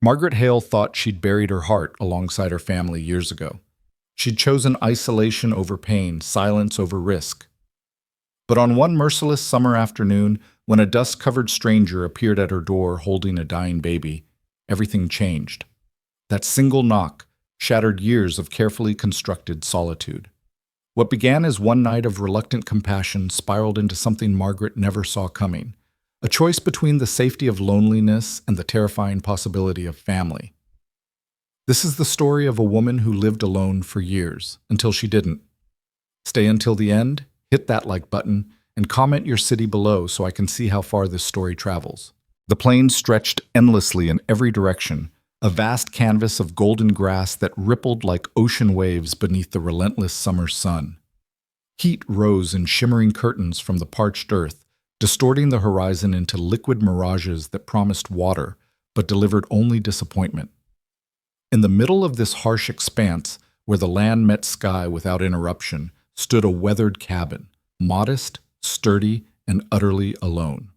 Margaret Hale thought she'd buried her heart alongside her family years ago. She'd chosen isolation over pain, silence over risk. But on one merciless summer afternoon, when a dust-covered stranger appeared at her door holding a dying baby, everything changed. That single knock shattered years of carefully constructed solitude. What began as one night of reluctant compassion spiraled into something Margaret never saw coming, a choice between the safety of loneliness and the terrifying possibility of family. This is the story of a woman who lived alone for years, until she didn't. Stay until the end, hit that like button, and comment your city below so I can see how far this story travels. The plains stretched endlessly in every direction, a vast canvas of golden grass that rippled like ocean waves beneath the relentless summer sun. Heat rose in shimmering curtains from the parched earth, distorting the horizon into liquid mirages that promised water but delivered only disappointment. In the middle of this harsh expanse, where the land met sky without interruption, stood a weathered cabin, modest, sturdy, and utterly alone.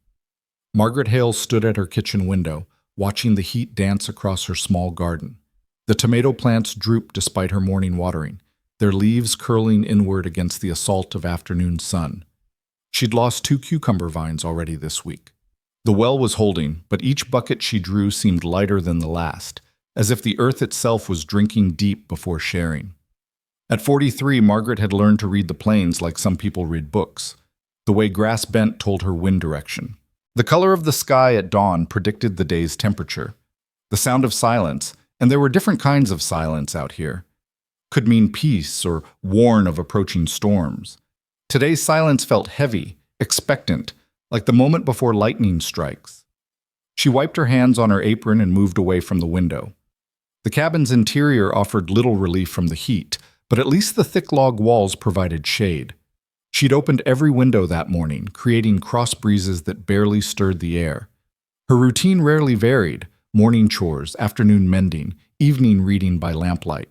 Margaret Hale stood at her kitchen window, watching the heat dance across her small garden. The tomato plants drooped despite her morning watering, their leaves curling inward against the assault of afternoon sun. She'd lost 2 cucumber vines already this week. The well was holding, but each bucket she drew seemed lighter than the last, as if the earth itself was drinking deep before sharing. At 43, Margaret had learned to read the plains like some people read books. The way grass bent told her wind direction. The color of the sky at dawn predicted the day's temperature. The sound of silence, and there were different kinds of silence out here, could mean peace or warn of approaching storms. Today's silence felt heavy, expectant, like the moment before lightning strikes. She wiped her hands on her apron and moved away from the window. The cabin's interior offered little relief from the heat, but at least the thick log walls provided shade. She'd opened every window that morning, creating cross breezes that barely stirred the air. Her routine rarely varied: morning chores, afternoon mending, evening reading by lamplight.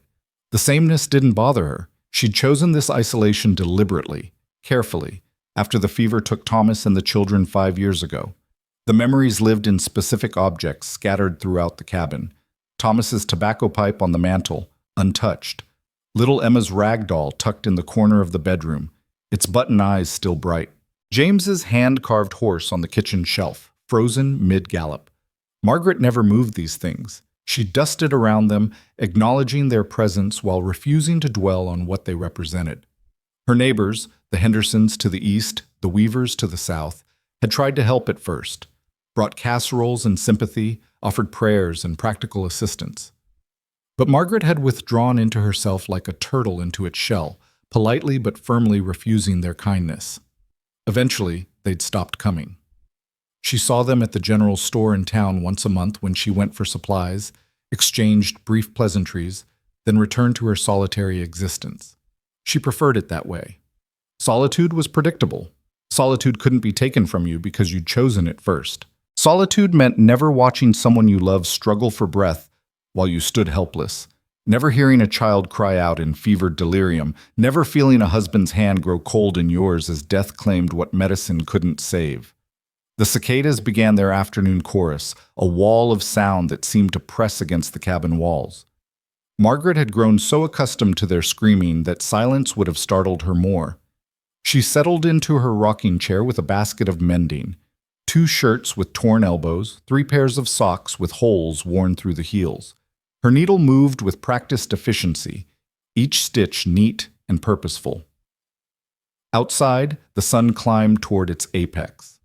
The sameness didn't bother her. She'd chosen this isolation deliberately, carefully, after the fever took Thomas and the children 5 years ago. The memories lived in specific objects scattered throughout the cabin. Thomas's tobacco pipe on the mantel, untouched. Little Emma's rag doll tucked in the corner of the bedroom, its button eyes still bright. James's hand-carved horse on the kitchen shelf, frozen mid-gallop. Margaret never moved these things. She dusted around them, acknowledging their presence while refusing to dwell on what they represented. Her neighbors, the Hendersons to the east, the Weavers to the south, had tried to help at first, brought casseroles and sympathy, offered prayers and practical assistance. But Margaret had withdrawn into herself like a turtle into its shell, politely but firmly refusing their kindness. Eventually, they'd stopped coming. She saw them at the general store in town once a month when she went for supplies, exchanged brief pleasantries, then returned to her solitary existence. She preferred it that way. Solitude was predictable. Solitude couldn't be taken from you because you'd chosen it first. Solitude meant never watching someone you loved struggle for breath while you stood helpless, never hearing a child cry out in fevered delirium, never feeling a husband's hand grow cold in yours as death claimed what medicine couldn't save. The cicadas began their afternoon chorus, a wall of sound that seemed to press against the cabin walls. Margaret had grown so accustomed to their screaming that silence would have startled her more. She settled into her rocking chair with a basket of mending, 2 shirts with torn elbows, 3 pairs of socks with holes worn through the heels. Her needle moved with practiced efficiency, each stitch neat and purposeful. Outside, the sun climbed toward its apex.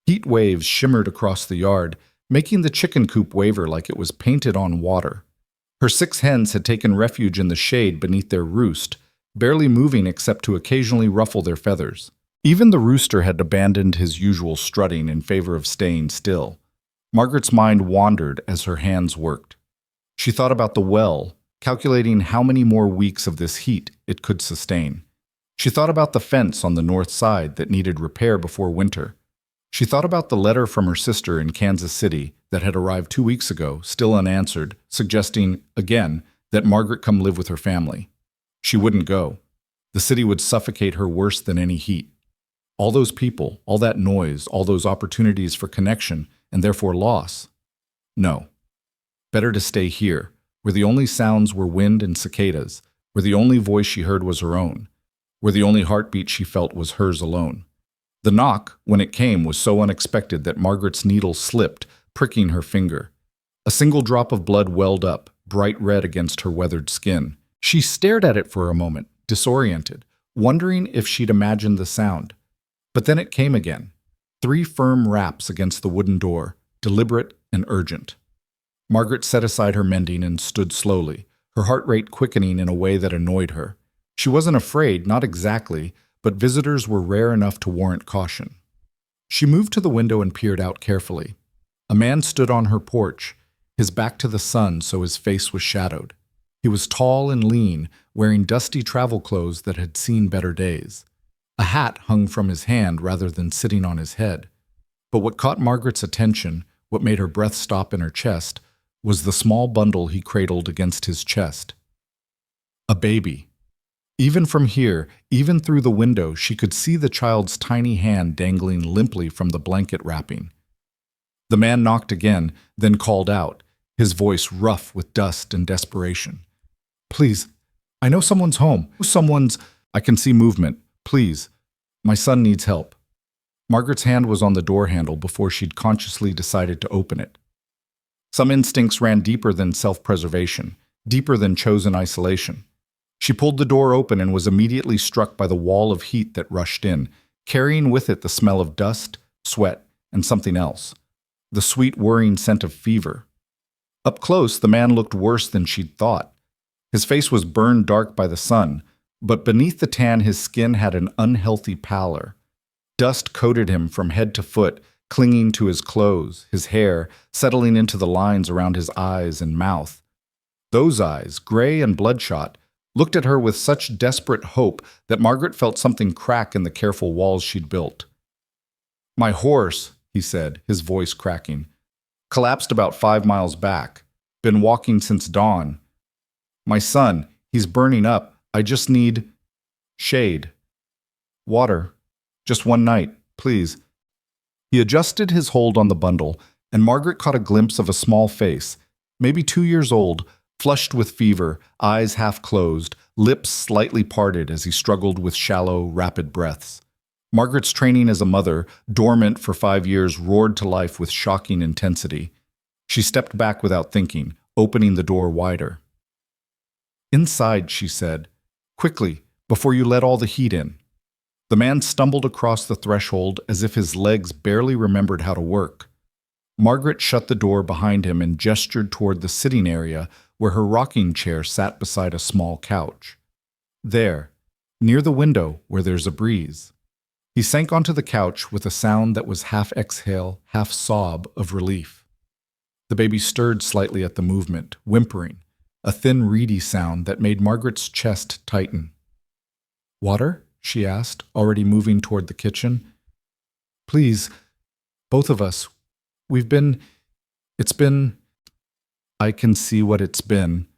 Heat waves shimmered across the yard, making the chicken coop waver like it was painted on water. Her 6 hens had taken refuge in the shade beneath their roost, barely moving except to occasionally ruffle their feathers. Even the rooster had abandoned his usual strutting in favor of staying still. Margaret's mind wandered as her hands worked. She thought about the well, calculating how many more weeks of this heat it could sustain. She thought about the fence on the north side that needed repair before winter. She thought about the letter from her sister in Kansas City that had arrived 2 weeks ago, still unanswered, suggesting, again, that Margaret come live with her family. She wouldn't go. The city would suffocate her worse than any heat. All those people, all that noise, all those opportunities for connection, and therefore loss. No. Better to stay here, where the only sounds were wind and cicadas, where the only voice she heard was her own, where the only heartbeat she felt was hers alone. The knock, when it came, was so unexpected that Margaret's needle slipped, pricking her finger. A single drop of blood welled up, bright red against her weathered skin. She stared at it for a moment, disoriented, wondering if she'd imagined the sound. But then it came again. 3 firm raps against the wooden door, deliberate and urgent. Margaret set aside her mending and stood slowly, her heart rate quickening in a way that annoyed her. She wasn't afraid, not exactly, but visitors were rare enough to warrant caution. She moved to the window and peered out carefully. A man stood on her porch, his back to the sun so his face was shadowed. He was tall and lean, wearing dusty travel clothes that had seen better days. A hat hung from his hand rather than sitting on his head. But what caught Margaret's attention, what made her breath stop in her chest, was the small bundle he cradled against his chest. A baby. Even from here, even through the window, she could see the child's tiny hand dangling limply from the blanket wrapping. The man knocked again, then called out, his voice rough with dust and desperation. "Please, I know someone's home. I can see movement. Please, my son needs help." Margaret's hand was on the door handle before she'd consciously decided to open it. Some instincts ran deeper than self-preservation, deeper than chosen isolation. She pulled the door open and was immediately struck by the wall of heat that rushed in, carrying with it the smell of dust, sweat, and something else. The sweet, worrying scent of fever. Up close, the man looked worse than she'd thought. His face was burned dark by the sun, but beneath the tan his skin had an unhealthy pallor. Dust coated him from head to foot, clinging to his clothes, his hair, settling into the lines around his eyes and mouth. Those eyes, gray and bloodshot, looked at her with such desperate hope that Margaret felt something crack in the careful walls she'd built. "My horse," he said, his voice cracking, "collapsed about 5 miles back. Been walking since dawn. My son, he's burning up. I just need shade. Water. Just one night, please." He adjusted his hold on the bundle, and Margaret caught a glimpse of a small face, maybe 2 years old, flushed with fever, eyes half closed, lips slightly parted as he struggled with shallow, rapid breaths. Margaret's training as a mother, dormant for 5 years, roared to life with shocking intensity. She stepped back without thinking, opening the door wider. "Inside," she said, "quickly, before you let all the heat in." The man stumbled across the threshold as if his legs barely remembered how to work. Margaret shut the door behind him and gestured toward the sitting area where her rocking chair sat beside a small couch. "There, near the window where there's a breeze." He sank onto the couch with a sound that was half exhale, half sob of relief. The baby stirred slightly at the movement, whimpering, a thin, reedy sound that made Margaret's chest tighten. "Water?" she asked, already moving toward the kitchen. "Please, both of us. It's been—" "I can see what it's been,"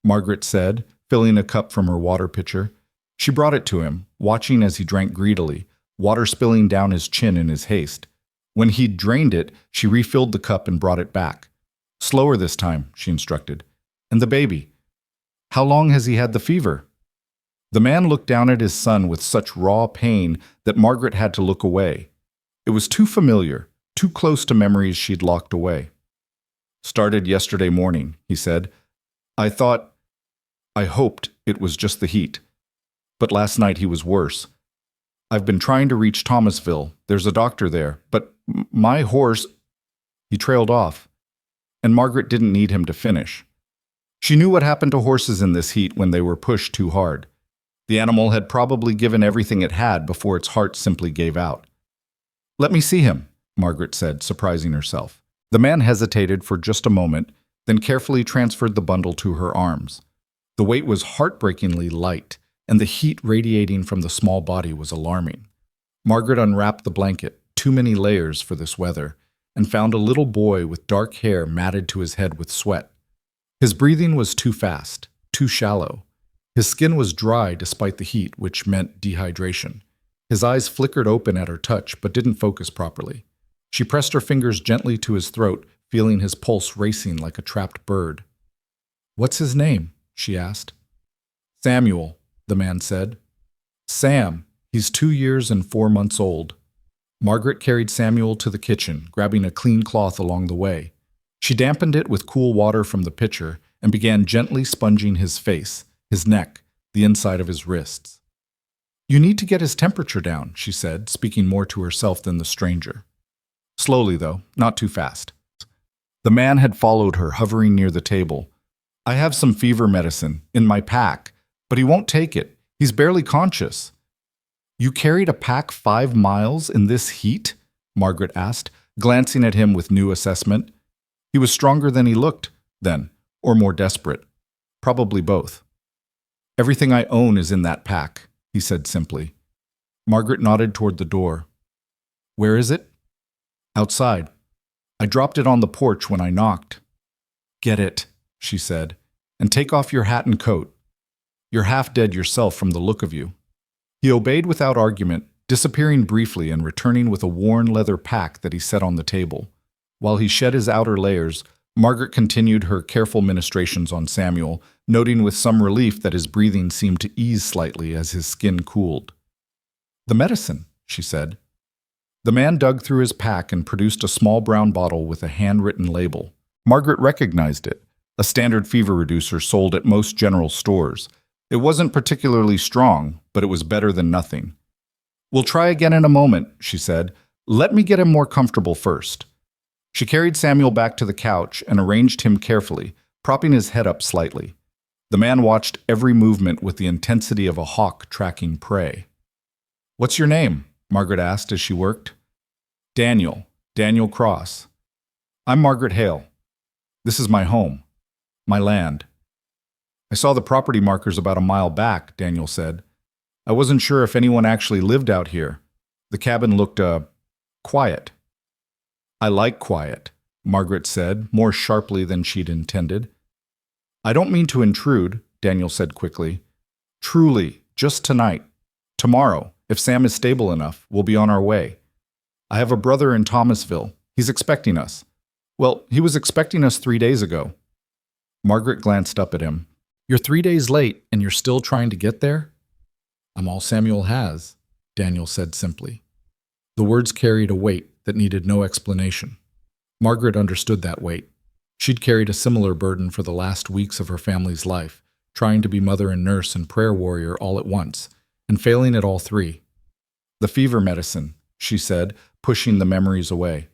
Margaret said, filling a cup from her water pitcher. She brought it to him, watching as he drank greedily, water spilling down his chin in his haste. When he'd drained it, she refilled the cup and brought it back. "Slower this time," she instructed. "And the baby? How long has he had the fever?" The man looked down at his son with such raw pain that Margaret had to look away. It was too familiar, too close to memories she'd locked away. "Started yesterday morning," he said. I hoped it was just the heat. But last night he was worse. I've been trying to reach Thomasville. There's a doctor there. But my horse—" He trailed off, and Margaret didn't need him to finish. She knew what happened to horses in this heat when they were pushed too hard. The animal had probably given everything it had before its heart simply gave out. "Let me see him," Margaret said, surprising herself. The man hesitated for just a moment, then carefully transferred the bundle to her arms. The weight was heartbreakingly light, and the heat radiating from the small body was alarming. Margaret unwrapped the blanket, too many layers for this weather, and found a little boy with dark hair matted to his head with sweat. His breathing was too fast, too shallow. His skin was dry despite the heat, which meant dehydration. His eyes flickered open at her touch but didn't focus properly. She pressed her fingers gently to his throat, feeling his pulse racing like a trapped bird. "What's his name?" she asked. "Samuel," the man said. "Sam. He's 2 years and 4 months old." Margaret carried Samuel to the kitchen, grabbing a clean cloth along the way. She dampened it with cool water from the pitcher and began gently sponging his face, his neck, the inside of his wrists. "You need to get his temperature down," she said, speaking more to herself than the stranger. Slowly, though, not too fast. The man had followed her, hovering near the table. "I have some fever medicine in my pack, but he won't take it. He's barely conscious." "You carried a pack 5 miles in this heat?" Margaret asked, glancing at him with new assessment. He was stronger than he looked, then, or more desperate. Probably both. "Everything I own is in that pack," he said simply. Margaret nodded toward the door. "Where is it?" "Outside. I dropped it on the porch when I knocked." "Get it," she said, "and take off your hat and coat. You're half dead yourself from the look of you." He obeyed without argument, disappearing briefly and returning with a worn leather pack that he set on the table. While he shed his outer layers, Margaret continued her careful ministrations on Samuel, noting with some relief that his breathing seemed to ease slightly as his skin cooled. "The medicine," she said. The man dug through his pack and produced a small brown bottle with a handwritten label. Margaret recognized it, a standard fever reducer sold at most general stores. It wasn't particularly strong, but it was better than nothing. "We'll try again in a moment," she said. "Let me get him more comfortable first." She carried Samuel back to the couch and arranged him carefully, propping his head up slightly. The man watched every movement with the intensity of a hawk tracking prey. "What's your name?" Margaret asked as she worked. Daniel Cross. "I'm Margaret Hale. This is my home, my land." "I saw the property markers about a mile back," Daniel said. "I wasn't sure if anyone actually lived out here. The cabin looked, quiet." "I like quiet," Margaret said, more sharply than she'd intended. "I don't mean to intrude," Daniel said quickly. "Truly, just tonight. Tomorrow, if Sam is stable enough, we'll be on our way. I have a brother in Thomasville. He's expecting us. Well, he was expecting us 3 days ago." Margaret glanced up at him. "You're 3 days late, and you're still trying to get there?" "I'm all Samuel has," Daniel said simply. The words carried a weight that needed no explanation. Margaret understood that weight. She'd carried a similar burden for the last weeks of her family's life, trying to be mother and nurse and prayer warrior all at once, and failing at all three. "The fever medicine," she said, pushing the memories away.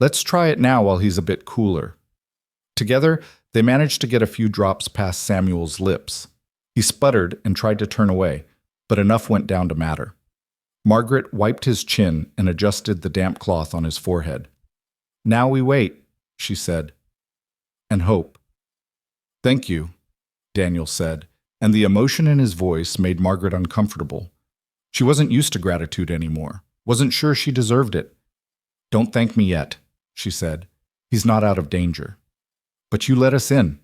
"Let's try it now while he's a bit cooler." Together, they managed to get a few drops past Samuel's lips. He sputtered and tried to turn away, but enough went down to matter. Margaret wiped his chin and adjusted the damp cloth on his forehead. "Now we wait," she said, "and hope." "Thank you," Daniel said, and the emotion in his voice made Margaret uncomfortable. She wasn't used to gratitude anymore, wasn't sure she deserved it. "Don't thank me yet," she said. "He's not out of danger." "But you let us in.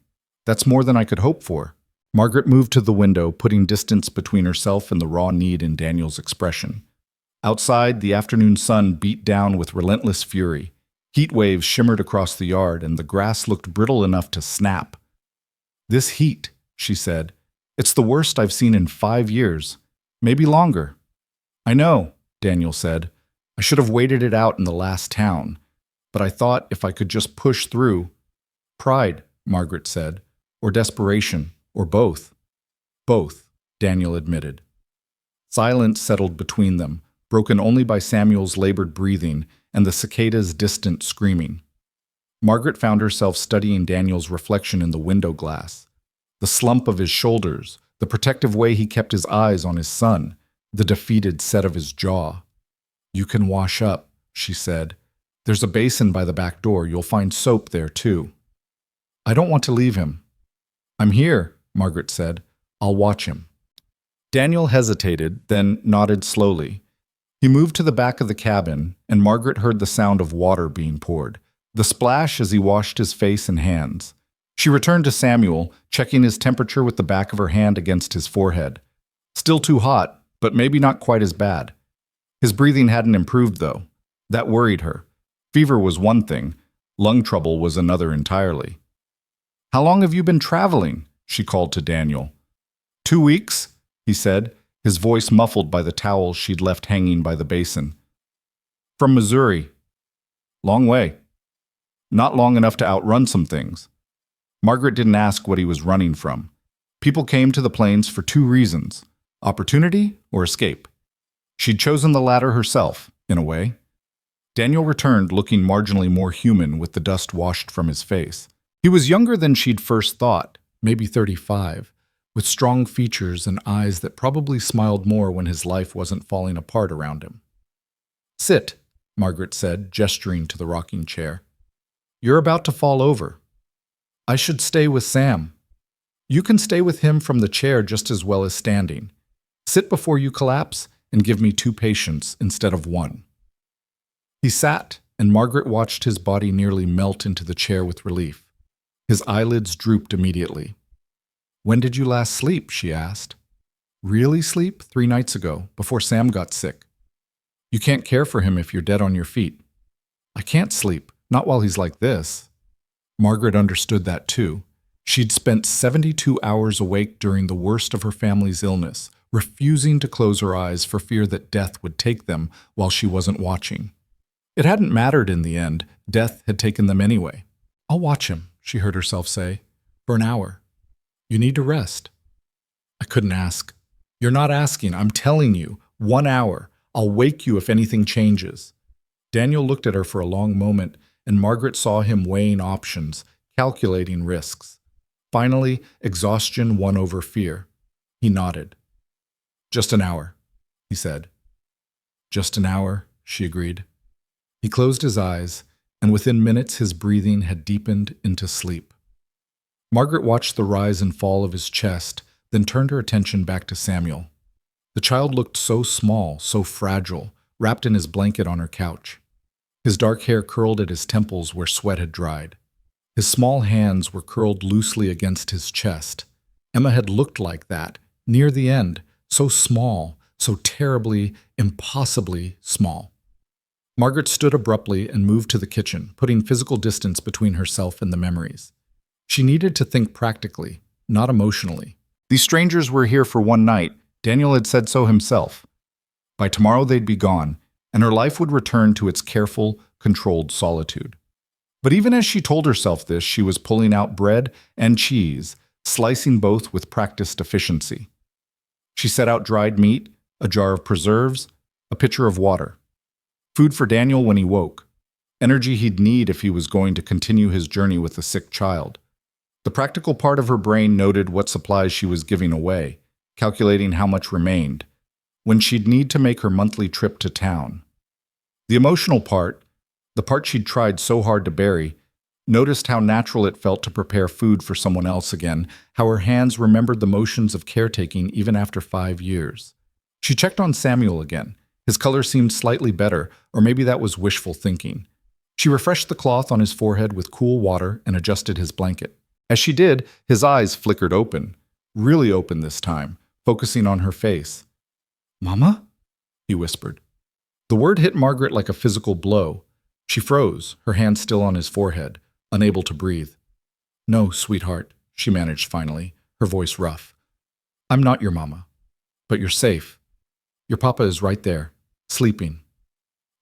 That's more than I could hope for." Margaret moved to the window, putting distance between herself and the raw need in Daniel's expression. Outside, the afternoon sun beat down with relentless fury. Heat waves shimmered across the yard, and the grass looked brittle enough to snap. "This heat," she said, "it's the worst I've seen in 5 years. Maybe longer." "I know," Daniel said. "I should have waited it out in the last town. But I thought if I could just push through—" "Pride," Margaret said, "or desperation, or both." "Both," Daniel admitted. Silence settled between them, broken only by Samuel's labored breathing and the cicadas' distant screaming. Margaret found herself studying Daniel's reflection in the window glass. The slump of his shoulders, the protective way he kept his eyes on his son, the defeated set of his jaw. "You can wash up," she said. "There's a basin by the back door. You'll find soap there, too." "I don't want to leave him." "I'm here," Margaret said. "I'll watch him." Daniel hesitated, then nodded slowly. He moved to the back of the cabin, and Margaret heard the sound of water being poured, the splash as he washed his face and hands. She returned to Samuel, checking his temperature with the back of her hand against his forehead. Still too hot, but maybe not quite as bad. His breathing hadn't improved, though. That worried her. Fever was one thing, Lung trouble was another entirely. "How long have you been traveling?" she called to Daniel. "2 weeks," he said, his voice muffled by the towel she'd left hanging by the basin. "From Missouri." "Long way." "Not long enough to outrun some things." Margaret didn't ask what he was running from. People came to the plains for 2 reasons: opportunity or escape. She'd chosen the latter herself, in a way. Daniel returned looking marginally more human with the dust washed from his face. He was younger than she'd first thought, maybe 35, with strong features and eyes that probably smiled more when his life wasn't falling apart around him. "Sit," Margaret said, gesturing to the rocking chair. "You're about to fall over." "I should stay with Sam." "You can stay with him from the chair just as well as standing. Sit before you collapse and give me 2 patients instead of 1. He sat, and Margaret watched his body nearly melt into the chair with relief. His eyelids drooped immediately. "When did you last sleep?" she asked. "Really sleep? 3 nights ago, before Sam got sick." "You can't care for him if you're dead on your feet." "I can't sleep, not while he's like this." Margaret understood that too. She'd spent 72 hours awake during the worst of her family's illness, refusing to close her eyes for fear that death would take them while she wasn't watching. It hadn't mattered in the end. Death had taken them anyway. "I'll watch him," she heard herself say, "for an hour. You need to rest." I couldn't ask. "You're not asking, I'm telling you. 1 hour. I'll wake you if anything changes." Daniel looked at her for a long moment, and Margaret saw him weighing options, calculating risks. Finally, exhaustion won over fear. He nodded. "Just an hour," he said. "Just an hour," she agreed. He closed his eyes, and within minutes his breathing had deepened into sleep. Margaret watched the rise and fall of his chest, then turned her attention back to Samuel. The child looked so small, so fragile, wrapped in his blanket on her couch. His dark hair curled at his temples where sweat had dried. His small hands were curled loosely against his chest. Emma had looked like that, near the end, so small, so terribly, impossibly small. Margaret stood abruptly and moved to the kitchen, putting physical distance between herself and the memories. She needed to think practically, not emotionally. These strangers were here for 1 night. Daniel had said so himself. By tomorrow they'd be gone, and her life would return to its careful, controlled solitude. But even as she told herself this, she was pulling out bread and cheese, slicing both with practiced efficiency. She set out dried meat, a jar of preserves, a pitcher of water. Food for Daniel when he woke. Energy he'd need if he was going to continue his journey with a sick child. The practical part of her brain noted what supplies she was giving away, calculating how much remained, when she'd need to make her monthly trip to town. The emotional part, the part she'd tried so hard to bury, noticed how natural it felt to prepare food for someone else again, how her hands remembered the motions of caretaking even after 5 years. She checked on Samuel again. His color seemed slightly better, or maybe that was wishful thinking. She refreshed the cloth on his forehead with cool water and adjusted his blanket. As she did, his eyes flickered open, really open this time, focusing on her face. "Mama?" he whispered. The word hit Margaret like a physical blow. She froze, her hand still on his forehead, unable to breathe. "No, sweetheart," she managed finally, her voice rough. "I'm not your mama, but you're safe. Your papa is right there, sleeping."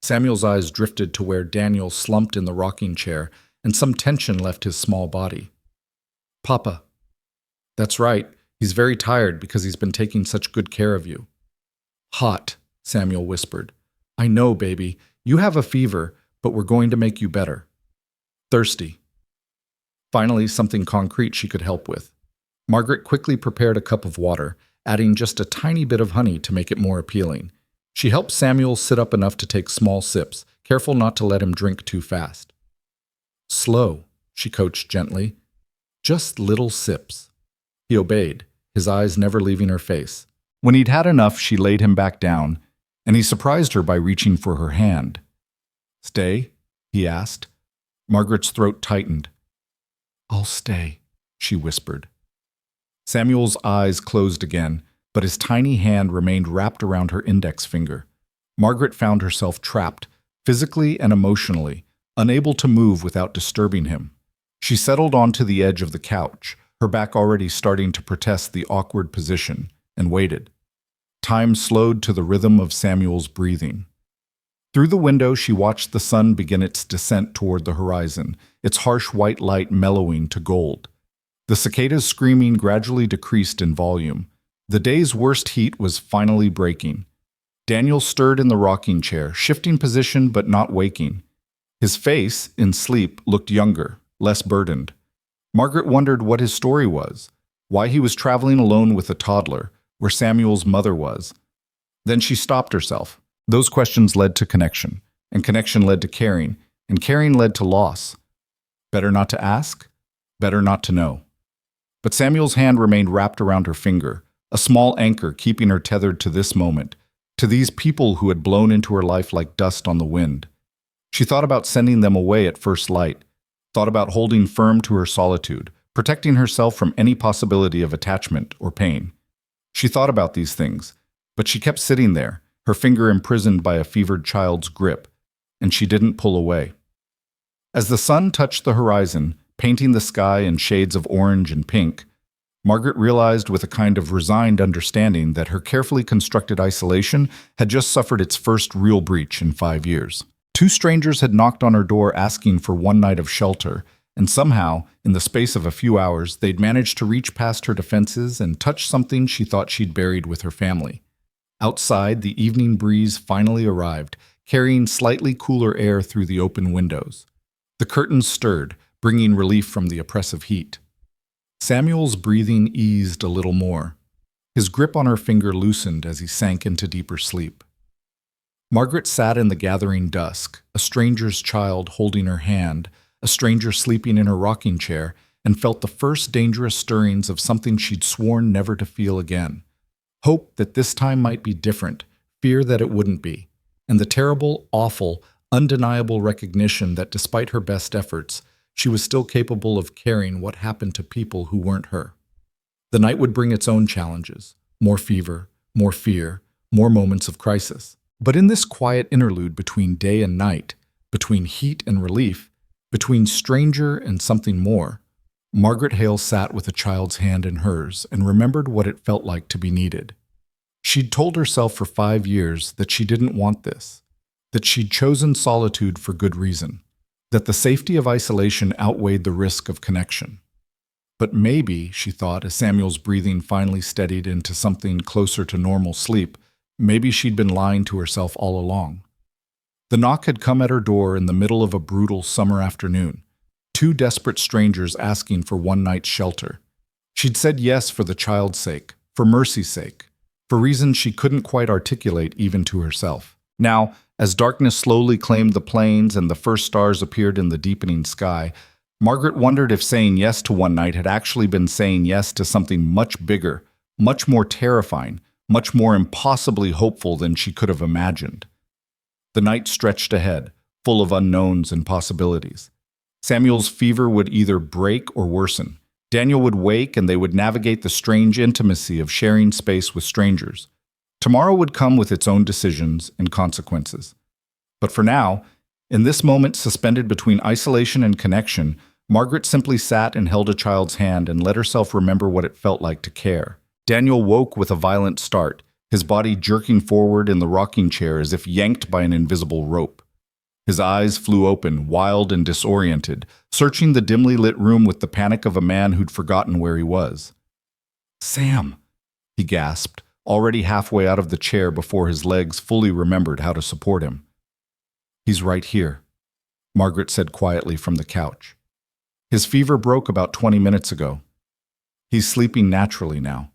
Samuel's eyes drifted to where Daniel slumped in the rocking chair, and some tension left his small body. "Papa." "That's right. He's very tired because he's been taking such good care of you." "Hot," Samuel whispered. "I know, baby. You have a fever, but we're going to make you better." "Thirsty." Finally, something concrete she could help with. Margaret quickly prepared a cup of water, adding just a tiny bit of honey to make it more appealing. She helped Samuel sit up enough to take small sips, careful not to let him drink too fast. "Slow," she coached gently. "Just little sips." He obeyed, his eyes never leaving her face. When he'd had enough, she laid him back down, and he surprised her by reaching for her hand. "Stay?" he asked. Margaret's throat tightened. "I'll stay," she whispered. Samuel's eyes closed again, but his tiny hand remained wrapped around her index finger. Margaret found herself trapped, physically and emotionally, unable to move without disturbing him. She settled onto the edge of the couch, her back already starting to protest the awkward position, and waited. Time slowed to the rhythm of Samuel's breathing. Through the window, she watched the sun begin its descent toward the horizon, its harsh white light mellowing to gold. The cicadas' screaming gradually decreased in volume. The day's worst heat was finally breaking. Daniel stirred in the rocking chair, shifting position but not waking. His face, in sleep, looked younger, less burdened. Margaret wondered what his story was, why he was traveling alone with a toddler, where Samuel's mother was. Then she stopped herself. Those questions led to connection, and connection led to caring, and caring led to loss. Better not to ask, better not to know. But Samuel's hand remained wrapped around her finger, a small anchor keeping her tethered to this moment, to these people who had blown into her life like dust on the wind. She thought about sending them away at first light, thought about holding firm to her solitude, protecting herself from any possibility of attachment or pain. She thought about these things, but she kept sitting there, her finger imprisoned by a fevered child's grip, and she didn't pull away. As the sun touched the horizon, painting the sky in shades of orange and pink, Margaret realized with a kind of resigned understanding that her carefully constructed isolation had just suffered its first real breach in 5 years. 2 strangers had knocked on her door asking for one night of shelter, and somehow, in the space of a few hours, they'd managed to reach past her defenses and touch something she thought she'd buried with her family. Outside, the evening breeze finally arrived, carrying slightly cooler air through the open windows. The curtains stirred, bringing relief from the oppressive heat. Samuel's breathing eased a little more. His grip on her finger loosened as he sank into deeper sleep. Margaret sat in the gathering dusk, a stranger's child holding her hand, a stranger sleeping in her rocking chair, and felt the first dangerous stirrings of something she'd sworn never to feel again. Hope that this time might be different, fear that it wouldn't be, and the terrible, awful, undeniable recognition that despite her best efforts, she was still capable of caring what happened to people who weren't her. The night would bring its own challenges, more fever, more fear, more moments of crisis. But in this quiet interlude between day and night, between heat and relief, between stranger and something more, Margaret Hale sat with a child's hand in hers and remembered what it felt like to be needed. She'd told herself for 5 years that she didn't want this, that she'd chosen solitude for good reason, that the safety of isolation outweighed the risk of connection. But maybe, she thought, as Samuel's breathing finally steadied into something closer to normal sleep, maybe she'd been lying to herself all along. The knock had come at her door in the middle of a brutal summer afternoon, 2 desperate strangers asking for one night's shelter. She'd said yes for the child's sake, for mercy's sake, for reasons she couldn't quite articulate even to herself. Now, as darkness slowly claimed the plains and the first stars appeared in the deepening sky, Margaret wondered if saying yes to one night had actually been saying yes to something much bigger, much more terrifying, much more impossibly hopeful than she could have imagined. The night stretched ahead, full of unknowns and possibilities. Samuel's fever would either break or worsen. Daniel would wake and they would navigate the strange intimacy of sharing space with strangers. Tomorrow would come with its own decisions and consequences. But for now, in this moment suspended between isolation and connection, Margaret simply sat and held a child's hand and let herself remember what it felt like to care. Daniel woke with a violent start, his body jerking forward in the rocking chair as if yanked by an invisible rope. His eyes flew open, wild and disoriented, searching the dimly lit room with the panic of a man who'd forgotten where he was. "Sam," he gasped, already halfway out of the chair before his legs fully remembered how to support him. "He's right here," Margaret said quietly from the couch. "His fever broke about 20 minutes ago. He's sleeping naturally now."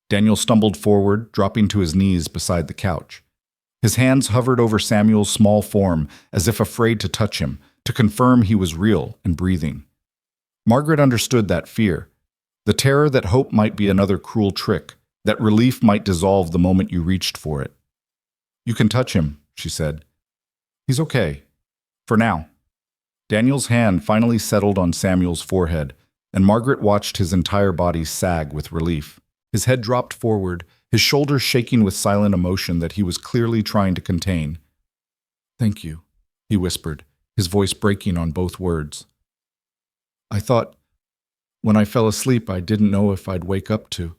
Daniel stumbled forward, dropping to his knees beside the couch. His hands hovered over Samuel's small form, as if afraid to touch him, to confirm he was real and breathing. Margaret understood that fear, the terror that hope might be another cruel trick, that relief might dissolve the moment you reached for it. "You can touch him," she said. "He's okay. For now." Daniel's hand finally settled on Samuel's forehead, and Margaret watched his entire body sag with relief. His head dropped forward, his shoulders shaking with silent emotion that he was clearly trying to contain. "Thank you," he whispered, his voice breaking on both words. I thought, when I fell asleep, I didn't know if I'd wake up to.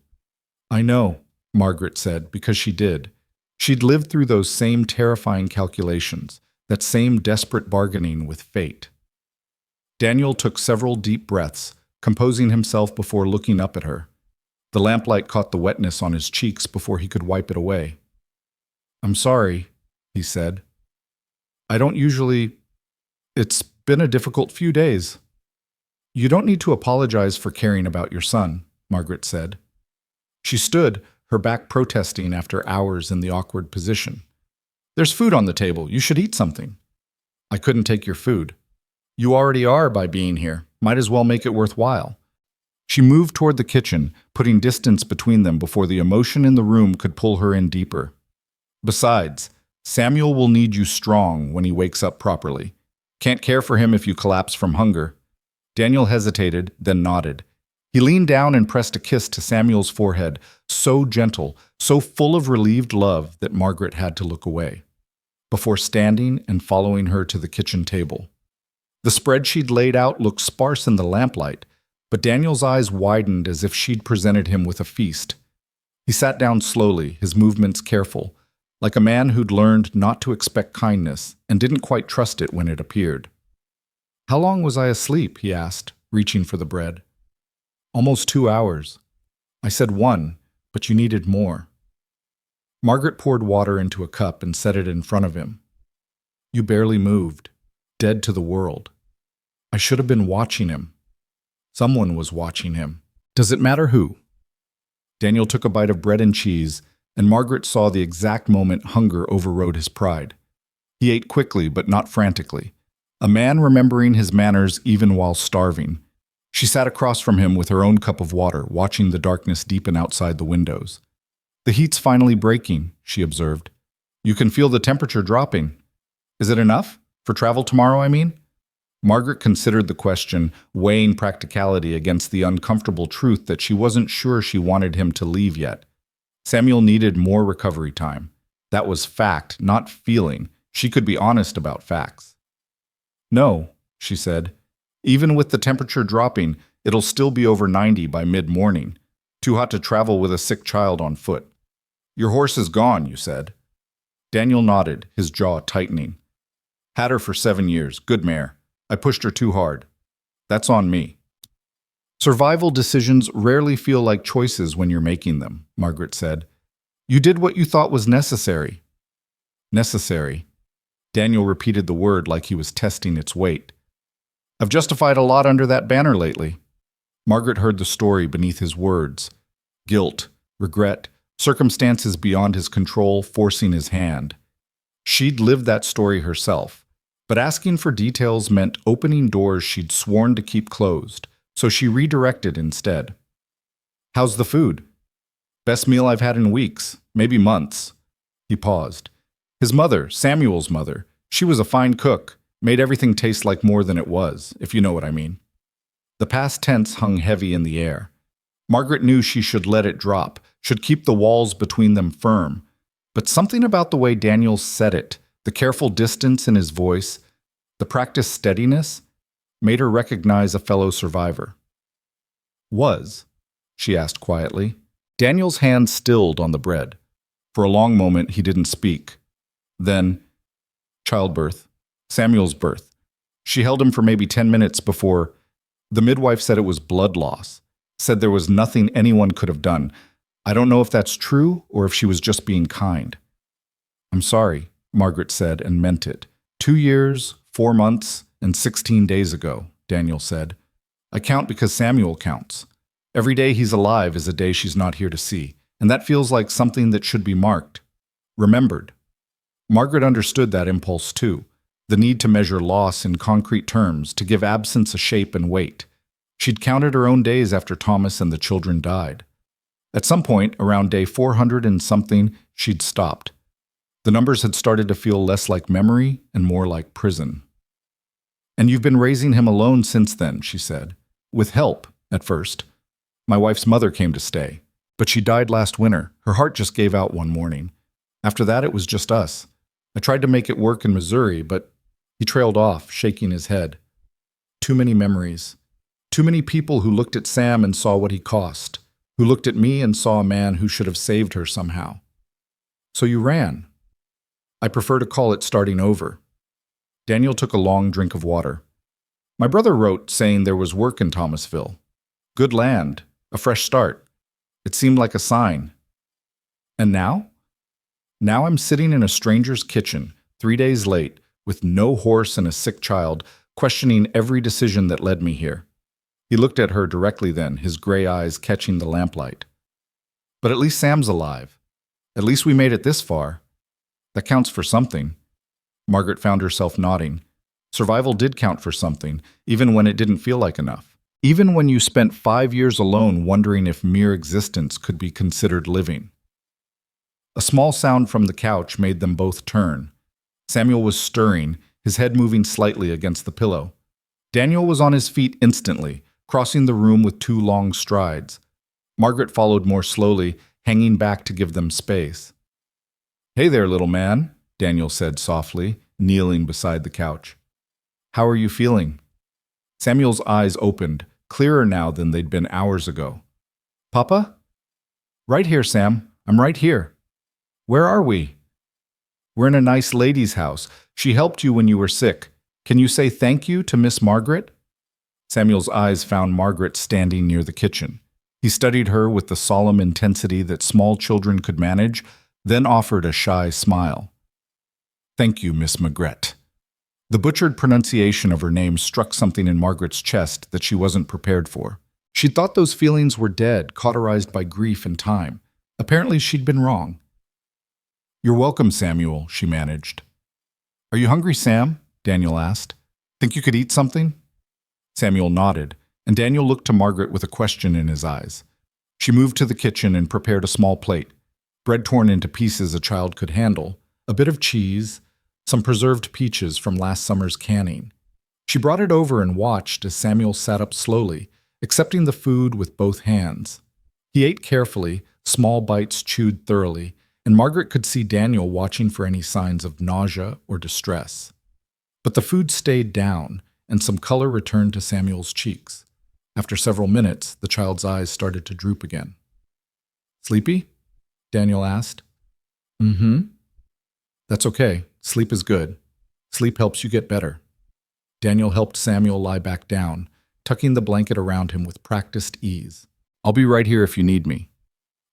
I know, Margaret said, because she did. She'd lived through those same terrifying calculations, that same desperate bargaining with fate. Daniel took several deep breaths, composing himself before looking up at her. The lamplight caught the wetness on his cheeks before he could wipe it away. I'm sorry, he said. I don't usually. It's been a difficult few days. You don't need to apologize for caring about your son, Margaret said. She stood, her back protesting after hours in the awkward position. There's food on the table. You should eat something. I couldn't take your food. You already are by being here. Might as well make it worthwhile. She moved toward the kitchen, putting distance between them before the emotion in the room could pull her in deeper. Besides, Samuel will need you strong when he wakes up properly. Can't care for him if you collapse from hunger. Daniel hesitated, then nodded. He leaned down and pressed a kiss to Samuel's forehead, so gentle, so full of relieved love that Margaret had to look away, before standing and following her to the kitchen table. The spread she'd laid out looked sparse in the lamplight, but Daniel's eyes widened as if she'd presented him with a feast. He sat down slowly, his movements careful, like a man who'd learned not to expect kindness and didn't quite trust it when it appeared. How long was I asleep? He asked, reaching for the bread. Almost 2 hours. I said 1, but you needed more. Margaret poured water into a cup and set it in front of him. You barely moved, dead to the world. I should have been watching him. Someone was watching him. Does it matter who? Daniel took a bite of bread and cheese, and Margaret saw the exact moment hunger overrode his pride. He ate quickly, but not frantically. A man remembering his manners even while starving. She sat across from him with her own cup of water, watching the darkness deepen outside the windows. The heat's finally breaking, she observed. You can feel the temperature dropping. Is it enough? For travel tomorrow, I mean? Margaret considered the question, weighing practicality against the uncomfortable truth that she wasn't sure she wanted him to leave yet. Samuel needed more recovery time. That was fact, not feeling. She could be honest about facts. No, she said. Even with the temperature dropping, it'll still be over 90 by mid-morning. Too hot to travel with a sick child on foot. Your horse is gone, you said. Daniel nodded, his jaw tightening. Had her for 7 years. Good mare. I pushed her too hard. That's on me. Survival decisions rarely feel like choices when you're making them, Margaret said. You did what you thought was necessary. Necessary. Daniel repeated the word like he was testing its weight. I've justified a lot under that banner lately. Margaret heard the story beneath his words. Guilt, regret, circumstances beyond his control forcing his hand. She'd lived that story herself, but asking for details meant opening doors she'd sworn to keep closed, so she redirected instead. How's the food? Best meal I've had in weeks, maybe months. He paused. His mother, Samuel's mother, she was a fine cook, made everything taste like more than it was, if you know what I mean. The past tense hung heavy in the air. Margaret knew she should let it drop, should keep the walls between them firm. But something about the way Daniel said it, the careful distance in his voice, the practiced steadiness, made her recognize a fellow survivor. Was? She asked quietly. Daniel's hand stilled on the bread. For a long moment he didn't speak. Then, childbirth. Samuel's birth. She held him for maybe 10 minutes before. The midwife said it was blood loss, said there was nothing anyone could have done. I don't know if that's true or if she was just being kind. I'm sorry, Margaret said and meant it. 2 years, 4 months, and 16 days ago, Daniel said. I count because Samuel counts. Every day he's alive is a day she's not here to see, and that feels like something that should be marked, remembered. Margaret understood that impulse too. The need to measure loss in concrete terms, to give absence a shape and weight. She'd counted her own days after Thomas and the children died. At some point, around day 400 and something, she'd stopped. The numbers had started to feel less like memory and more like prison. And you've been raising him alone since then, she said. With help, at first. My wife's mother came to stay, but she died last winter. Her heart just gave out one morning. After that, it was just us. I tried to make it work in Missouri, but He trailed off, shaking his head. Too many memories. Too many people who looked at Sam and saw what he cost, who looked at me and saw a man who should have saved her somehow. So you ran. I prefer to call it starting over. Daniel took a long drink of water. My brother wrote saying there was work in Thomasville. Good land, a fresh start. It seemed like a sign. And now? Now I'm sitting in a stranger's kitchen, 3 days late, with no horse and a sick child, questioning every decision that led me here. He looked at her directly then, his gray eyes catching the lamplight. But at least Sam's alive. At least we made it this far. That counts for something. Margaret found herself nodding. Survival did count for something, even when it didn't feel like enough. Even when you spent 5 years alone wondering if mere existence could be considered living. A small sound from the couch made them both turn. Samuel was stirring, his head moving slightly against the pillow. Daniel was on his feet instantly, crossing the room with 2 long strides. Margaret followed more slowly, hanging back to give them space. "Hey there, little man," Daniel said softly, kneeling beside the couch. "How are you feeling?" Samuel's eyes opened, clearer now than they'd been hours ago. "Papa?" "Right here, Sam. I'm right here." "Where are we?" "We're in a nice lady's house. She helped you when you were sick. Can you say thank you to Miss Margaret?" Samuel's eyes found Margaret standing near the kitchen. He studied her with the solemn intensity that small children could manage, then offered a shy smile. "Thank you, Miss Margaret." The butchered pronunciation of her name struck something in Margaret's chest that she wasn't prepared for. She'd thought those feelings were dead, cauterized by grief and time. Apparently she'd been wrong. "You're welcome, Samuel," she managed. "Are you hungry, Sam?" Daniel asked. "Think you could eat something?" Samuel nodded, and Daniel looked to Margaret with a question in his eyes. She moved to the kitchen and prepared a small plate. Bread torn into pieces a child could handle, a bit of cheese, some preserved peaches from last summer's canning. She brought it over and watched as Samuel sat up slowly, accepting the food with both hands. He ate carefully, small bites chewed thoroughly, and Margaret could see Daniel watching for any signs of nausea or distress. But the food stayed down, and some color returned to Samuel's cheeks. After several minutes, the child's eyes started to droop again. "Sleepy?" Daniel asked. "Mm-hmm." "That's okay. Sleep is good. Sleep helps you get better." Daniel helped Samuel lie back down, tucking the blanket around him with practiced ease. "I'll be right here if you need me."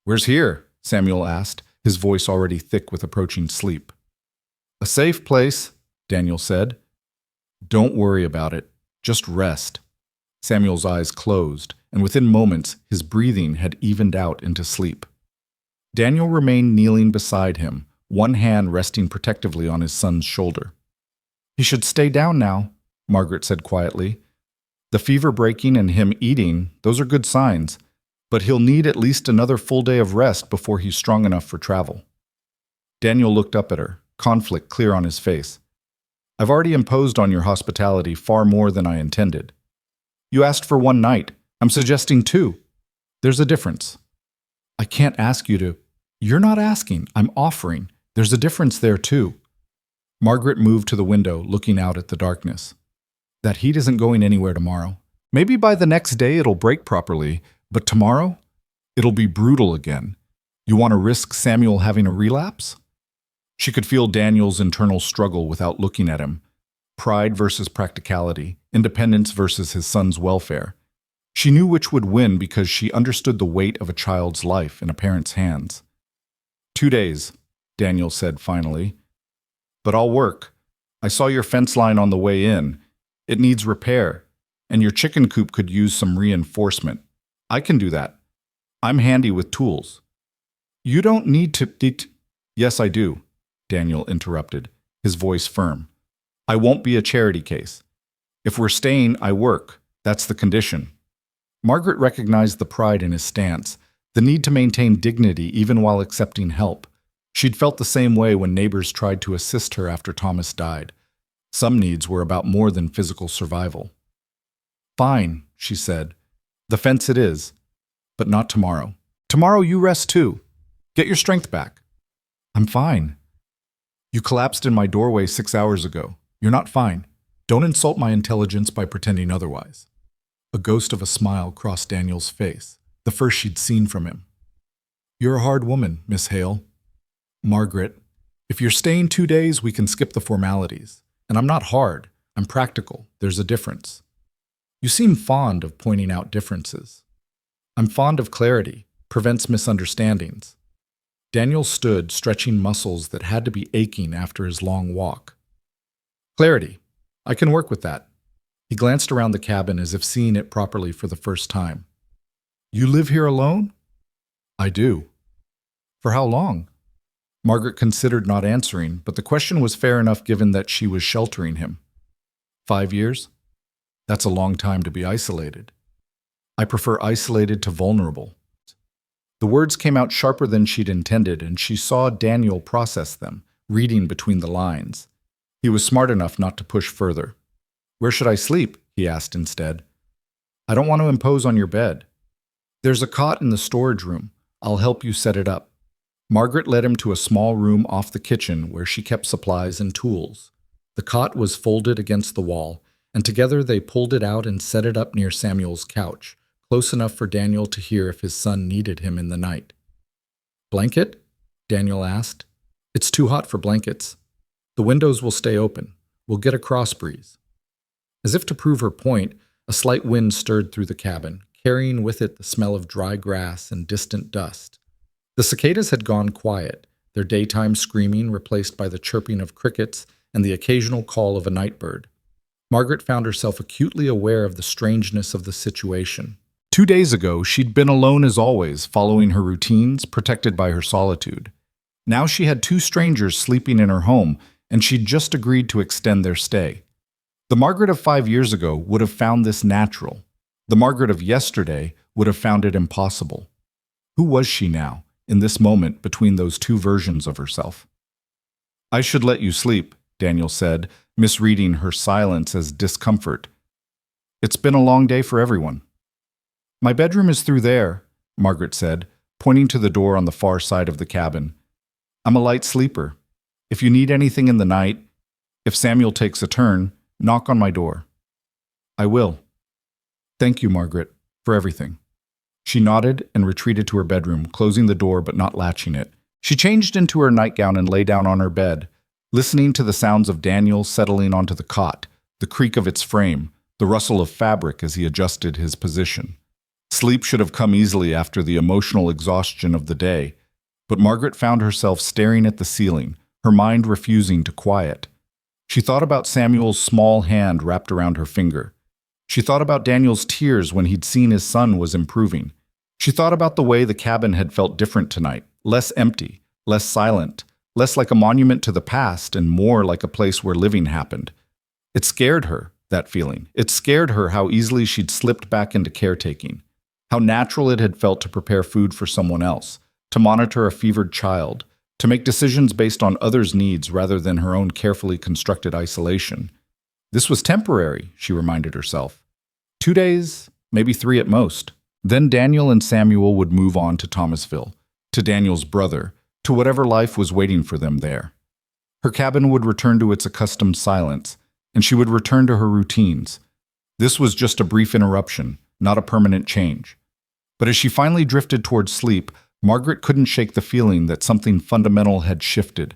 "Where's here?" Samuel asked, his voice already thick with approaching sleep. "A safe place," Daniel said. "Don't worry about it. Just rest." Samuel's eyes closed, and within moments his breathing had evened out into sleep. Daniel remained kneeling beside him, one hand resting protectively on his son's shoulder. "He should stay down now," Margaret said quietly. "The fever breaking and him eating, those are good signs, but he'll need at least another full day of rest before he's strong enough for travel." Daniel looked up at her, conflict clear on his face. "I've already imposed on your hospitality far more than I intended. You asked for 1 night. I'm suggesting 2. There's a difference." "I can't ask you to." "You're not asking. I'm offering. There's a difference there, too." Margaret moved to the window, looking out at the darkness. "That heat isn't going anywhere tomorrow. Maybe by the next day it'll break properly, but tomorrow, it'll be brutal again. You want to risk Samuel having a relapse?" She could feel Daniel's internal struggle without looking at him. Pride versus practicality, independence versus his son's welfare. She knew which would win because she understood the weight of a child's life in a parent's hands. 2 days, Daniel said finally. "But I'll work. I saw your fence line on the way in. It needs repair, and your chicken coop could use some reinforcement. I can do that. I'm handy with tools." "You don't need to— "Yes, I do," Daniel interrupted, his voice firm. "I won't be a charity case. If we're staying, I work. That's the condition." Margaret recognized the pride in his stance, the need to maintain dignity even while accepting help. She'd felt the same way when neighbors tried to assist her after Thomas died. Some needs were about more than physical survival. "Fine," she said. "The fence it is. But not tomorrow. Tomorrow you rest too. Get your strength back." "I'm fine." "You collapsed in my doorway 6 hours ago. You're not fine. Don't insult my intelligence by pretending otherwise. A ghost of a smile crossed Daniel's face, the first she'd seen from him. You're a hard woman, Miss Hale. Margaret, if you're staying 2 days, we can skip the formalities. And I'm not hard. I'm practical. There's a difference. You seem fond of pointing out differences. I'm fond of clarity. Prevents misunderstandings. Daniel stood, stretching muscles that had to be aching after his long walk. Clarity. I can work with that. He glanced around the cabin as if seeing it properly for the first time. You live here alone? I do. For how long? Margaret considered not answering, but the question was fair enough given that she was sheltering him. 5 years? That's a long time to be isolated. I prefer isolated to vulnerable. The words came out sharper than she'd intended, and she saw Daniel process them, reading between the lines. He was smart enough not to push further. Where should I sleep? He asked instead. I don't want to impose on your bed. There's a cot in the storage room. I'll help you set it up. Margaret led him to a small room off the kitchen where she kept supplies and tools. The cot was folded against the wall, and together they pulled it out and set it up near Samuel's couch, close enough for Daniel to hear if his son needed him in the night. Blanket? Daniel asked. It's too hot for blankets. The windows will stay open. We'll get a cross breeze. As if to prove her point, a slight wind stirred through the cabin, carrying with it the smell of dry grass and distant dust. The cicadas had gone quiet, their daytime screaming replaced by the chirping of crickets and the occasional call of a night bird. Margaret found herself acutely aware of the strangeness of the situation. 2 days ago, she'd been alone as always, following her routines, protected by her solitude. Now she had 2 strangers sleeping in her home, and she'd just agreed to extend their stay. The Margaret of 5 years ago would have found this natural. The Margaret of yesterday would have found it impossible. Who was she now, in this moment between those 2 versions of herself? I should let you sleep, Daniel said, misreading her silence as discomfort. It's been a long day for everyone. My bedroom is through there, Margaret said, pointing to the door on the far side of the cabin. I'm a light sleeper. If you need anything in the night, if Samuel takes a turn, knock on my door. I will. Thank you, Margaret, for everything. She nodded and retreated to her bedroom, closing the door but not latching it. She changed into her nightgown and lay down on her bed, listening to the sounds of Daniel settling onto the cot, the creak of its frame, the rustle of fabric as he adjusted his position. Sleep should have come easily after the emotional exhaustion of the day, but Margaret found herself staring at the ceiling, her mind refusing to quiet. She thought about Samuel's small hand wrapped around her finger. She thought about Daniel's tears when he'd seen his son was improving. She thought about the way the cabin had felt different tonight, less empty, less silent, less like a monument to the past and more like a place where living happened. It scared her, that feeling. It scared her how easily she'd slipped back into caretaking, how natural it had felt to prepare food for someone else, to monitor a fevered child, to make decisions based on others' needs rather than her own carefully constructed isolation. This was temporary, she reminded herself. 2 days, maybe 3 at most. Then Daniel and Samuel would move on to Thomasville, to Daniel's brother, to whatever life was waiting for them there. Her cabin would return to its accustomed silence, and she would return to her routines. This was just a brief interruption, not a permanent change. But as she finally drifted towards sleep, Margaret couldn't shake the feeling that something fundamental had shifted.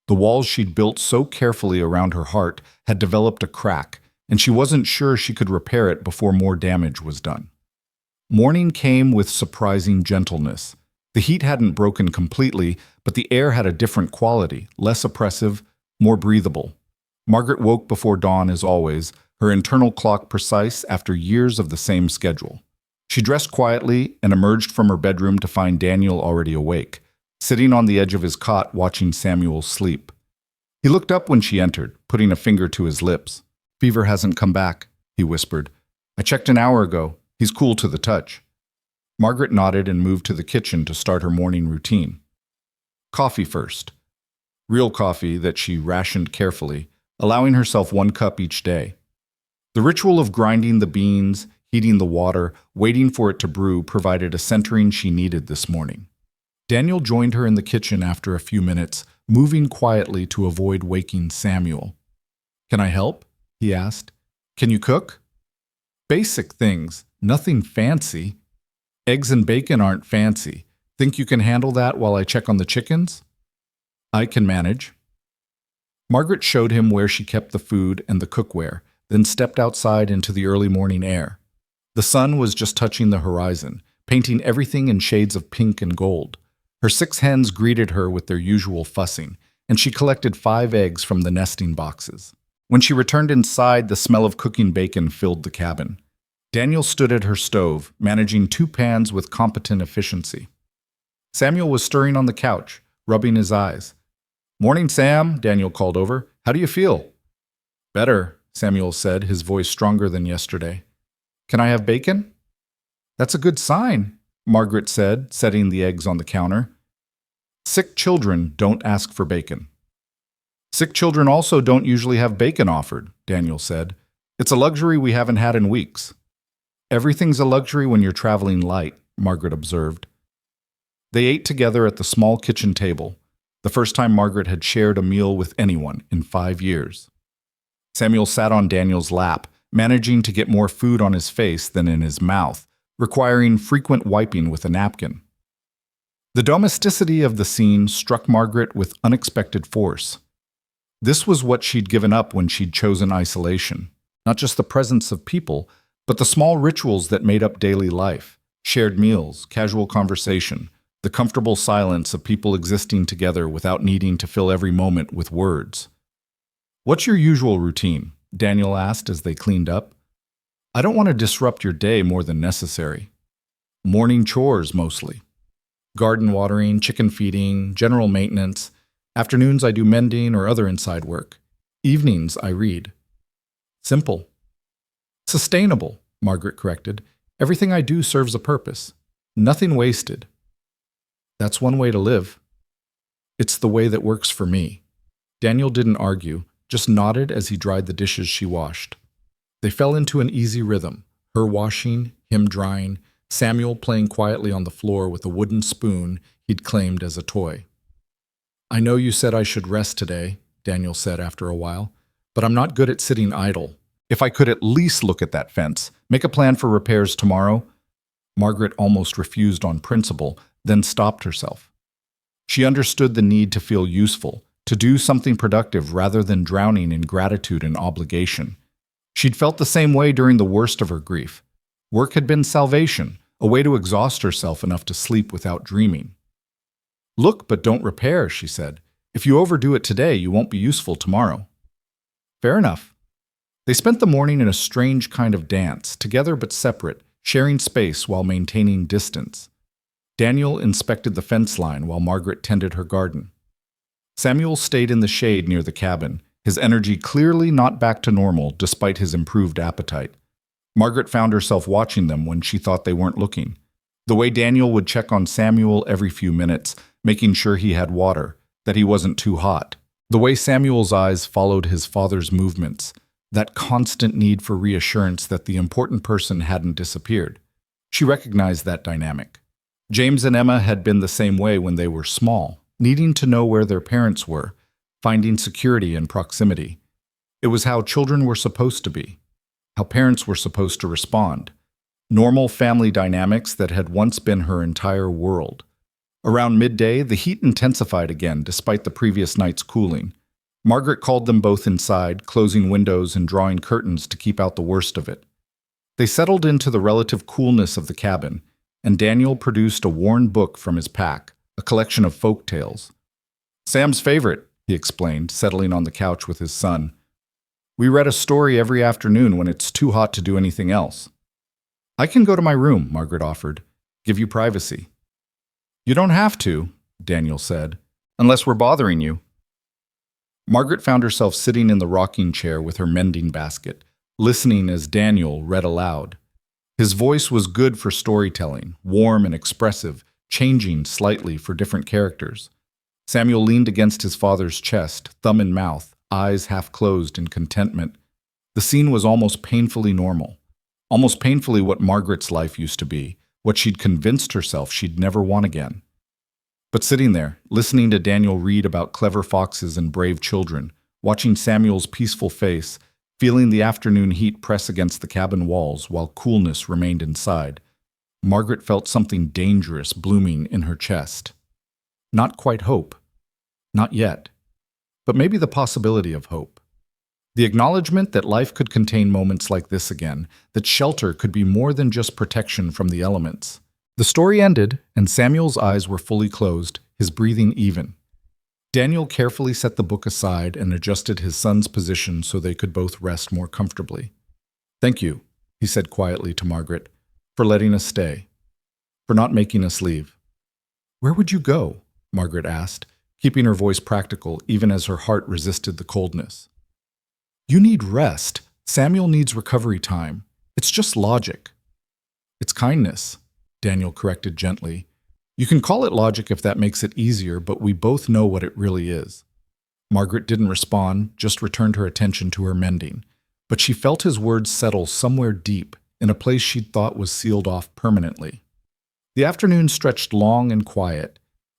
The walls she'd built so carefully around her heart had developed a crack, and she wasn't sure she could repair it before more damage was done. Morning came with surprising gentleness. The heat hadn't broken completely, but the air had a different quality, less oppressive, more breathable. Margaret woke before dawn as always, her internal clock precise after years of the same schedule. She dressed quietly and emerged from her bedroom to find Daniel already awake, sitting on the edge of his cot watching Samuel sleep. He looked up when she entered, putting a finger to his lips. Fever hasn't come back, he whispered. I checked an hour ago. He's cool to the touch. Margaret nodded and moved to the kitchen to start her morning routine. Coffee first. Real coffee that she rationed carefully, allowing herself 1 cup each day. The ritual of grinding the beans, heating the water, waiting for it to brew provided a centering she needed this morning. Daniel joined her in the kitchen after a few minutes, moving quietly to avoid waking Samuel. Can I help? He asked. Can you cook? Basic things, nothing fancy. Eggs and bacon aren't fancy. Think you can handle that while I check on the chickens? I can manage. Margaret showed him where she kept the food and the cookware, then stepped outside into the early morning air. The sun was just touching the horizon, painting everything in shades of pink and gold. Her 6 hens greeted her with their usual fussing, and she collected 5 eggs from the nesting boxes. When she returned inside, the smell of cooking bacon filled the cabin. Daniel stood at her stove, managing 2 pans with competent efficiency. Samuel was stirring on the couch, rubbing his eyes. "Morning, Sam," Daniel called over. "How do you feel?" "Better," Samuel said, his voice stronger than yesterday. "Can I have bacon?" "That's a good sign," Margaret said, setting the eggs on the counter. "Sick children don't ask for bacon." "Sick children also don't usually have bacon offered," Daniel said. "It's a luxury we haven't had in weeks." "Everything's a luxury when you're traveling light," Margaret observed. They ate together at the small kitchen table, the first time Margaret had shared a meal with anyone in 5 years. Samuel sat on Daniel's lap, managing to get more food on his face than in his mouth, requiring frequent wiping with a napkin. The domesticity of the scene struck Margaret with unexpected force. This was what she'd given up when she'd chosen isolation, not just the presence of people, but the small rituals that made up daily life, shared meals, casual conversation, the comfortable silence of people existing together without needing to fill every moment with words. "What's your usual routine?" Daniel asked as they cleaned up. "I don't want to disrupt your day more than necessary." "Morning chores, mostly. Garden watering, chicken feeding, general maintenance. Afternoons I do mending or other inside work. Evenings I read." "Simple." "Sustainable," Margaret corrected. "Everything I do serves a purpose. Nothing wasted." "That's one way to live." "It's the way that works for me." Daniel didn't argue, just nodded as he dried the dishes she washed. They fell into an easy rhythm, her washing, him drying, Samuel playing quietly on the floor with a wooden spoon he'd claimed as a toy. "I know you said I should rest today," Daniel said after a while, "but I'm not good at sitting idle. If I could at least look at that fence, make a plan for repairs tomorrow." Margaret almost refused on principle, then stopped herself. She understood the need to feel useful, to do something productive rather than drowning in gratitude and obligation. She'd felt the same way during the worst of her grief. Work had been salvation, a way to exhaust herself enough to sleep without dreaming. "Look, but don't repair," she said. "If you overdo it today, you won't be useful tomorrow." "Fair enough." They spent the morning in a strange kind of dance, together but separate, sharing space while maintaining distance. Daniel inspected the fence line while Margaret tended her garden. Samuel stayed in the shade near the cabin, his energy clearly not back to normal despite his improved appetite. Margaret found herself watching them when she thought they weren't looking. The way Daniel would check on Samuel every few minutes, making sure he had water, that he wasn't too hot. The way Samuel's eyes followed his father's movements, that constant need for reassurance that the important person hadn't disappeared. She recognized that dynamic. James and Emma had been the same way when they were small, needing to know where their parents were, finding security in proximity. It was how children were supposed to be, how parents were supposed to respond. Normal family dynamics that had once been her entire world. Around midday, the heat intensified again despite the previous night's cooling. Margaret called them both inside, closing windows and drawing curtains to keep out the worst of it. They settled into the relative coolness of the cabin, and Daniel produced a worn book from his pack, a collection of folk tales. "Sam's favorite," he explained, settling on the couch with his son. "We read a story every afternoon when it's too hot to do anything else." "I can go to my room," Margaret offered. "Give you privacy." "You don't have to," Daniel said, "unless we're bothering you." Margaret found herself sitting in the rocking chair with her mending basket, listening as Daniel read aloud. His voice was good for storytelling, warm and expressive, changing slightly for different characters. Samuel leaned against his father's chest, thumb in mouth, eyes half closed in contentment. The scene was almost painfully normal, almost painfully what Margaret's life used to be, what she'd convinced herself she'd never want again. But sitting there, listening to Daniel read about clever foxes and brave children, watching Samuel's peaceful face, feeling the afternoon heat press against the cabin walls while coolness remained inside. Margaret felt something dangerous blooming in her chest. Not quite hope. Not yet. But maybe the possibility of hope. The acknowledgement that life could contain moments like this again, that shelter could be more than just protection from the elements. The story ended, and Samuel's eyes were fully closed, his breathing even. Daniel carefully set the book aside and adjusted his son's position so they could both rest more comfortably. "Thank you," he said quietly to Margaret, "for letting us stay, for not making us leave." "Where would you go?" Margaret asked, keeping her voice practical even as her heart resisted the coldness. "You need rest. Samuel needs recovery time. It's just logic." "It's kindness," Daniel corrected gently. "You can call it logic if that makes it easier, but we both know what it really is." Margaret didn't respond, just returned her attention to her mending. But she felt his words settle somewhere deep, in a place she'd thought was sealed off permanently. The afternoon stretched long and quiet.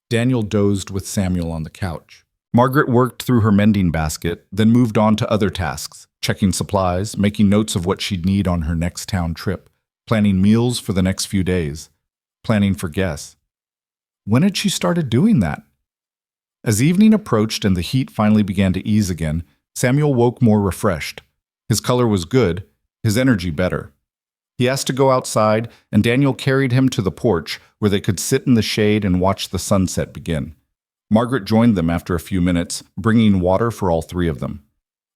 Daniel dozed with Samuel on the couch. Margaret worked through her mending basket, then moved on to other tasks, checking supplies, making notes of what she'd need on her next town trip, planning meals for the next few days, planning for guests. When had she started doing that? As evening approached and the heat finally began to ease again, Samuel woke more refreshed. His color was good, his energy better. He asked to go outside, and Daniel carried him to the porch where they could sit in the shade and watch the sunset begin. Margaret joined them after a few minutes, bringing water for all three of them.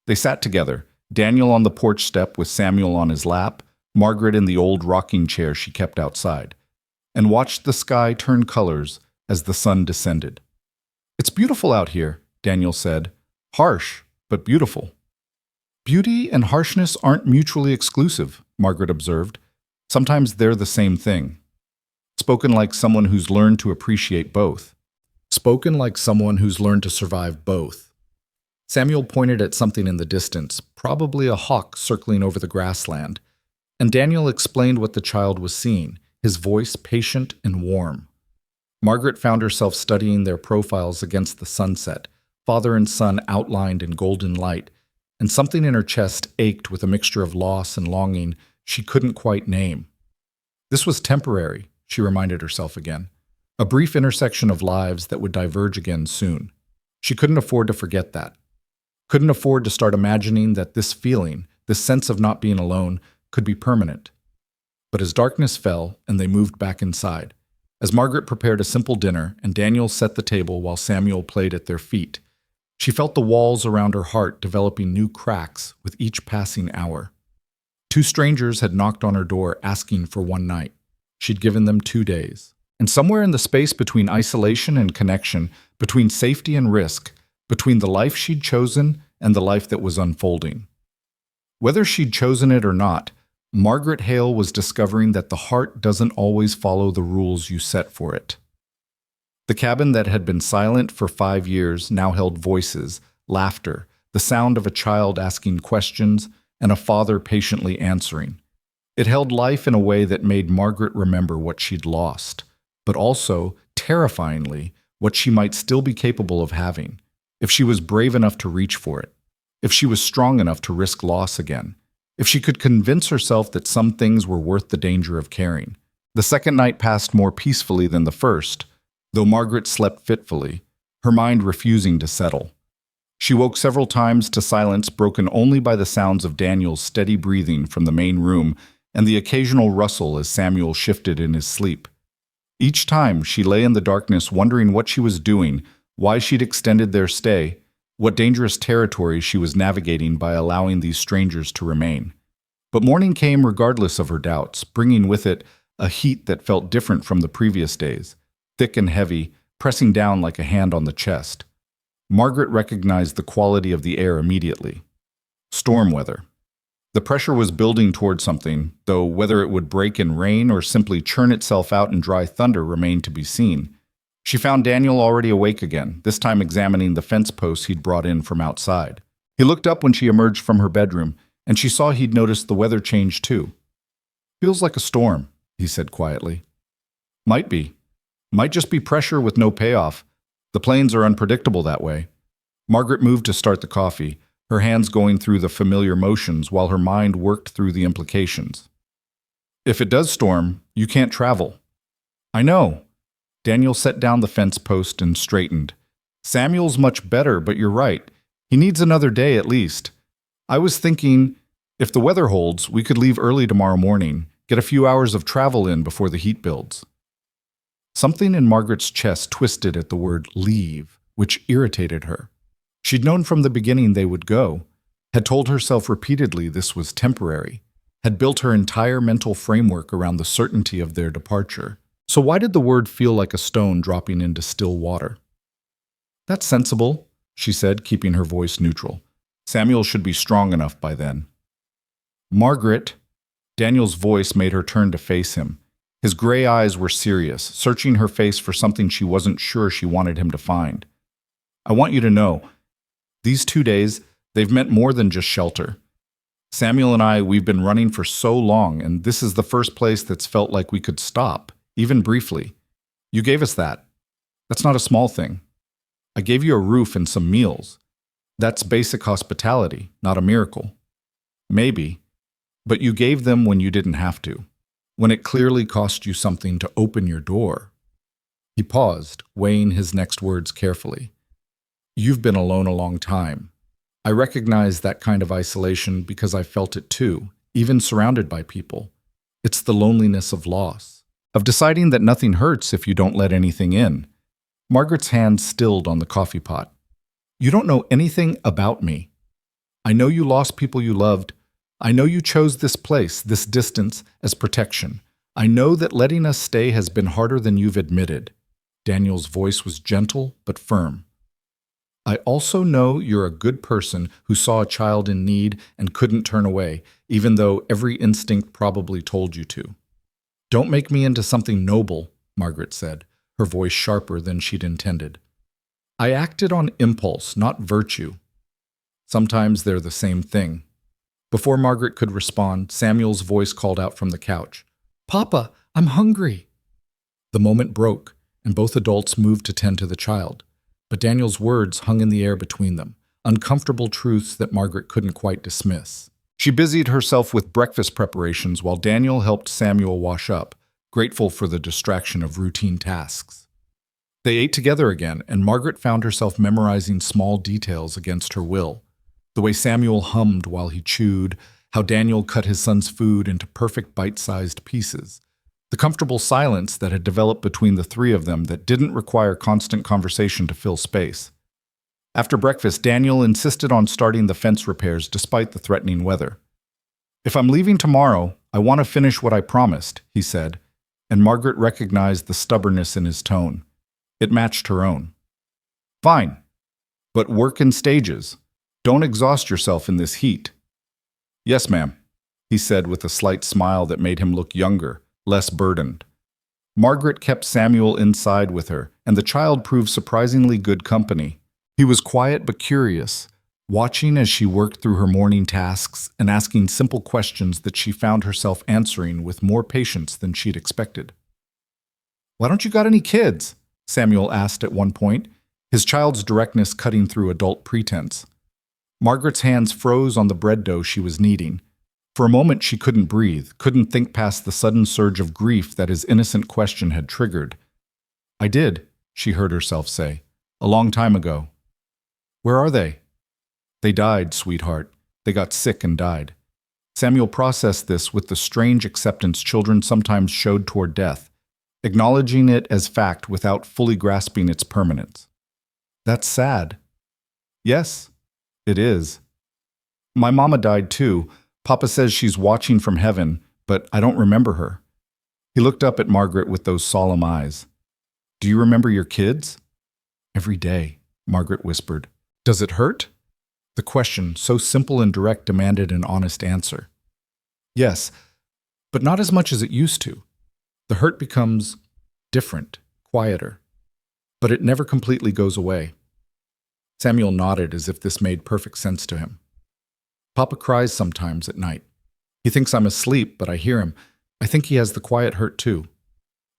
They sat together, Daniel on the porch step with Samuel on his lap, Margaret in the old rocking chair she kept outside, and watched the sky turn colors as the sun descended. "It's beautiful out here," Daniel said. "Harsh, but beautiful." "Beauty and harshness aren't mutually exclusive," Margaret observed. "Sometimes they're the same thing." Spoken like someone who's learned to appreciate both. Spoken like someone who's learned to survive both. Samuel pointed at something in the distance, probably a hawk circling over the grassland, and Daniel explained what the child was seeing, his voice patient and warm. Margaret found herself studying their profiles against the sunset, father and son outlined in golden light, and something in her chest ached with a mixture of loss and longing she couldn't quite name. This was temporary, she reminded herself again, a brief intersection of lives that would diverge again soon. She couldn't afford to forget that. Couldn't afford to start imagining that this feeling, this sense of not being alone, could be permanent. But as darkness fell and they moved back inside, as Margaret prepared a simple dinner and Daniel set the table while Samuel played at their feet, she felt the walls around her heart developing new cracks with each passing hour. 2 strangers had knocked on her door asking for one night. She'd given them 2 days. And somewhere in the space between isolation and connection, between safety and risk, between the life she'd chosen and the life that was unfolding. Whether she'd chosen it or not, Margaret Hale was discovering that the heart doesn't always follow the rules you set for it. The cabin that had been silent for 5 years now held voices, laughter, the sound of a child asking questions, and a father patiently answering. It held life in a way that made Margaret remember what she'd lost, but also, terrifyingly, what she might still be capable of having, if she was brave enough to reach for it, if she was strong enough to risk loss again, if she could convince herself that some things were worth the danger of carrying. The second night passed more peacefully than the first, though Margaret slept fitfully, her mind refusing to settle. She woke several times to silence broken only by the sounds of Daniel's steady breathing from the main room and the occasional rustle as Samuel shifted in his sleep. Each time she lay in the darkness wondering what she was doing, why she'd extended their stay, what dangerous territory she was navigating by allowing these strangers to remain. But morning came regardless of her doubts, bringing with it a heat that felt different from the previous days, thick and heavy, pressing down like a hand on the chest. Margaret recognized the quality of the air immediately. Storm weather. The pressure was building toward something, though whether it would break in rain or simply churn itself out in dry thunder remained to be seen. She found Daniel already awake again, this time examining the fence posts he'd brought in from outside. He looked up when she emerged from her bedroom, and she saw he'd noticed the weather change too. "Feels like a storm," he said quietly. "Might be. Might just be pressure with no payoff. The plains are unpredictable that way." Margaret moved to start the coffee, her hands going through the familiar motions while her mind worked through the implications. If it does storm, you can't travel. I know. Daniel set down the fence post and straightened. Samuel's much better, but you're right. He needs another day at least. I was thinking, if the weather holds, we could leave early tomorrow morning, get a few hours of travel in before the heat builds. Something in Margaret's chest twisted at the word leave, which irritated her. She'd known from the beginning they would go, had told herself repeatedly this was temporary, had built her entire mental framework around the certainty of their departure. So why did the word feel like a stone dropping into still water? That's sensible, she said, keeping her voice neutral. Samuel should be strong enough by then. Margaret, Daniel's voice made her turn to face him. His gray eyes were serious, searching her face for something she wasn't sure she wanted him to find. I want you to know, these 2 days, they've meant more than just shelter. Samuel and I, we've been running for so long, and this is the first place that's felt like we could stop, even briefly. You gave us that. That's not a small thing. I gave you a roof and some meals. That's basic hospitality, not a miracle. Maybe, but you gave them when you didn't have to, when it clearly cost you something to open your door. He paused, weighing his next words carefully. You've been alone a long time. I recognize that kind of isolation because I felt it too, even surrounded by people. It's the loneliness of loss, of deciding that nothing hurts if you don't let anything in. Margaret's hand stilled on the coffee pot. You don't know anything about me. I know you lost people you loved. I know you chose this place, this distance, as protection. I know that letting us stay has been harder than you've admitted. Daniel's voice was gentle but firm. I also know you're a good person who saw a child in need and couldn't turn away, even though every instinct probably told you to. Don't make me into something noble, Margaret said, her voice sharper than she'd intended. I acted on impulse, not virtue. Sometimes they're the same thing. Before Margaret could respond, Samuel's voice called out from the couch. Papa, I'm hungry. The moment broke, and both adults moved to tend to the child. But Daniel's words hung in the air between them, uncomfortable truths that Margaret couldn't quite dismiss. She busied herself with breakfast preparations while Daniel helped Samuel wash up, grateful for the distraction of routine tasks. They ate together again, and Margaret found herself memorizing small details against her will. The way Samuel hummed while he chewed, how Daniel cut his son's food into perfect bite-sized pieces. The comfortable silence that had developed between the three of them that didn't require constant conversation to fill space. After breakfast, Daniel insisted on starting the fence repairs despite the threatening weather. If I'm leaving tomorrow, I want to finish what I promised, he said, and Margaret recognized the stubbornness in his tone. It matched her own. Fine, but work in stages. Don't exhaust yourself in this heat. Yes, ma'am, he said with a slight smile that made him look younger, less burdened. Margaret kept Samuel inside with her, and the child proved surprisingly good company. He was quiet but curious, watching as she worked through her morning tasks and asking simple questions that she found herself answering with more patience than she'd expected. Why don't you got any kids? Samuel asked at one point, his child's directness cutting through adult pretense. Margaret's hands froze on the bread dough she was kneading. For a moment she couldn't breathe, couldn't think past the sudden surge of grief that his innocent question had triggered. I did, she heard herself say, a long time ago. Where are they? They died, sweetheart. They got sick and died. Samuel processed this with the strange acceptance children sometimes showed toward death, acknowledging it as fact without fully grasping its permanence. That's sad. Yes, it is. My mama died too. Papa says she's watching from heaven, but I don't remember her. He looked up at Margaret with those solemn eyes. Do you remember your kids? Every day, Margaret whispered. Does it hurt? The question, so simple and direct, demanded an honest answer. Yes, but not as much as it used to. The hurt becomes different, quieter, but it never completely goes away. Samuel nodded as if this made perfect sense to him. Papa cries sometimes at night. He thinks I'm asleep, but I hear him. I think he has the quiet hurt too.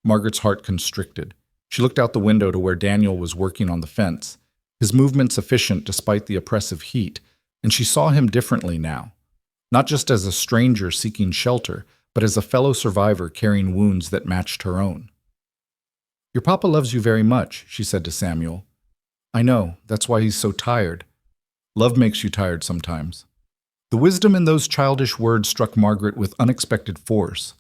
Margaret's heart constricted. She looked out the window to where Daniel was working on the fence. his movements efficient despite the oppressive heat, and she saw him differently now. Not just as a stranger seeking shelter, but as a fellow survivor carrying wounds that matched her own. "Your papa loves you very much," she said to Samuel. "I know, that's why he's so tired. Love makes you tired sometimes." The wisdom in those childish words struck Margaret with unexpected force.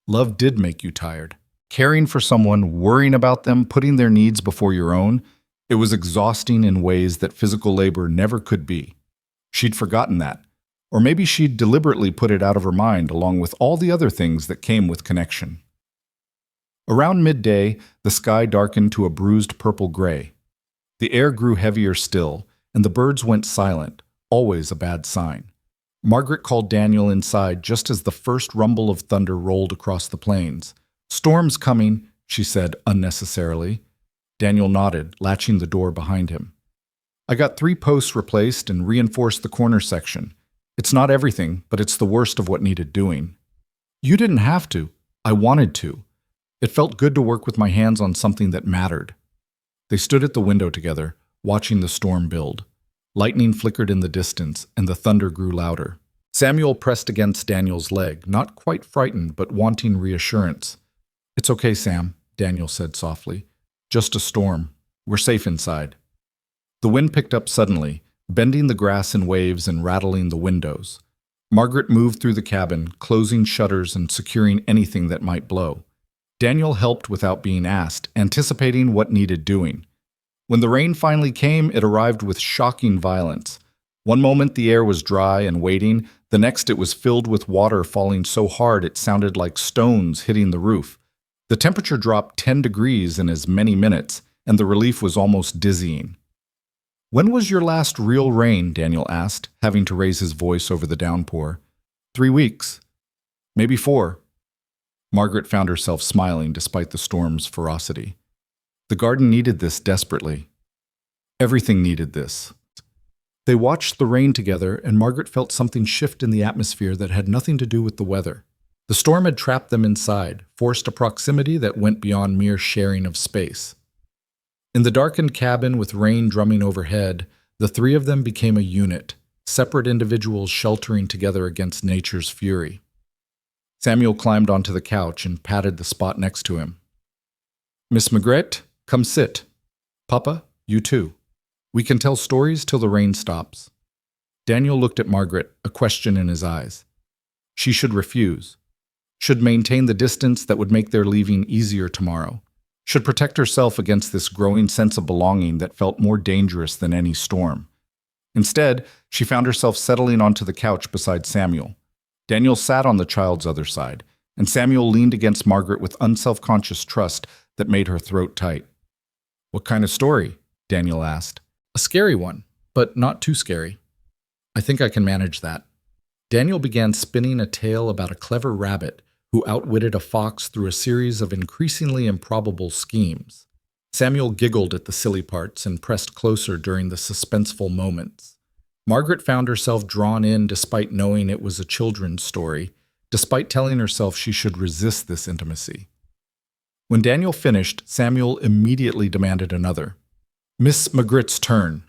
Love did make you tired. Caring for someone, worrying about them, putting their needs before your own, it was exhausting in ways that physical labor never could be. She'd forgotten that. Or maybe she'd deliberately put it out of her mind along with all the other things that came with connection. Around midday, the sky darkened to a bruised purple gray. The air grew heavier still, and the birds went silent, always a bad sign. Margaret called Daniel inside just as the first rumble of thunder rolled across the plains. "Storm's coming," she said unnecessarily. Daniel nodded, latching the door behind him. "I got 3 posts replaced and reinforced the corner section. It's not everything, but it's the worst of what needed doing." "You didn't have to. I wanted to. It felt good to work with my hands on something that mattered." They stood at the window together, watching the storm build. Lightning flickered in the distance, and the thunder grew louder. Samuel pressed against Daniel's leg, not quite frightened, but wanting reassurance. "It's okay, Sam," Daniel said softly. "Just a storm. We're safe inside." The wind picked up suddenly, bending the grass in waves and rattling the windows. Margaret moved through the cabin, closing shutters and securing anything that might blow. Daniel helped without being asked, anticipating what needed doing. When the rain finally came, it arrived with shocking violence. One moment the air was dry and waiting, the next it was filled with water falling so hard it sounded like stones hitting the roof. The temperature dropped 10 degrees in as many minutes, and the relief was almost dizzying. "When was your last real rain?" Daniel asked, having to raise his voice over the downpour. 3 weeks. Maybe 4. Margaret found herself smiling despite the storm's ferocity. The garden needed this desperately. Everything needed this. They watched the rain together, and Margaret felt something shift in the atmosphere that had nothing to do with the weather. The storm had trapped them inside, forced a proximity that went beyond mere sharing of space. In the darkened cabin with rain drumming overhead, the 3 of them became a unit, separate individuals sheltering together against nature's fury. Samuel climbed onto the couch and patted the spot next to him. "Miss Margaret, come sit. Papa, you too. We can tell stories till the rain stops." Daniel looked at Margaret, a question in his eyes. She should refuse. Should maintain the distance that would make their leaving easier tomorrow. Should protect herself against this growing sense of belonging that felt more dangerous than any storm. Instead, she found herself settling onto the couch beside Samuel. Daniel sat on the child's other side, and Samuel leaned against Margaret with unselfconscious trust that made her throat tight. "What kind of story?" Daniel asked. "A scary one, but not too scary. I think I can manage that." Daniel began spinning a tale about a clever rabbit who outwitted a fox through a series of increasingly improbable schemes. Samuel giggled at the silly parts and pressed closer during the suspenseful moments. Margaret found herself drawn in despite knowing it was a children's story, despite telling herself she should resist this intimacy. When Daniel finished, Samuel immediately demanded another. "Miss Margaret's turn."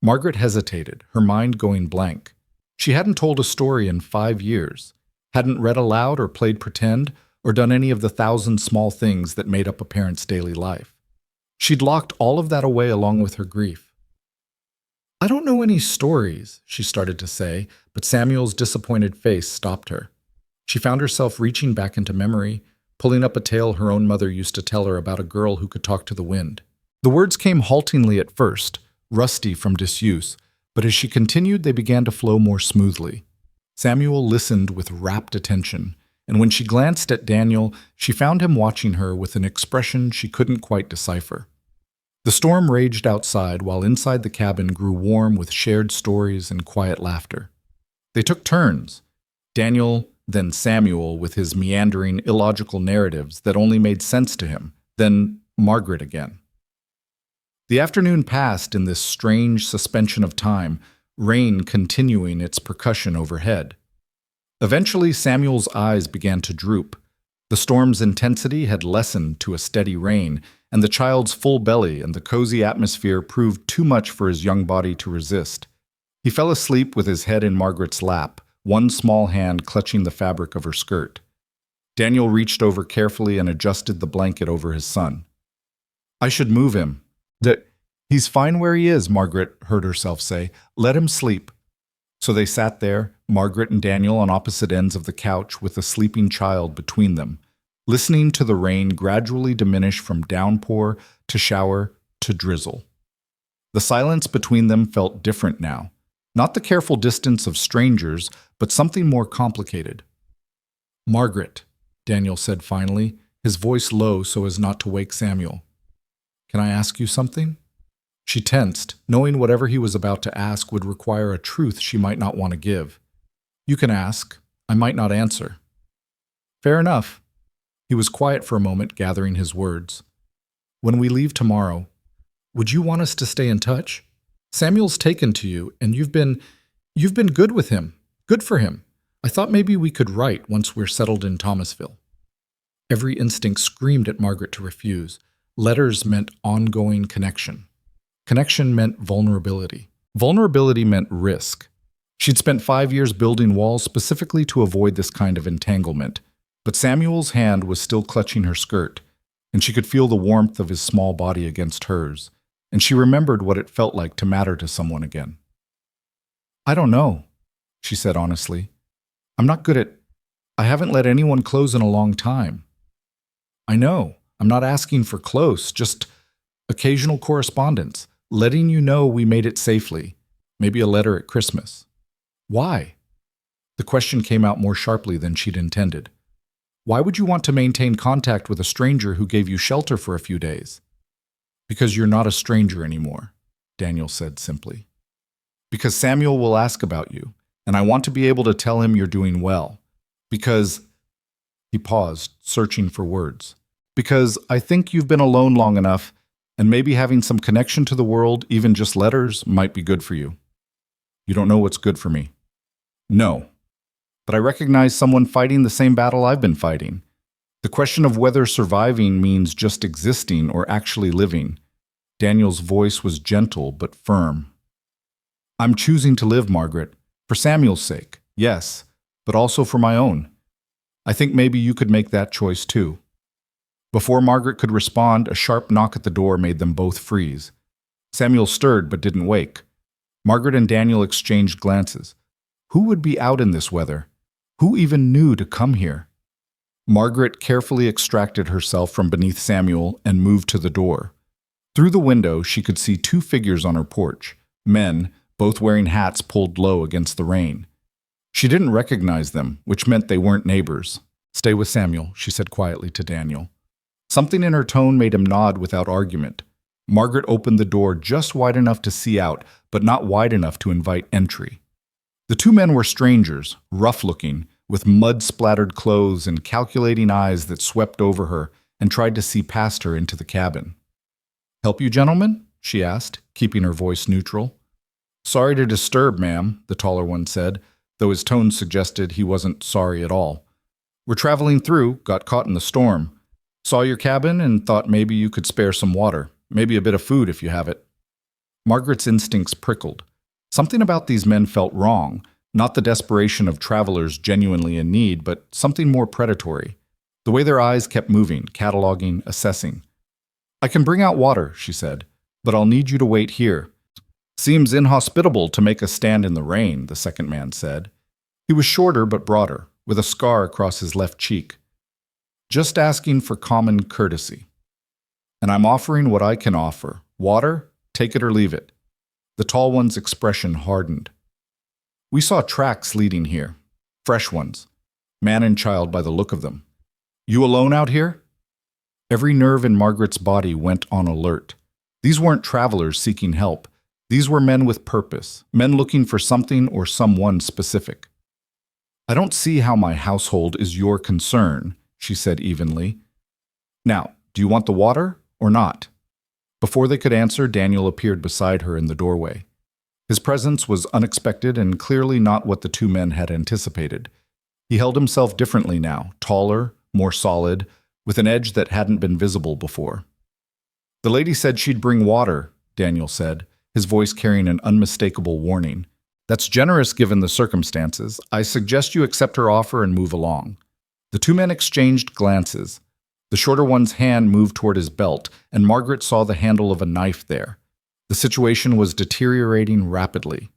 Margaret hesitated, her mind going blank. She hadn't told a story in 5 years, hadn't read aloud or played pretend, or done any of the 1,000 small things that made up a parent's daily life. She'd locked all of that away along with her grief. "I don't know any stories," she started to say, but Samuel's disappointed face stopped her. She found herself reaching back into memory, pulling up a tale her own mother used to tell her about a girl who could talk to the wind. The words came haltingly at first, rusty from disuse, but as she continued, they began to flow more smoothly. Samuel listened with rapt attention, and when she glanced at Daniel, she found him watching her with an expression she couldn't quite decipher. The storm raged outside while inside the cabin grew warm with shared stories and quiet laughter. They took turns, Daniel, then Samuel with his meandering, illogical narratives that only made sense to him, then Margaret again. The afternoon passed in this strange suspension of time, rain continuing its percussion overhead. Eventually, Samuel's eyes began to droop. The storm's intensity had lessened to a steady rain, and the child's full belly and the cozy atmosphere proved too much for his young body to resist. He fell asleep with his head in Margaret's lap, one small hand clutching the fabric of her skirt. Daniel reached over carefully and adjusted the blanket over his son. "I should move him." "He's fine where he is," Margaret heard herself say. "Let him sleep." So they sat there, Margaret and Daniel on opposite ends of the couch with the sleeping child between them, listening to the rain gradually diminish from downpour to shower to drizzle. The silence between them felt different now. Not the careful distance of strangers, but something more complicated. "Margaret," Daniel said finally, his voice low so as not to wake Samuel. "Can I ask you something?" She tensed, knowing whatever he was about to ask would require a truth she might not want to give. "You can ask. I might not answer." "Fair enough." He was quiet for a moment, gathering his words. "When we leave tomorrow, would you want us to stay in touch? Samuel's taken to you, and you've been good with him. Good for him. I thought maybe we could write once we're settled in Thomasville." Every instinct screamed at Margaret to refuse. Letters meant ongoing connection. Connection meant vulnerability. Vulnerability meant risk. She'd spent 5 years building walls specifically to avoid this kind of entanglement, but Samuel's hand was still clutching her skirt, and she could feel the warmth of his small body against hers, and she remembered what it felt like to matter to someone again. "I don't know," she said honestly. I haven't let anyone close in a long time." "I know. I'm not asking for close, just occasional correspondence, letting you know we made it safely. Maybe a letter at Christmas." "Why?" The question came out more sharply than she'd intended. "Why would you want to maintain contact with a stranger who gave you shelter for a few days?" "Because you're not a stranger anymore," Daniel said simply. "Because Samuel will ask about you, and I want to be able to tell him you're doing well. Because—" He paused, searching for words. "Because I think you've been alone long enough, and maybe having some connection to the world, even just letters, might be good for you." "You don't know what's good for me." "No. But I recognize someone fighting the same battle I've been fighting. The question of whether surviving means just existing or actually living." Daniel's voice was gentle but firm. "I'm choosing to live, Margaret. For Samuel's sake, yes, but also for my own. I think maybe you could make that choice too." Before Margaret could respond, a sharp knock at the door made them both freeze. Samuel stirred but didn't wake. Margaret and Daniel exchanged glances. Who would be out in this weather? Who even knew to come here? Margaret carefully extracted herself from beneath Samuel and moved to the door. Through the window, she could see 2 figures on her porch, men, both wearing hats pulled low against the rain. She didn't recognize them, which meant they weren't neighbors. "Stay with Samuel," she said quietly to Daniel. Something in her tone made him nod without argument. Margaret opened the door just wide enough to see out, but not wide enough to invite entry. The 2 men were strangers, rough-looking, with mud-splattered clothes and calculating eyes that swept over her and tried to see past her into the cabin. "Help you, gentlemen?" she asked, keeping her voice neutral. "Sorry to disturb, ma'am," the taller one said, though his tone suggested he wasn't sorry at all. "We're traveling through, got caught in the storm. Saw your cabin and thought maybe you could spare some water, maybe a bit of food if you have it." Margaret's instincts prickled. Something about these men felt wrong, not the desperation of travelers genuinely in need, but something more predatory. The way their eyes kept moving, cataloging, assessing. "I can bring out water," she said, "but I'll need you to wait here." "Seems inhospitable to make us stand in the rain," the second man said. He was shorter but broader, with a scar across his left cheek. "Just asking for common courtesy. And I'm offering what I can offer. Water, take it or leave it." The tall one's expression hardened. "We saw tracks leading here. Fresh ones. Man and child by the look of them. You alone out here?" Every nerve in Margaret's body went on alert. These weren't travelers seeking help. These were men with purpose, men looking for something or someone specific. "I don't see how my household is your concern," she said evenly. "Now, do you want the water or not?" Before they could answer, Daniel appeared beside her in the doorway. His presence was unexpected and clearly not what the 2 men had anticipated. He held himself differently now, taller, more solid, with an edge that hadn't been visible before. "The lady said she'd bring water," Daniel said, his voice carrying an unmistakable warning. "That's generous given the circumstances. I suggest you accept her offer and move along." The two men exchanged glances. The shorter one's hand moved toward his belt, and Margaret saw the handle of a knife there. The situation was deteriorating rapidly.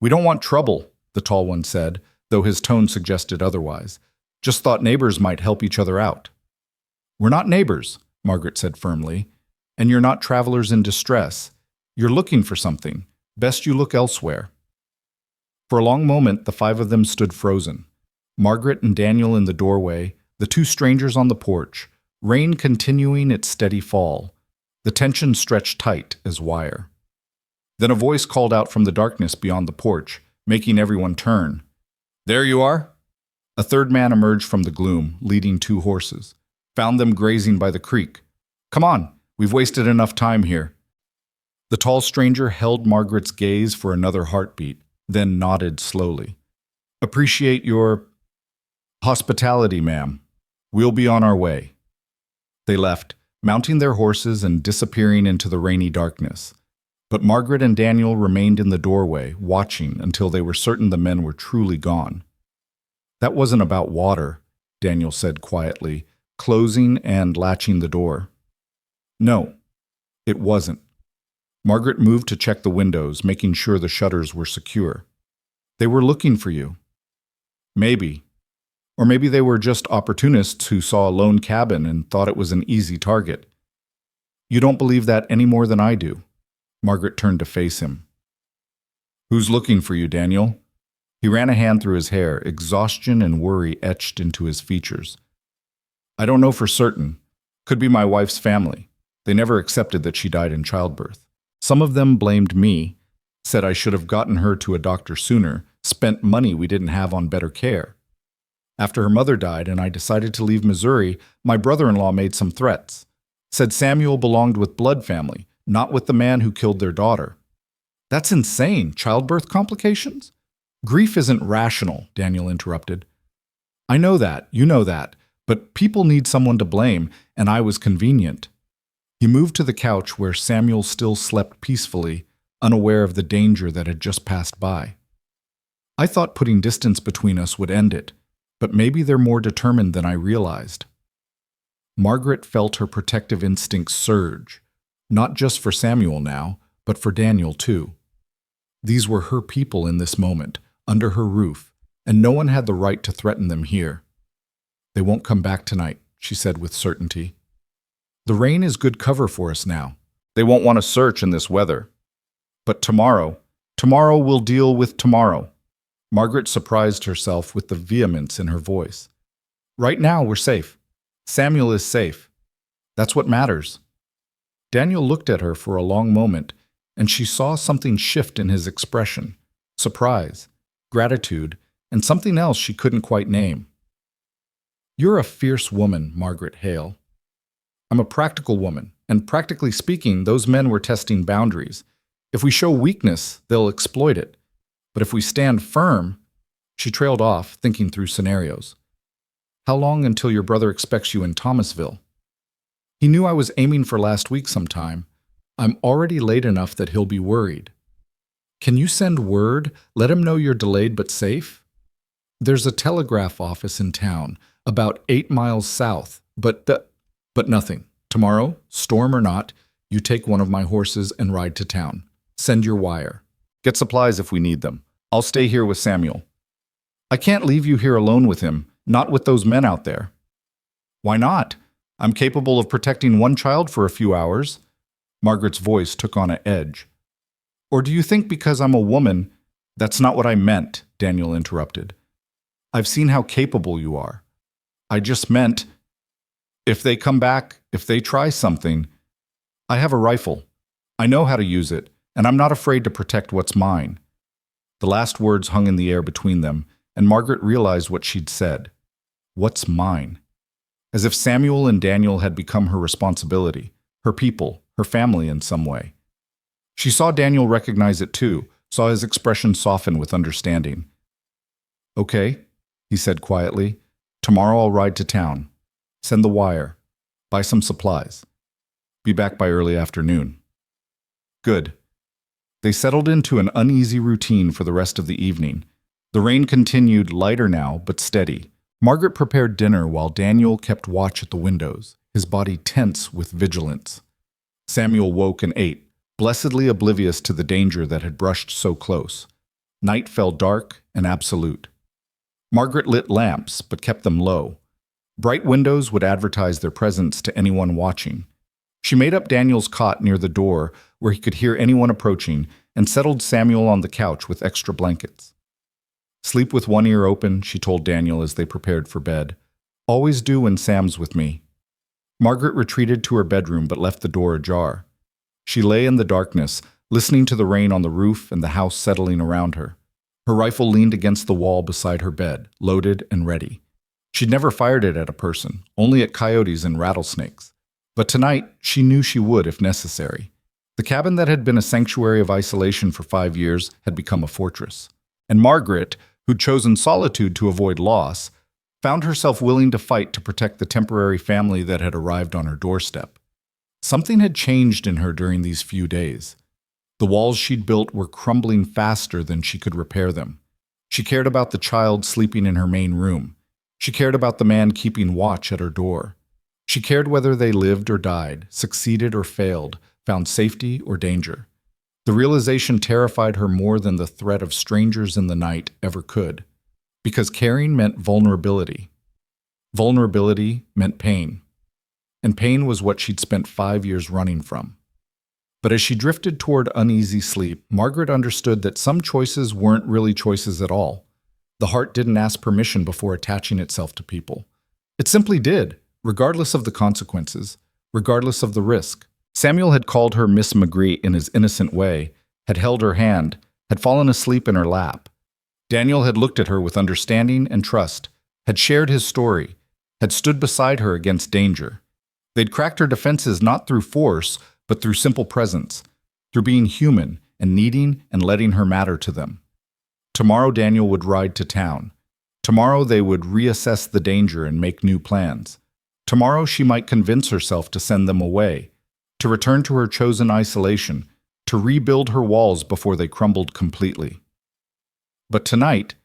"We don't want trouble," the tall one said, though his tone suggested otherwise. "Just thought neighbors might help each other out." "We're not neighbors," Margaret said firmly, "and you're not travelers in distress. You're looking for something. Best you look elsewhere." For a long moment, the five of them stood frozen. Margaret and Daniel in the doorway, the two strangers on the porch, rain continuing its steady fall. The tension stretched tight as wire. Then a voice called out from the darkness beyond the porch, making everyone turn. "There you are!" A third man emerged from the gloom, leading two horses. "Found them grazing by the creek. Come on, we've wasted enough time here." The tall stranger held Margaret's gaze for another heartbeat, then nodded slowly. "Appreciate your hospitality, ma'am. We'll be on our way." They left, mounting their horses and disappearing into the rainy darkness. But Margaret and Daniel remained in the doorway, watching until they were certain the men were truly gone. "That wasn't about water," Daniel said quietly, closing and latching the door. "No, it wasn't." Margaret moved to check the windows, making sure the shutters were secure. "They were looking for you." "Maybe. Or maybe they were just opportunists who saw a lone cabin and thought it was an easy target." "You don't believe that any more than I do." Margaret turned to face him. "Who's looking for you, Daniel?" He ran a hand through his hair, exhaustion and worry etched into his features. "I don't know for certain. Could be my wife's family. They never accepted that she died in childbirth. Some of them blamed me, said I should have gotten her to a doctor sooner, spent money we didn't have on better care. After her mother died and I decided to leave Missouri, my brother-in-law made some threats. Said Samuel belonged with blood family, not with the man who killed their daughter." "That's insane. Childbirth complications?" "Grief isn't rational," Daniel interrupted. "I know that, you know that, but people need someone to blame, and I was convenient." He moved to the couch where Samuel still slept peacefully, unaware of the danger that had just passed by. "I thought putting distance between us would end it, but maybe they're more determined than I realized." Margaret felt her protective instincts surge, not just for Samuel now, but for Daniel too. These were her people in this moment, under her roof, and no one had the right to threaten them here. "They won't come back tonight," she said with certainty. "The rain is good cover for us now. They won't want to search in this weather. But tomorrow we'll deal with tomorrow." Margaret surprised herself with the vehemence in her voice. "Right now we're safe. Samuel is safe. That's what matters." Daniel looked at her for a long moment, and she saw something shift in his expression: surprise, gratitude, and something else she couldn't quite name. "You're a fierce woman, Margaret Hale." "I'm a practical woman, and practically speaking, those men were testing boundaries. If we show weakness, they'll exploit it. But if we stand firm—" She trailed off, thinking through scenarios. "How long until your brother expects you in Thomasville?" "He knew I was aiming for last week sometime. I'm already late enough that he'll be worried." "Can you send word? Let him know you're delayed but safe?" "There's a telegraph office in town, about 8 miles south, but nothing. Tomorrow, storm or not, you take one of my horses and ride to town. Send your wire. Get supplies if we need them. I'll stay here with Samuel." "I can't leave you here alone with him, not with those men out there." "Why not? I'm capable of protecting one child for a few hours." Margaret's voice took on an edge. "Or do you think because I'm a woman—" "That's not what I meant," Daniel interrupted. "I've seen how capable you are. I just meant, if they come back, if they try something, I have a rifle. I know how to use it, and I'm not afraid to protect what's mine." The last words hung in the air between them, and Margaret realized what she'd said. What's mine? As if Samuel and Daniel had become her responsibility, her people, her family in some way. She saw Daniel recognize it too, saw his expression soften with understanding. "Okay," he said quietly. Tomorrow I'll ride to town. Send the wire. Buy some supplies. Be back by early afternoon. Good. They settled into an uneasy routine for the rest of the evening. The rain continued, lighter now, but steady. Margaret prepared dinner while Daniel kept watch at the windows, his body tense with vigilance. Samuel woke and ate, blessedly oblivious to the danger that had brushed so close. Night fell dark and absolute. Margaret lit lamps, but kept them low. Bright windows would advertise their presence to anyone watching. She made up Daniel's cot near the door where he could hear anyone approaching and settled Samuel on the couch with extra blankets. Sleep with one ear open, she told Daniel as they prepared for bed. Always do when Sam's with me. Margaret retreated to her bedroom but left the door ajar. She lay in the darkness, listening to the rain on the roof and the house settling around her. Her rifle leaned against the wall beside her bed, loaded and ready. She'd never fired it at a person, only at coyotes and rattlesnakes. But tonight, she knew she would if necessary. The cabin that had been a sanctuary of isolation for 5 years had become a fortress. And Margaret, who'd chosen solitude to avoid loss, found herself willing to fight to protect the temporary family that had arrived on her doorstep. Something had changed in her during these few days. The walls she'd built were crumbling faster than she could repair them. She cared about the child sleeping in her main room. She cared about the man keeping watch at her door. She cared whether they lived or died, succeeded or failed, found safety or danger. The realization terrified her more than the threat of strangers in the night ever could, because caring meant vulnerability. Vulnerability meant pain, and pain was what she'd spent 5 years running from. But as she drifted toward uneasy sleep, Margaret understood that some choices weren't really choices at all. The heart didn't ask permission before attaching itself to people. It simply did, regardless of the consequences, regardless of the risk. Samuel had called her Miss McGree in his innocent way, had held her hand, had fallen asleep in her lap. Daniel had looked at her with understanding and trust, had shared his story, had stood beside her against danger. They'd cracked her defenses not through force, but through simple presence, through being human and needing and letting her matter to them. Tomorrow Daniel would ride to town. Tomorrow they would reassess the danger and make new plans. Tomorrow she might convince herself to send them away, to return to her chosen isolation, to rebuild her walls before they crumbled completely. But tonight,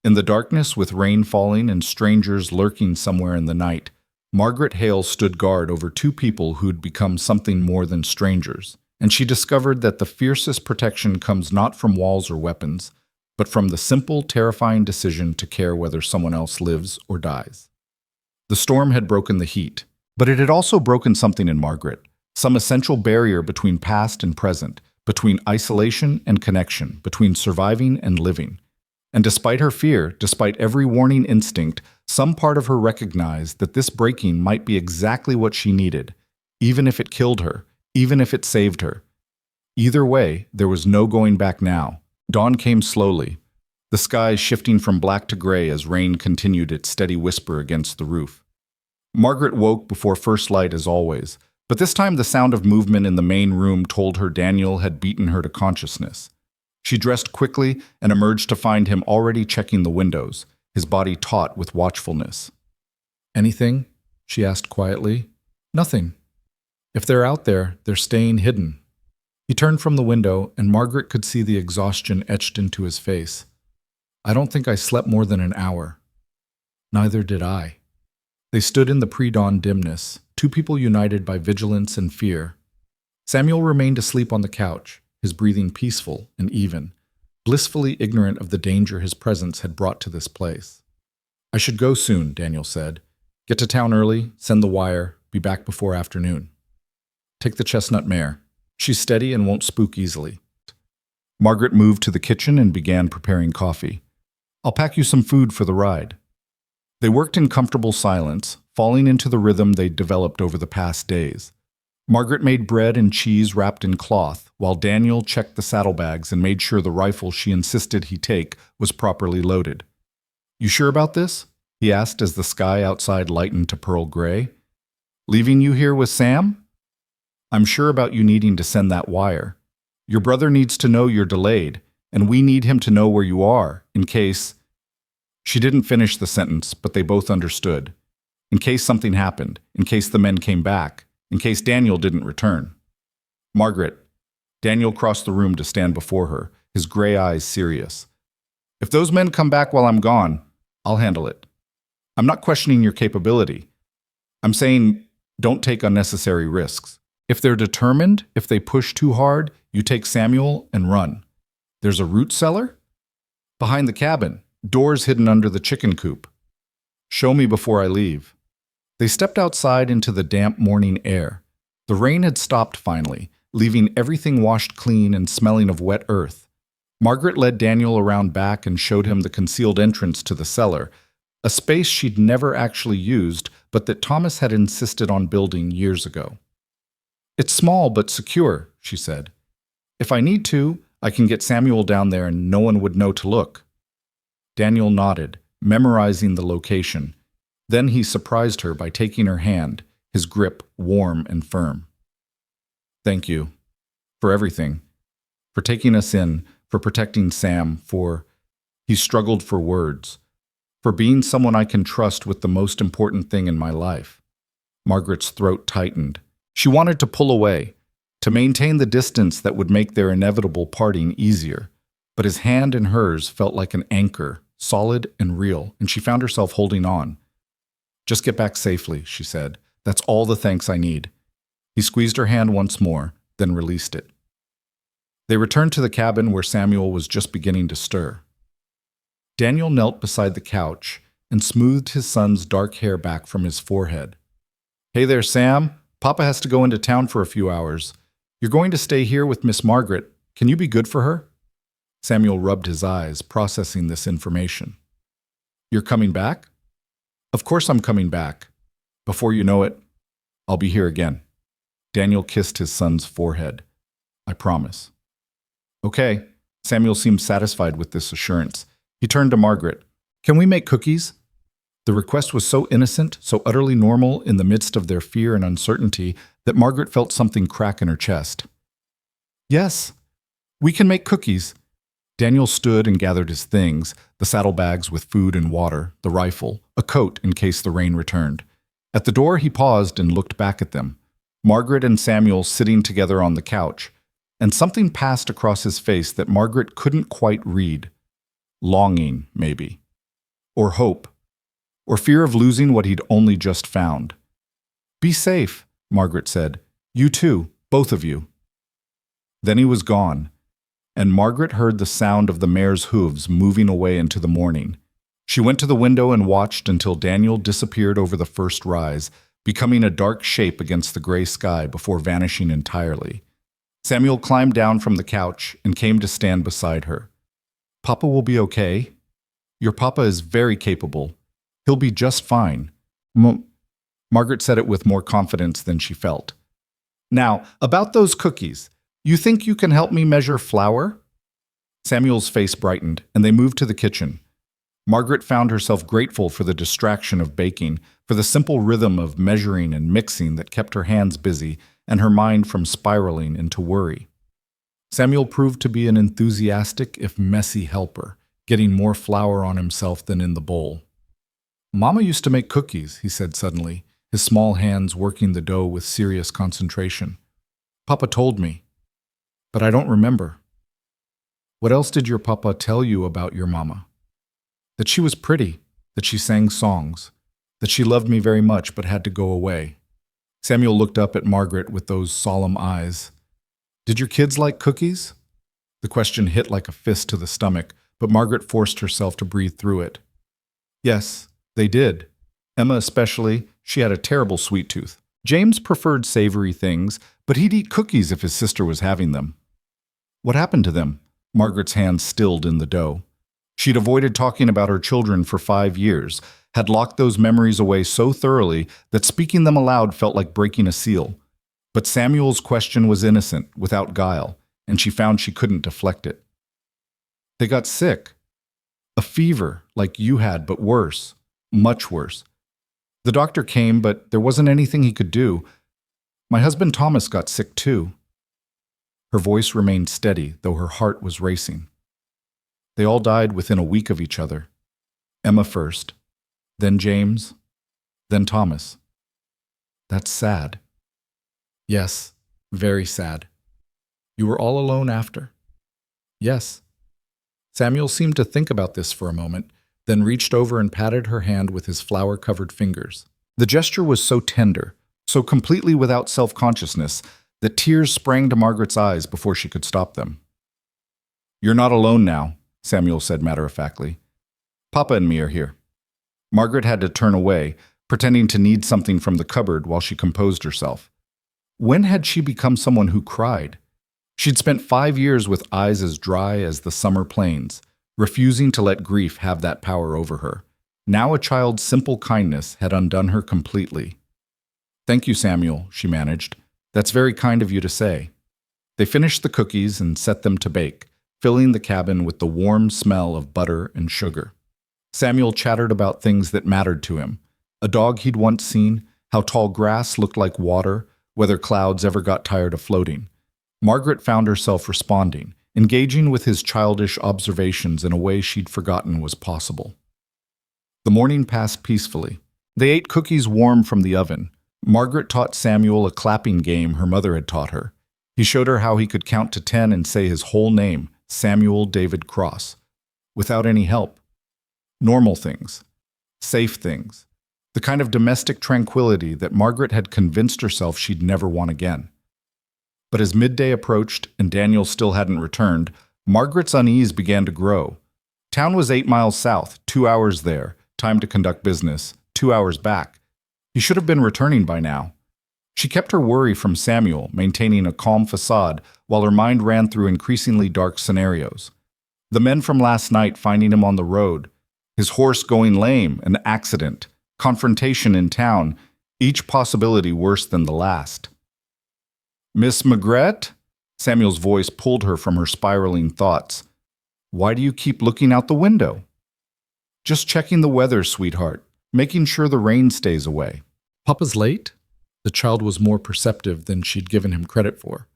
in the darkness with rain falling and strangers lurking somewhere in the night, Margaret Hale stood guard over 2 people who'd become something more than strangers, and she discovered that the fiercest protection comes not from walls or weapons, but from the simple, terrifying decision to care whether someone else lives or dies. The storm had broken the heat, but it had also broken something in Margaret, some essential barrier between past and present, between isolation and connection, between surviving and living. And despite her fear, despite every warning instinct, some part of her recognized that this breaking might be exactly what she needed, even if it killed her, even if it saved her. Either way, there was no going back now. Dawn came slowly, the sky shifting from black to gray as rain continued its steady whisper against the roof. Margaret woke before first light as always, but this time the sound of movement in the main room told her Daniel had beaten her to consciousness. She dressed quickly and emerged to find him already checking the windows, his body taut with watchfulness. "Anything?" she asked quietly. "Nothing. If they're out there, they're staying hidden." He turned from the window, and Margaret could see the exhaustion etched into his face. "I don't think I slept more than an hour." "Neither did I." They stood in the pre-dawn dimness, 2 people united by vigilance and fear. Samuel remained asleep on the couch, his breathing peaceful and even, blissfully ignorant of the danger his presence had brought to this place. "I should go soon," Daniel said. "Get to town early, send the wire, be back before afternoon. Take the chestnut mare. She's steady and won't spook easily." Margaret moved to the kitchen and began preparing coffee. "I'll pack you some food for the ride." They worked in comfortable silence, falling into the rhythm they'd developed over the past days. Margaret made bread and cheese wrapped in cloth, while Daniel checked the saddlebags and made sure the rifle she insisted he take was properly loaded. "You sure about this?" he asked as the sky outside lightened to pearl gray. "Leaving you here with Sam?" "I'm sure about you needing to send that wire. Your brother needs to know you're delayed, and we need him to know where you are, in case..." She didn't finish the sentence, but they both understood. In case something happened, in case the men came back, in case Daniel didn't return. Margaret. Daniel crossed the room to stand before her, his gray eyes serious. If those men come back while I'm gone, I'll handle it. I'm not questioning your capability. I'm saying don't take unnecessary risks. If they're determined, if they push too hard, you take Samuel and run. There's a root cellar? Behind the cabin, doors hidden under the chicken coop. Show me before I leave. They stepped outside into the damp morning air. The rain had stopped finally, leaving everything washed clean and smelling of wet earth. Margaret led Daniel around back and showed him the concealed entrance to the cellar, a space she'd never actually used, but that Thomas had insisted on building years ago. It's small but secure, she said. If I need to, I can get Samuel down there and no one would know to look. Daniel nodded, memorizing the location. Then he surprised her by taking her hand, his grip warm and firm. Thank you. For everything. For taking us in, for protecting Sam, for... He struggled for words. For being someone I can trust with the most important thing in my life. Margaret's throat tightened. She wanted to pull away, to maintain the distance that would make their inevitable parting easier. But his hand in hers felt like an anchor, solid and real, and she found herself holding on. Just get back safely, she said. That's all the thanks I need. He squeezed her hand once more, then released it. They returned to the cabin where Samuel was just beginning to stir. Daniel knelt beside the couch and smoothed his son's dark hair back from his forehead. Hey there, Sam. Papa has to go into town for a few hours. You're going to stay here with Miss Margaret. Can you be good for her? Samuel rubbed his eyes, processing this information. You're coming back? Of course I'm coming back. Before you know it, I'll be here again. Daniel kissed his son's forehead. I promise. Okay. Samuel seemed satisfied with this assurance. He turned to Margaret. Can we make cookies? The request was so innocent, so utterly normal in the midst of their fear and uncertainty that Margaret felt something crack in her chest. Yes, we can make cookies. Daniel stood and gathered his things, the saddlebags with food and water, the rifle, a coat in case the rain returned. At the door he paused and looked back at them, Margaret and Samuel sitting together on the couch, and something passed across his face that Margaret couldn't quite read. Longing, maybe. Or hope. Or fear of losing what he'd only just found. Be safe, Margaret said. You too, both of you. Then he was gone, and Margaret heard the sound of the mare's hooves moving away into the morning. She went to the window and watched until Daniel disappeared over the first rise, becoming a dark shape against the gray sky before vanishing entirely. Samuel climbed down from the couch and came to stand beside her. Papa will be okay. Your papa is very capable. He'll be just fine. Margaret said it with more confidence than she felt. Now, about those cookies. You think you can help me measure flour? Samuel's face brightened, and they moved to the kitchen. Margaret found herself grateful for the distraction of baking, for the simple rhythm of measuring and mixing that kept her hands busy and her mind from spiraling into worry. Samuel proved to be an enthusiastic, if messy, helper, getting more flour on himself than in the bowl. Mama used to make cookies, he said suddenly, his small hands working the dough with serious concentration. Papa told me, but I don't remember. What else did your papa tell you about your mama? That she was pretty, that she sang songs, that she loved me very much but had to go away. Samuel looked up at Margaret with those solemn eyes. Did your kids like cookies? The question hit like a fist to the stomach, but Margaret forced herself to breathe through it. Yes, they did. Emma especially, she had a terrible sweet tooth. James preferred savory things, but he'd eat cookies if his sister was having them. What happened to them? Margaret's hands stilled in the dough. She'd avoided talking about her children for 5 years, had locked those memories away so thoroughly that speaking them aloud felt like breaking a seal. But Samuel's question was innocent, without guile, and she found she couldn't deflect it. They got sick. A fever, like you had, but worse. Much worse. The doctor came, but there wasn't anything he could do. My husband Thomas got sick too. Her voice remained steady, though her heart was racing. They all died within a week of each other. Emma first, then James, then Thomas. That's sad. Yes, very sad. You were all alone after? Yes. Samuel seemed to think about this for a moment, then reached over and patted her hand with his flower-covered fingers. The gesture was so tender, so completely without self-consciousness, that tears sprang to Margaret's eyes before she could stop them. You're not alone now, Samuel said matter-of-factly. Papa and me are here. Margaret had to turn away, pretending to need something from the cupboard while she composed herself. When had she become someone who cried? She'd spent 5 years with eyes as dry as the summer plains, refusing to let grief have that power over her. Now a child's simple kindness had undone her completely. Thank you, Samuel, she managed. That's very kind of you to say. They finished the cookies and set them to bake, filling the cabin with the warm smell of butter and sugar. Samuel chattered about things that mattered to him. A dog he'd once seen, how tall grass looked like water, whether clouds ever got tired of floating. Margaret found herself responding, engaging with his childish observations in a way she'd forgotten was possible. The morning passed peacefully. They ate cookies warm from the oven. Margaret taught Samuel a clapping game her mother had taught her. He showed her how he could count to 10 and say his whole name, Samuel David Cross, without any help. Normal things, safe things, the kind of domestic tranquility that Margaret had convinced herself she'd never want again. But as midday approached and Daniel still hadn't returned, Margaret's unease began to grow. Town was 8 miles south, 2 hours there, time to conduct business, 2 hours back. He should have been returning by now. She kept her worry from Samuel, maintaining a calm facade while her mind ran through increasingly dark scenarios. The men from last night finding him on the road, his horse going lame, an accident, confrontation in town, each possibility worse than the last. Miss Maigret? Samuel's voice pulled her from her spiraling thoughts. Why do you keep looking out the window? Just checking the weather, sweetheart, making sure the rain stays away. Papa's late? The child was more perceptive than she'd given him credit for.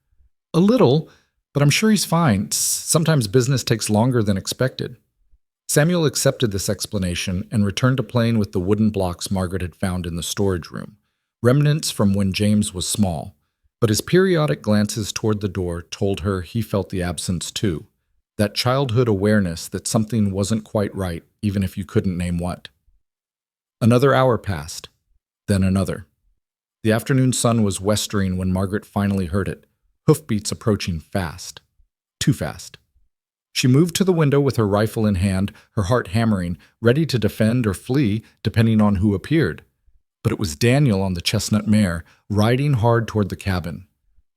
A little, but I'm sure he's fine. Sometimes business takes longer than expected. Samuel accepted this explanation and returned to playing with the wooden blocks Margaret had found in the storage room, remnants from when James was small. But his periodic glances toward the door told her he felt the absence too, that childhood awareness that something wasn't quite right, even if you couldn't name what. Another hour passed, then another. The afternoon sun was westering when Margaret finally heard it, hoofbeats approaching fast. Too fast. She moved to the window with her rifle in hand, her heart hammering, ready to defend or flee, depending on who appeared. But it was Daniel on the chestnut mare, riding hard toward the cabin.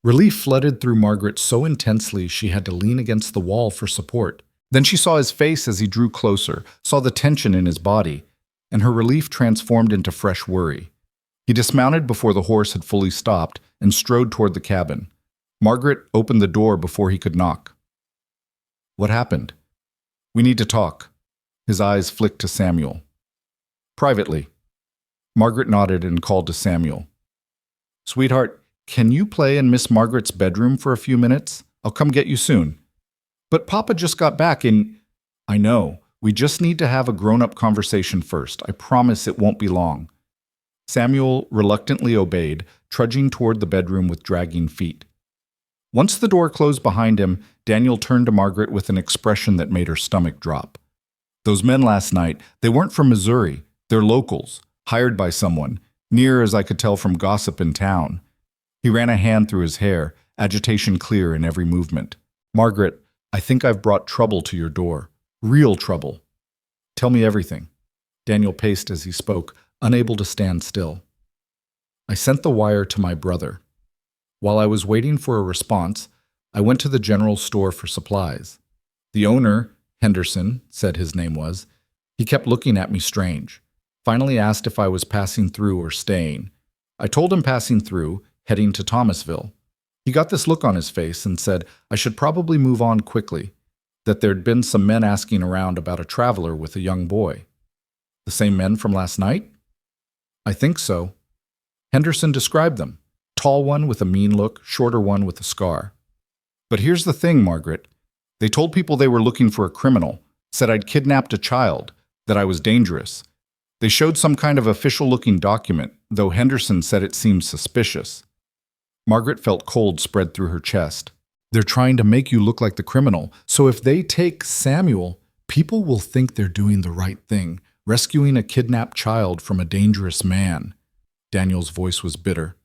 Relief flooded through Margaret so intensely she had to lean against the wall for support. Then she saw his face as he drew closer, saw the tension in his body, and her relief transformed into fresh worry. He dismounted before the horse had fully stopped and strode toward the cabin. Margaret opened the door before he could knock. What happened? We need to talk. His eyes flicked to Samuel. Privately. Margaret nodded and called to Samuel. Sweetheart, can you play in Miss Margaret's bedroom for a few minutes? I'll come get you soon. But Papa just got back and... I know. We just need to have a grown-up conversation first. I promise it won't be long. Samuel reluctantly obeyed, trudging toward the bedroom with dragging feet. Once the door closed behind him, Daniel turned to Margaret with an expression that made her stomach drop. Those men last night, they weren't from Missouri. They're locals, hired by someone, near as I could tell from gossip in town. He ran a hand through his hair, agitation clear in every movement. Margaret, I think I've brought trouble to your door. Real trouble. Tell me everything. Daniel paced as he spoke, unable to stand still. I sent the wire to my brother. While I was waiting for a response, I went to the general store for supplies. The owner, Henderson, said his name was. He kept looking at me strange. Finally asked if I was passing through or staying. I told him passing through, heading to Thomasville. He got this look on his face and said I should probably move on quickly, that there'd been some men asking around about a traveler with a young boy. The same men from last night? I think so. Henderson described them. Tall one with a mean look, shorter one with a scar. But here's the thing, Margaret. They told people they were looking for a criminal, said I'd kidnapped a child, that I was dangerous. They showed some kind of official-looking document, though Henderson said it seemed suspicious. Margaret felt cold spread through her chest. They're trying to make you look like the criminal, so if they take Samuel, people will think they're doing the right thing, rescuing a kidnapped child from a dangerous man. Daniel's voice was bitter.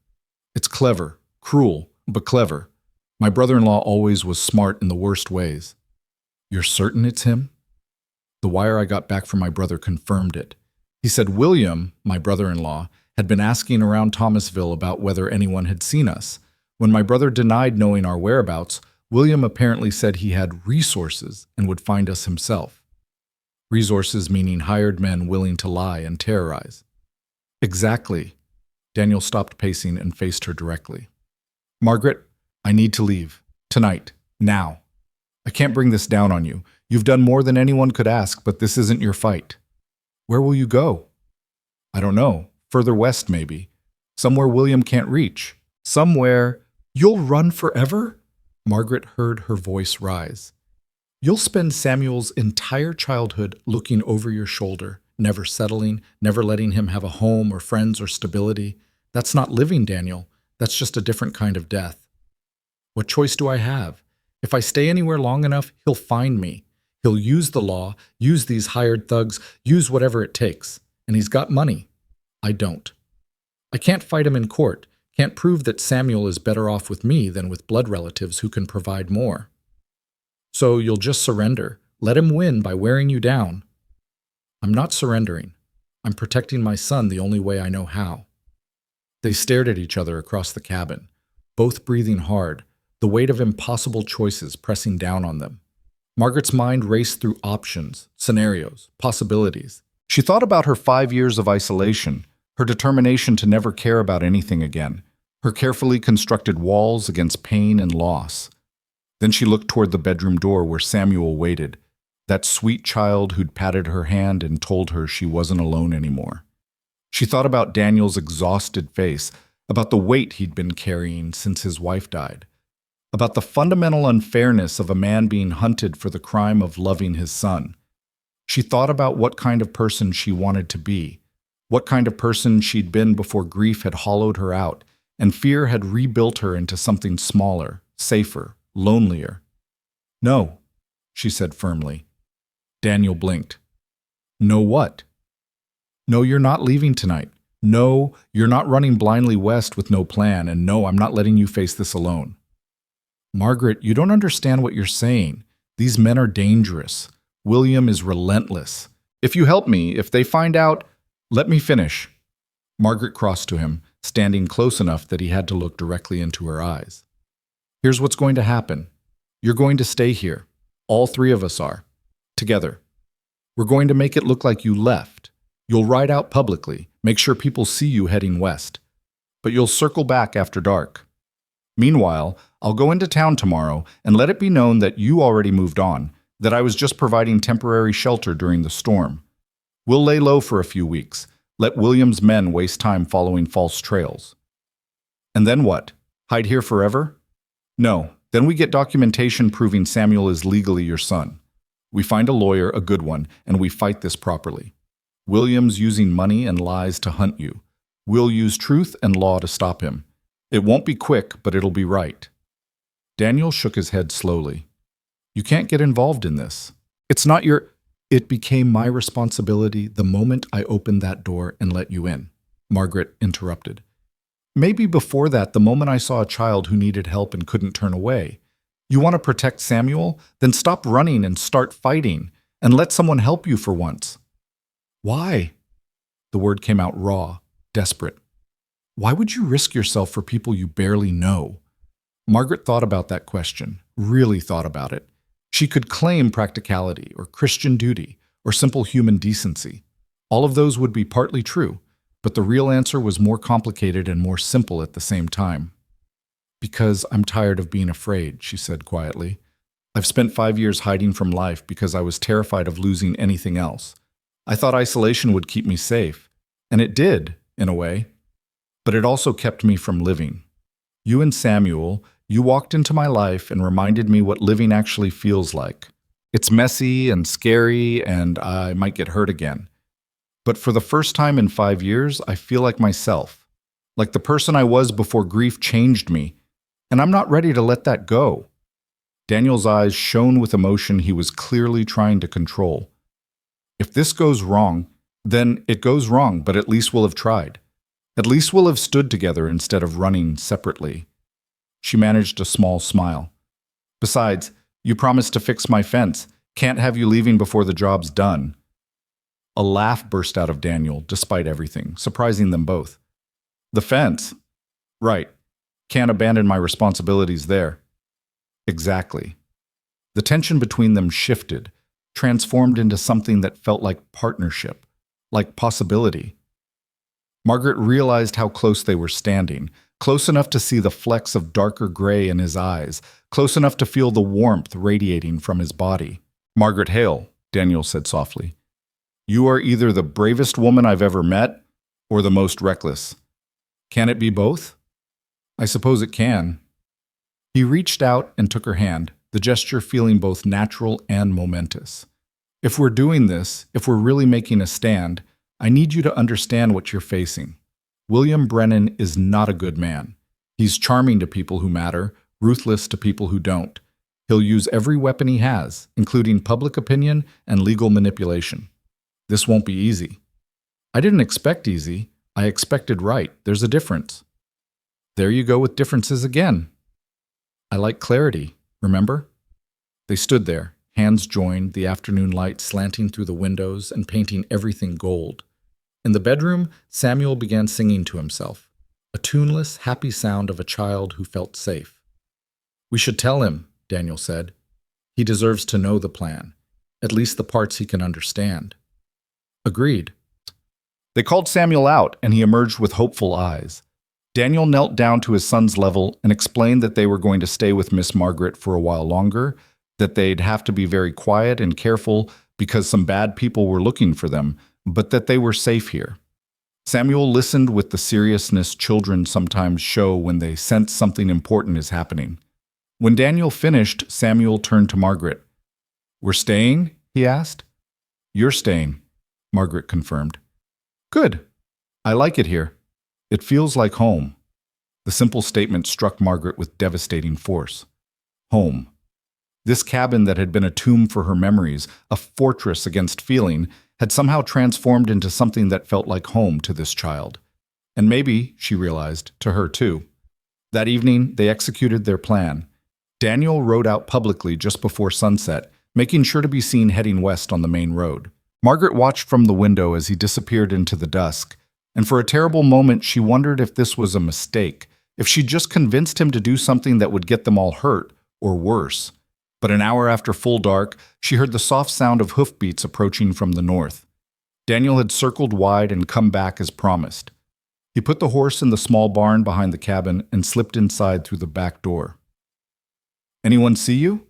It's clever, cruel, but clever. My brother-in-law always was smart in the worst ways. You're certain it's him? The wire I got back from my brother confirmed it. He said William, my brother-in-law, had been asking around Thomasville about whether anyone had seen us. When my brother denied knowing our whereabouts, William apparently said he had resources and would find us himself. Resources meaning hired men willing to lie and terrorize. Exactly. Daniel stopped pacing and faced her directly. Margaret, I need to leave. Tonight. Now. I can't bring this down on you. You've done more than anyone could ask, but this isn't your fight. Where will you go? I don't know. Further west, maybe. Somewhere William can't reach. Somewhere. You'll run forever? Margaret heard her voice rise. You'll spend Samuel's entire childhood looking over your shoulder, never settling, never letting him have a home or friends or stability. That's not living, Daniel. That's just a different kind of death. What choice do I have? If I stay anywhere long enough, he'll find me. He'll use the law, use these hired thugs, use whatever it takes. And he's got money. I don't. I can't fight him in court, can't prove that Samuel is better off with me than with blood relatives who can provide more. So you'll just surrender, let him win by wearing you down. I'm not surrendering. I'm protecting my son the only way I know how. They stared at each other across the cabin, both breathing hard, the weight of impossible choices pressing down on them. Margaret's mind raced through options, scenarios, possibilities. She thought about her 5 years of isolation, her determination to never care about anything again, her carefully constructed walls against pain and loss. Then she looked toward the bedroom door where Samuel waited, that sweet child who'd patted her hand and told her she wasn't alone anymore. She thought about Daniel's exhausted face, about the weight he'd been carrying since his wife died, about the fundamental unfairness of a man being hunted for the crime of loving his son. She thought about what kind of person she wanted to be, what kind of person she'd been before grief had hollowed her out and fear had rebuilt her into something smaller, safer, lonelier. No, she said firmly. Daniel blinked. No what? No, you're not leaving tonight. No, you're not running blindly west with no plan, and no, I'm not letting you face this alone. Margaret, you don't understand what you're saying. These men are dangerous. William is relentless. If you help me, if they find out, let me finish. Margaret crossed to him, standing close enough that he had to look directly into her eyes. Here's what's going to happen. You're going to stay here. All three of us are. Together. We're going to make it look like you left. You'll ride out publicly, make sure people see you heading west. But you'll circle back after dark. Meanwhile, I'll go into town tomorrow and let it be known that you already moved on, that I was just providing temporary shelter during the storm. We'll lay low for a few weeks, let William's men waste time following false trails. And then what? Hide here forever? No, then we get documentation proving Samuel is legally your son. We find a lawyer, a good one, and we fight this properly. William's using money and lies to hunt you. We'll use truth and law to stop him. It won't be quick, but it'll be right. Daniel shook his head slowly. You can't get involved in this. It's not your... It became my responsibility the moment I opened that door and let you in, Margaret interrupted. Maybe before that, the moment I saw a child who needed help and couldn't turn away. You want to protect Samuel? Then stop running and start fighting, and let someone help you for once. Why? The word came out raw, desperate. Why would you risk yourself for people you barely know? Margaret thought about that question, really thought about it. She could claim practicality or Christian duty or simple human decency. All of those would be partly true, but the real answer was more complicated and more simple at the same time. Because I'm tired of being afraid, she said quietly. I've spent 5 years hiding from life because I was terrified of losing anything else. I thought isolation would keep me safe, and it did, in a way. But it also kept me from living. You and Samuel, you walked into my life and reminded me what living actually feels like. It's messy and scary, and I might get hurt again. But for the first time in 5 years, I feel like myself, like the person I was before grief changed me, and I'm not ready to let that go. Daniel's eyes shone with emotion he was clearly trying to control. If this goes wrong, then it goes wrong, but at least we'll have tried. At least we'll have stood together instead of running separately. She managed a small smile. Besides, you promised to fix my fence. Can't have you leaving before the job's done. A laugh burst out of Daniel, despite everything, surprising them both. The fence? Right. Can't abandon my responsibilities there. Exactly. The tension between them shifted, transformed into something that felt like partnership, like possibility. Margaret realized how close they were standing, close enough to see the flecks of darker gray in his eyes, close enough to feel the warmth radiating from his body. Margaret Hale, Daniel said softly, you are either the bravest woman I've ever met or the most reckless. Can it be both? I suppose it can. He reached out and took her hand, the gesture feeling both natural and momentous. If we're doing this, if we're really making a stand, I need you to understand what you're facing. William Brennan is not a good man. He's charming to people who matter, ruthless to people who don't. He'll use every weapon he has, including public opinion and legal manipulation. This won't be easy. I didn't expect easy. I expected right. There's a difference. There you go with differences again. I like clarity, remember? They stood there, hands joined, the afternoon light slanting through the windows and painting everything gold. In the bedroom, Samuel began singing to himself, a tuneless, happy sound of a child who felt safe. We should tell him, Daniel said. He deserves to know the plan, at least the parts he can understand. Agreed. They called Samuel out, and he emerged with hopeful eyes. Daniel knelt down to his son's level and explained that they were going to stay with Miss Margaret for a while longer, that they'd have to be very quiet and careful because some bad people were looking for them, but that they were safe here. Samuel listened with the seriousness children sometimes show when they sense something important is happening. When Daniel finished, Samuel turned to Margaret. We're staying? He asked. You're staying, Margaret confirmed. Good. I like it here. It feels like home. The simple statement struck Margaret with devastating force. Home. This cabin that had been a tomb for her memories, a fortress against feeling, had somehow transformed into something that felt like home to this child. And maybe, she realized, to her too. That evening, they executed their plan. Daniel rode out publicly just before sunset, making sure to be seen heading west on the main road. Margaret watched from the window as he disappeared into the dusk, and for a terrible moment she wondered if this was a mistake, if she'd just convinced him to do something that would get them all hurt, or worse. But an hour after full dark, she heard the soft sound of hoofbeats approaching from the north. Daniel had circled wide and come back as promised. He put the horse in the small barn behind the cabin and slipped inside through the back door. Anyone see you?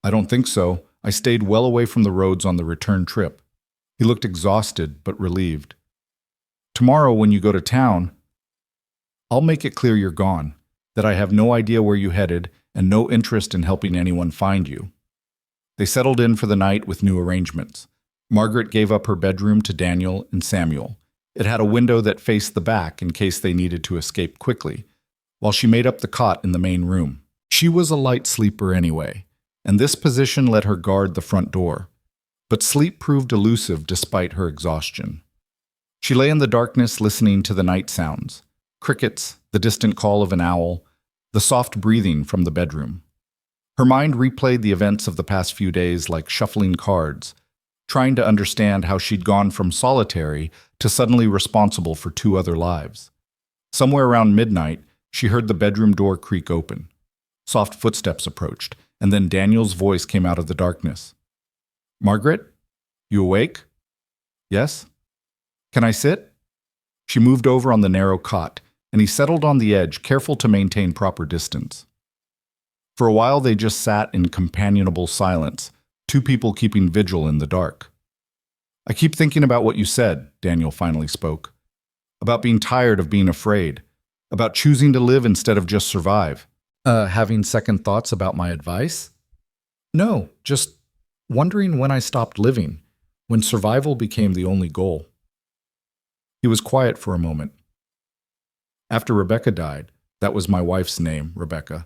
I don't think so. I stayed well away from the roads on the return trip. He looked exhausted, but relieved. Tomorrow, when you go to town, I'll make it clear you're gone, that I have no idea where you headed and no interest in helping anyone find you. They settled in for the night with new arrangements. Margaret gave up her bedroom to Daniel and Samuel. It had a window that faced the back in case they needed to escape quickly, while she made up the cot in the main room. She was a light sleeper anyway, and this position let her guard the front door. But sleep proved elusive despite her exhaustion. She lay in the darkness listening to the night sounds, crickets, the distant call of an owl, the soft breathing from the bedroom. Her mind replayed the events of the past few days like shuffling cards, trying to understand how she'd gone from solitary to suddenly responsible for two other lives. Somewhere around midnight, she heard the bedroom door creak open. Soft footsteps approached, and then Daniel's voice came out of the darkness. Margaret? You awake? Yes? Can I sit? She moved over on the narrow cot, and he settled on the edge, careful to maintain proper distance. For a while they just sat in companionable silence, two people keeping vigil in the dark. I keep thinking about what you said, Daniel finally spoke. About being tired of being afraid. About choosing to live instead of just survive. Having second thoughts about my advice? No, just wondering when I stopped living, when survival became the only goal. He was quiet for a moment. After Rebecca died, that was my wife's name, Rebecca,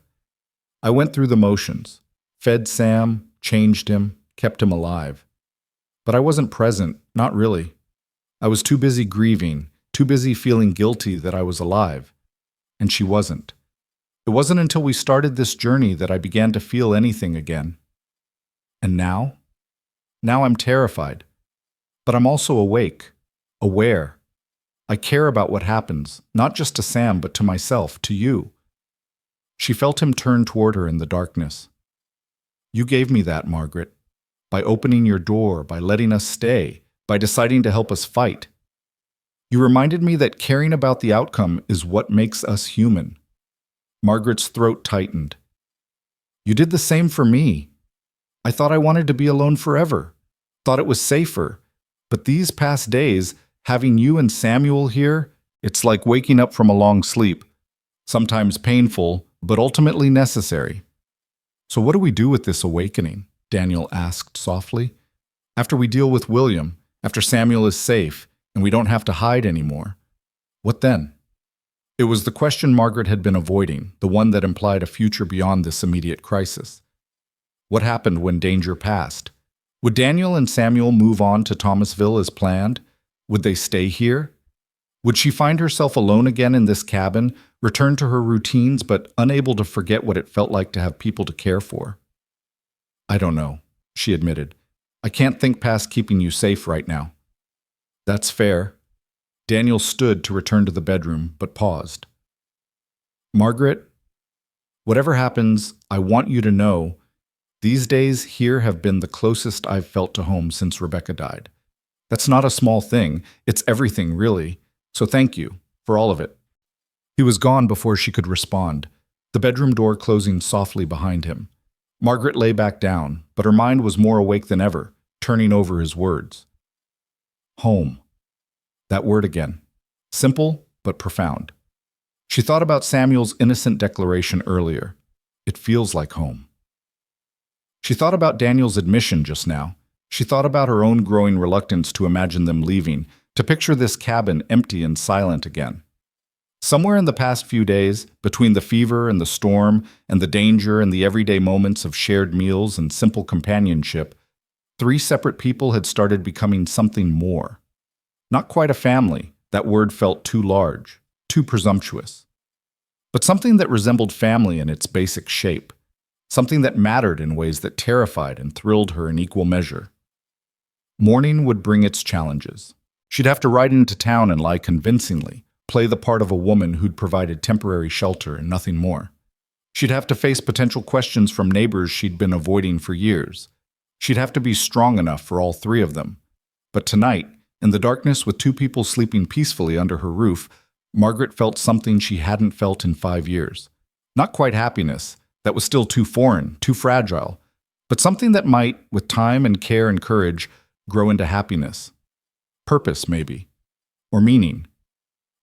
I went through the motions, fed Sam, changed him, kept him alive. But I wasn't present, not really. I was too busy grieving, too busy feeling guilty that I was alive. And she wasn't. It wasn't until we started this journey that I began to feel anything again. And now? Now I'm terrified. But I'm also awake, aware. I care about what happens, not just to Sam, but to myself, to you. She felt him turn toward her in the darkness. You gave me that, Margaret. By opening your door, by letting us stay, by deciding to help us fight. You reminded me that caring about the outcome is what makes us human. Margaret's throat tightened. You did the same for me. I thought I wanted to be alone forever. Thought it was safer. But these past days, having you and Samuel here, it's like waking up from a long sleep. Sometimes painful, but ultimately necessary. So what do we do with this awakening? Daniel asked softly. After we deal with William, after Samuel is safe, and we don't have to hide anymore, what then? It was the question Margaret had been avoiding, the one that implied a future beyond this immediate crisis. What happened when danger passed? Would Daniel and Samuel move on to Thomasville as planned? Would they stay here? Would she find herself alone again in this cabin, return to her routines but unable to forget what it felt like to have people to care for? I don't know, she admitted. I can't think past keeping you safe right now. That's fair. Daniel stood to return to the bedroom, but paused. Margaret, whatever happens, I want you to know, these days here have been the closest I've felt to home since Rebecca died. That's not a small thing, it's everything, really. So thank you, for all of it. He was gone before she could respond, the bedroom door closing softly behind him. Margaret lay back down, but her mind was more awake than ever, turning over his words. Home. That word again. Simple, but profound. She thought about Samuel's innocent declaration earlier. It feels like home. She thought about Daniel's admission just now. She thought about her own growing reluctance to imagine them leaving, to picture this cabin empty and silent again. Somewhere in the past few days, between the fever and the storm and the danger and the everyday moments of shared meals and simple companionship, 3 separate people had started becoming something more. Not quite a family, that word felt too large, too presumptuous. But something that resembled family in its basic shape, something that mattered in ways that terrified and thrilled her in equal measure. Morning would bring its challenges. She'd have to ride into town and lie convincingly, play the part of a woman who'd provided temporary shelter and nothing more. She'd have to face potential questions from neighbors she'd been avoiding for years. She'd have to be strong enough for all 3 of them. But tonight, in the darkness with 2 people sleeping peacefully under her roof, Margaret felt something she hadn't felt in 5 years. Not quite happiness, that was still too foreign, too fragile, but something that might, with time and care and courage, grow into happiness. Purpose, maybe. Or meaning.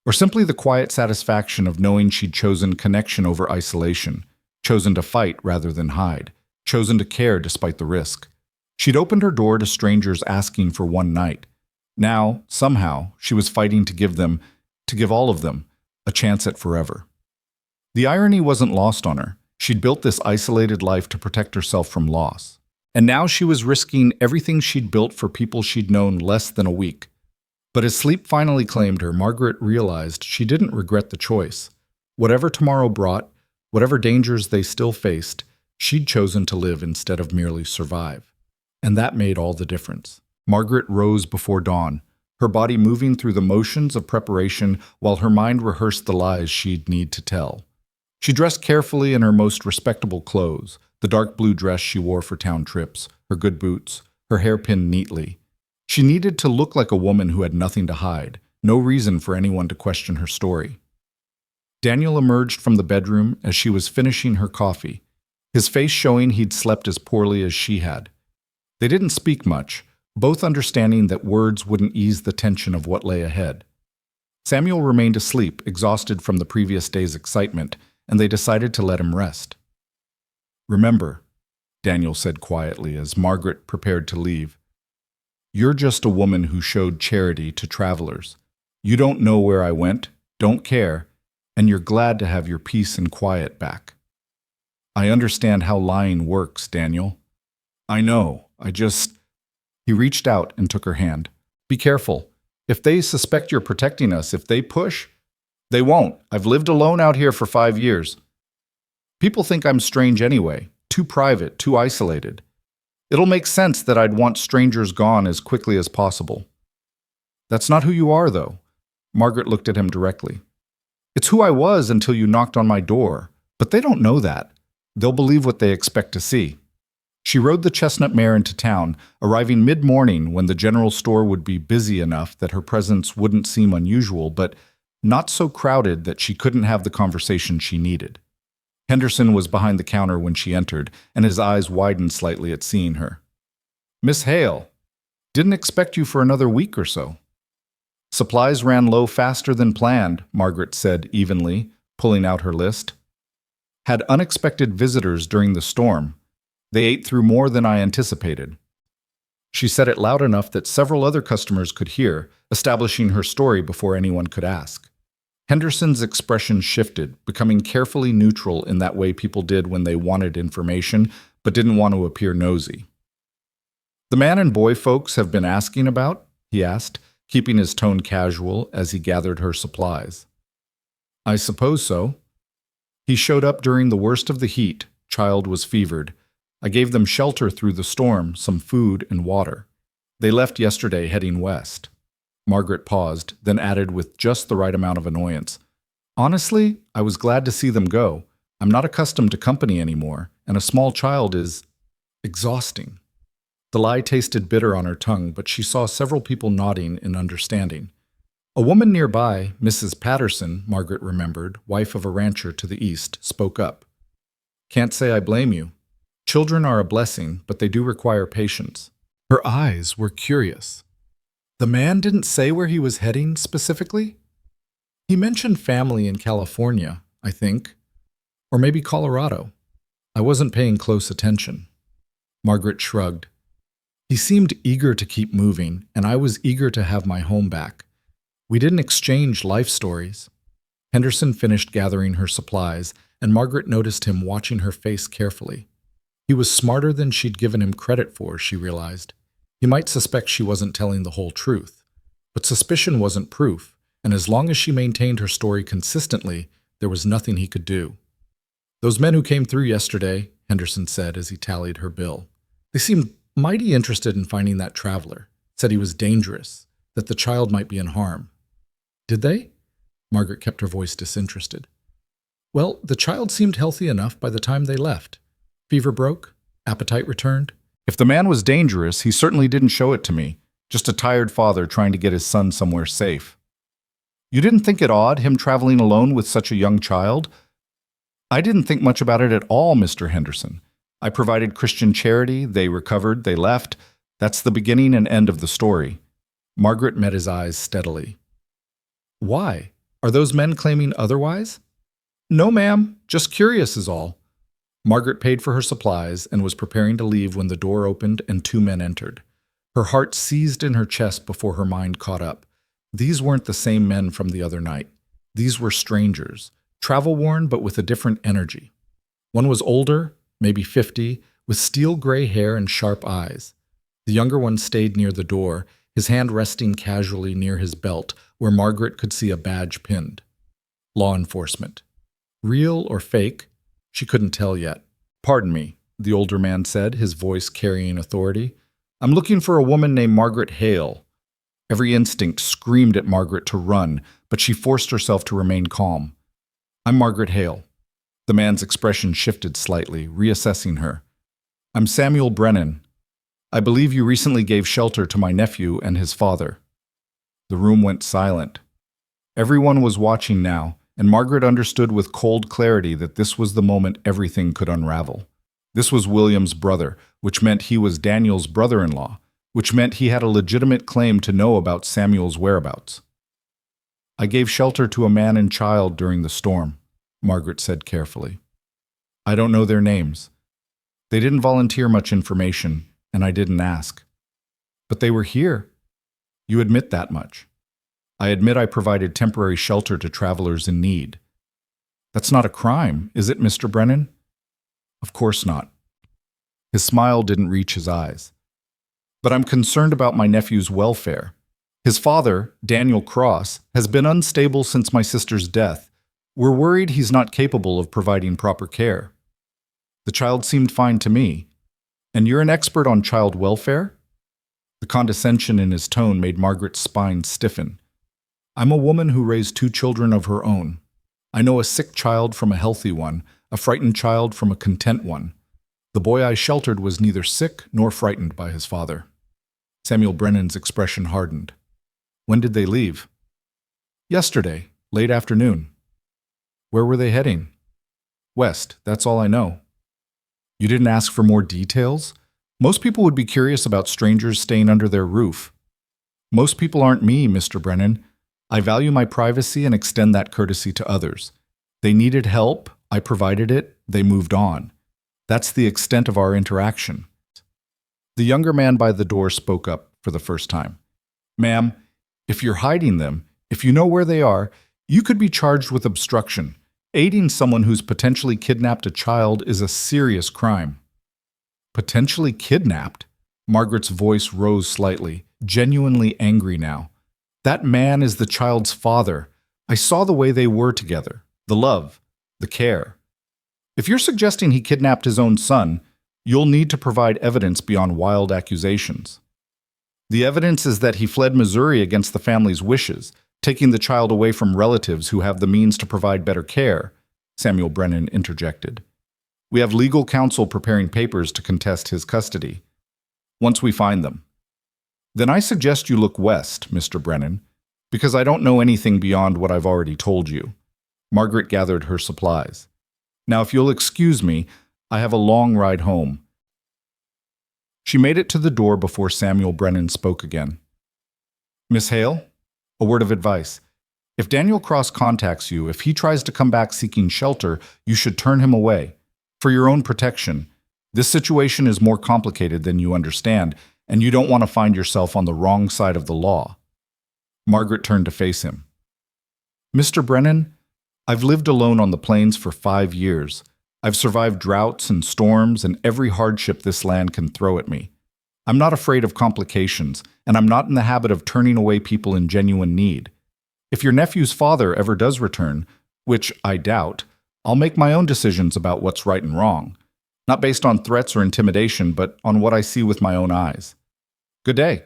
Or simply the quiet satisfaction of knowing she'd chosen connection over isolation, chosen to fight rather than hide, chosen to care despite the risk. She'd opened her door to strangers asking for one night. Now, somehow, she was fighting to give all of them, a chance at forever. The irony wasn't lost on her. She'd built this isolated life to protect herself from loss. And now she was risking everything she'd built for people she'd known less than a week. But as sleep finally claimed her, Margaret realized she didn't regret the choice. Whatever tomorrow brought, whatever dangers they still faced, she'd chosen to live instead of merely survive. And that made all the difference. Margaret rose before dawn, her body moving through the motions of preparation while her mind rehearsed the lies she'd need to tell. She dressed carefully in her most respectable clothes, the dark blue dress she wore for town trips, her good boots, her hair pinned neatly. She needed to look like a woman who had nothing to hide, no reason for anyone to question her story. Daniel emerged from the bedroom as she was finishing her coffee, his face showing he'd slept as poorly as she had. They didn't speak much, both understanding that words wouldn't ease the tension of what lay ahead. Samuel remained asleep, exhausted from the previous day's excitement, and they decided to let him rest. Remember, Daniel said quietly as Margaret prepared to leave. "You're just a woman who showed charity to travelers. You don't know where I went, don't care, and you're glad to have your peace and quiet back." "I understand how lying works, Daniel." "I know, He reached out and took her hand. "Be careful. If they suspect you're protecting us, if they push—" "They won't. I've lived alone out here for 5 years. People think I'm strange anyway, too private, too isolated. It'll make sense that I'd want strangers gone as quickly as possible." "That's not who you are, though." Margaret looked at him directly. "It's who I was until you knocked on my door. But they don't know that. They'll believe what they expect to see." She rode the chestnut mare into town, arriving mid-morning when the general store would be busy enough that her presence wouldn't seem unusual, but not so crowded that she couldn't have the conversation she needed. Henderson was behind the counter when she entered, and his eyes widened slightly at seeing her. "Miss Hale, didn't expect you for another week or so." "Supplies ran low faster than planned," Margaret said evenly, pulling out her list. "Had unexpected visitors during the storm. They ate through more than I anticipated." She said it loud enough that several other customers could hear, establishing her story before anyone could ask. Henderson's expression shifted, becoming carefully neutral in that way people did when they wanted information but didn't want to appear nosy. "The man and boy folks have been asking about?" he asked, keeping his tone casual as he gathered her supplies. "I suppose so. He showed up during the worst of the heat. Child was fevered. I gave them shelter through the storm, some food and water. They left yesterday heading west." Margaret paused, then added with just the right amount of annoyance. "Honestly, I was glad to see them go. I'm not accustomed to company anymore, and a small child is exhausting." The lie tasted bitter on her tongue, but she saw several people nodding in understanding. A woman nearby, Mrs. Patterson, Margaret remembered, wife of a rancher to the east, spoke up. "Can't say I blame you. Children are a blessing, but they do require patience." Her eyes were curious. "The man didn't say where he was heading specifically?" "He mentioned family in California, I think. Or maybe Colorado. I wasn't paying close attention." Margaret shrugged. "He seemed eager to keep moving, and I was eager to have my home back. We didn't exchange life stories." Henderson finished gathering her supplies, and Margaret noticed him watching her face carefully. He was smarter than she'd given him credit for, she realized. He might suspect she wasn't telling the whole truth, but suspicion wasn't proof, and as long as she maintained her story consistently, there was nothing he could do. "Those men who came through yesterday," Henderson said as he tallied her bill, "they seemed mighty interested in finding that traveler, said he was dangerous, that the child might be in harm." "Did they?" Margaret kept her voice disinterested. "Well, the child seemed healthy enough by the time they left. Fever broke, appetite returned." "If the man was dangerous, he certainly didn't show it to me. Just a tired father trying to get his son somewhere safe." "You didn't think it odd, him traveling alone with such a young child?" "I didn't think much about it at all, Mr. Henderson. I provided Christian charity, they recovered, they left. That's the beginning and end of the story." Margaret met his eyes steadily. "Why? Are those men claiming otherwise?" "No, ma'am. Just curious is all." Margaret paid for her supplies and was preparing to leave when the door opened and 2 men entered. Her heart seized in her chest before her mind caught up. These weren't the same men from the other night. These were strangers, travel-worn but with a different energy. One was older, maybe 50, with steel-gray hair and sharp eyes. The younger one stayed near the door, his hand resting casually near his belt, where Margaret could see a badge pinned. Law enforcement. Real or fake? She couldn't tell yet. "Pardon me," the older man said, his voice carrying authority. "I'm looking for a woman named Margaret Hale." Every instinct screamed at Margaret to run, but she forced herself to remain calm. "I'm Margaret Hale." The man's expression shifted slightly, reassessing her. "I'm Samuel Brennan. I believe you recently gave shelter to my nephew and his father." The room went silent. Everyone was watching now, and Margaret understood with cold clarity that this was the moment everything could unravel. This was William's brother, which meant he was Daniel's brother-in-law, which meant he had a legitimate claim to know about Samuel's whereabouts. "I gave shelter to a man and child during the storm," Margaret said carefully. "I don't know their names." They didn't volunteer much information, and I didn't ask. But they were here. You admit that much. I admit I provided temporary shelter to travelers in need. That's not a crime, is it, Mr. Brennan? Of course not. His smile didn't reach his eyes. But I'm concerned about my nephew's welfare. His father, Daniel Cross, has been unstable since my sister's death. We're worried he's not capable of providing proper care. The child seemed fine to me. And you're an expert on child welfare? The condescension in his tone made Margaret's spine stiffen. I'm a woman who raised 2 children of her own. I know a sick child from a healthy one, a frightened child from a content one. The boy I sheltered was neither sick nor frightened by his father. Samuel Brennan's expression hardened. When did they leave? Yesterday, late afternoon. Where were they heading? West, that's all I know. You didn't ask for more details? Most people would be curious about strangers staying under their roof. Most people aren't me, Mr. Brennan. I value my privacy and extend that courtesy to others. They needed help, I provided it, they moved on. That's the extent of our interaction. The younger man by the door spoke up for the first time. Ma'am, if you're hiding them, if you know where they are, you could be charged with obstruction. Aiding someone who's potentially kidnapped a child is a serious crime. Potentially kidnapped? Margaret's voice rose slightly, genuinely angry now. That man is the child's father. I saw the way they were together, the love, the care. If you're suggesting he kidnapped his own son, you'll need to provide evidence beyond wild accusations. The evidence is that he fled Missouri against the family's wishes, taking the child away from relatives who have the means to provide better care, Samuel Brennan interjected. We have legal counsel preparing papers to contest his custody. Once we find them. Then I suggest you look west, Mr. Brennan, because I don't know anything beyond what I've already told you. Margaret gathered her supplies. Now, if you'll excuse me, I have a long ride home. She made it to the door before Samuel Brennan spoke again. Miss Hale, a word of advice. If Daniel Cross contacts you, if he tries to come back seeking shelter, you should turn him away. For your own protection. This situation is more complicated than you understand, and you don't want to find yourself on the wrong side of the law. Margaret turned to face him. Mr. Brennan, I've lived alone on the plains for 5 years. I've survived droughts and storms and every hardship this land can throw at me. I'm not afraid of complications, and I'm not in the habit of turning away people in genuine need. If your nephew's father ever does return, which I doubt, I'll make my own decisions about what's right and wrong, not based on threats or intimidation, but on what I see with my own eyes. Good day.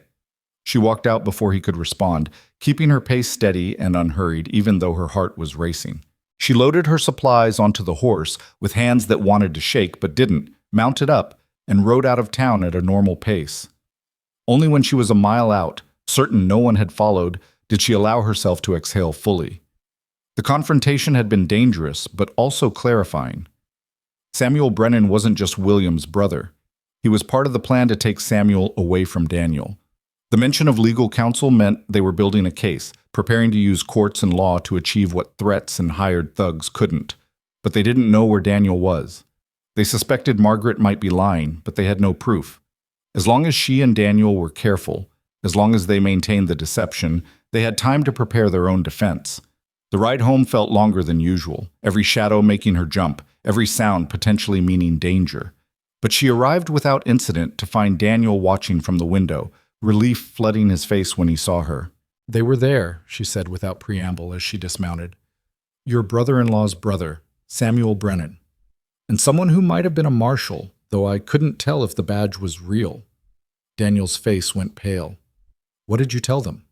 She walked out before he could respond, keeping her pace steady and unhurried, even though her heart was racing. She loaded her supplies onto the horse with hands that wanted to shake but didn't, mounted up, and rode out of town at a normal pace. Only when she was a mile out, certain no one had followed, did she allow herself to exhale fully. The confrontation had been dangerous, but also clarifying. Samuel Brennan wasn't just William's brother. He was part of the plan to take Samuel away from Daniel. The mention of legal counsel meant they were building a case, preparing to use courts and law to achieve what threats and hired thugs couldn't. But they didn't know where Daniel was. They suspected Margaret might be lying, but they had no proof. As long as she and Daniel were careful, as long as they maintained the deception, they had time to prepare their own defense. The ride home felt longer than usual, every shadow making her jump, every sound potentially meaning danger. But she arrived without incident to find Daniel watching from the window, relief flooding his face when he saw her. They were there, she said without preamble as she dismounted. Your brother-in-law's brother, Samuel Brennan. And someone who might have been a marshal, though I couldn't tell if the badge was real. Daniel's face went pale. What did you tell them?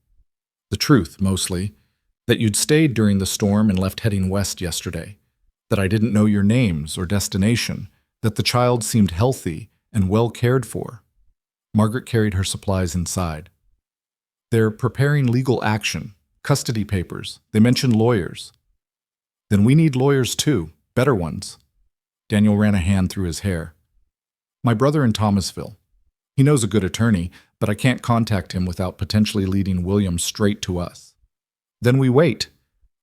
The truth, mostly. That you'd stayed during the storm and left heading west yesterday. That I didn't know your names or destination. That the child seemed healthy and well cared for. Margaret carried her supplies inside. They're preparing legal action, custody papers. They mentioned lawyers. Then we need lawyers too, better ones. Daniel ran a hand through his hair. My brother in Thomasville. He knows a good attorney, but I can't contact him without potentially leading William straight to us. Then we wait.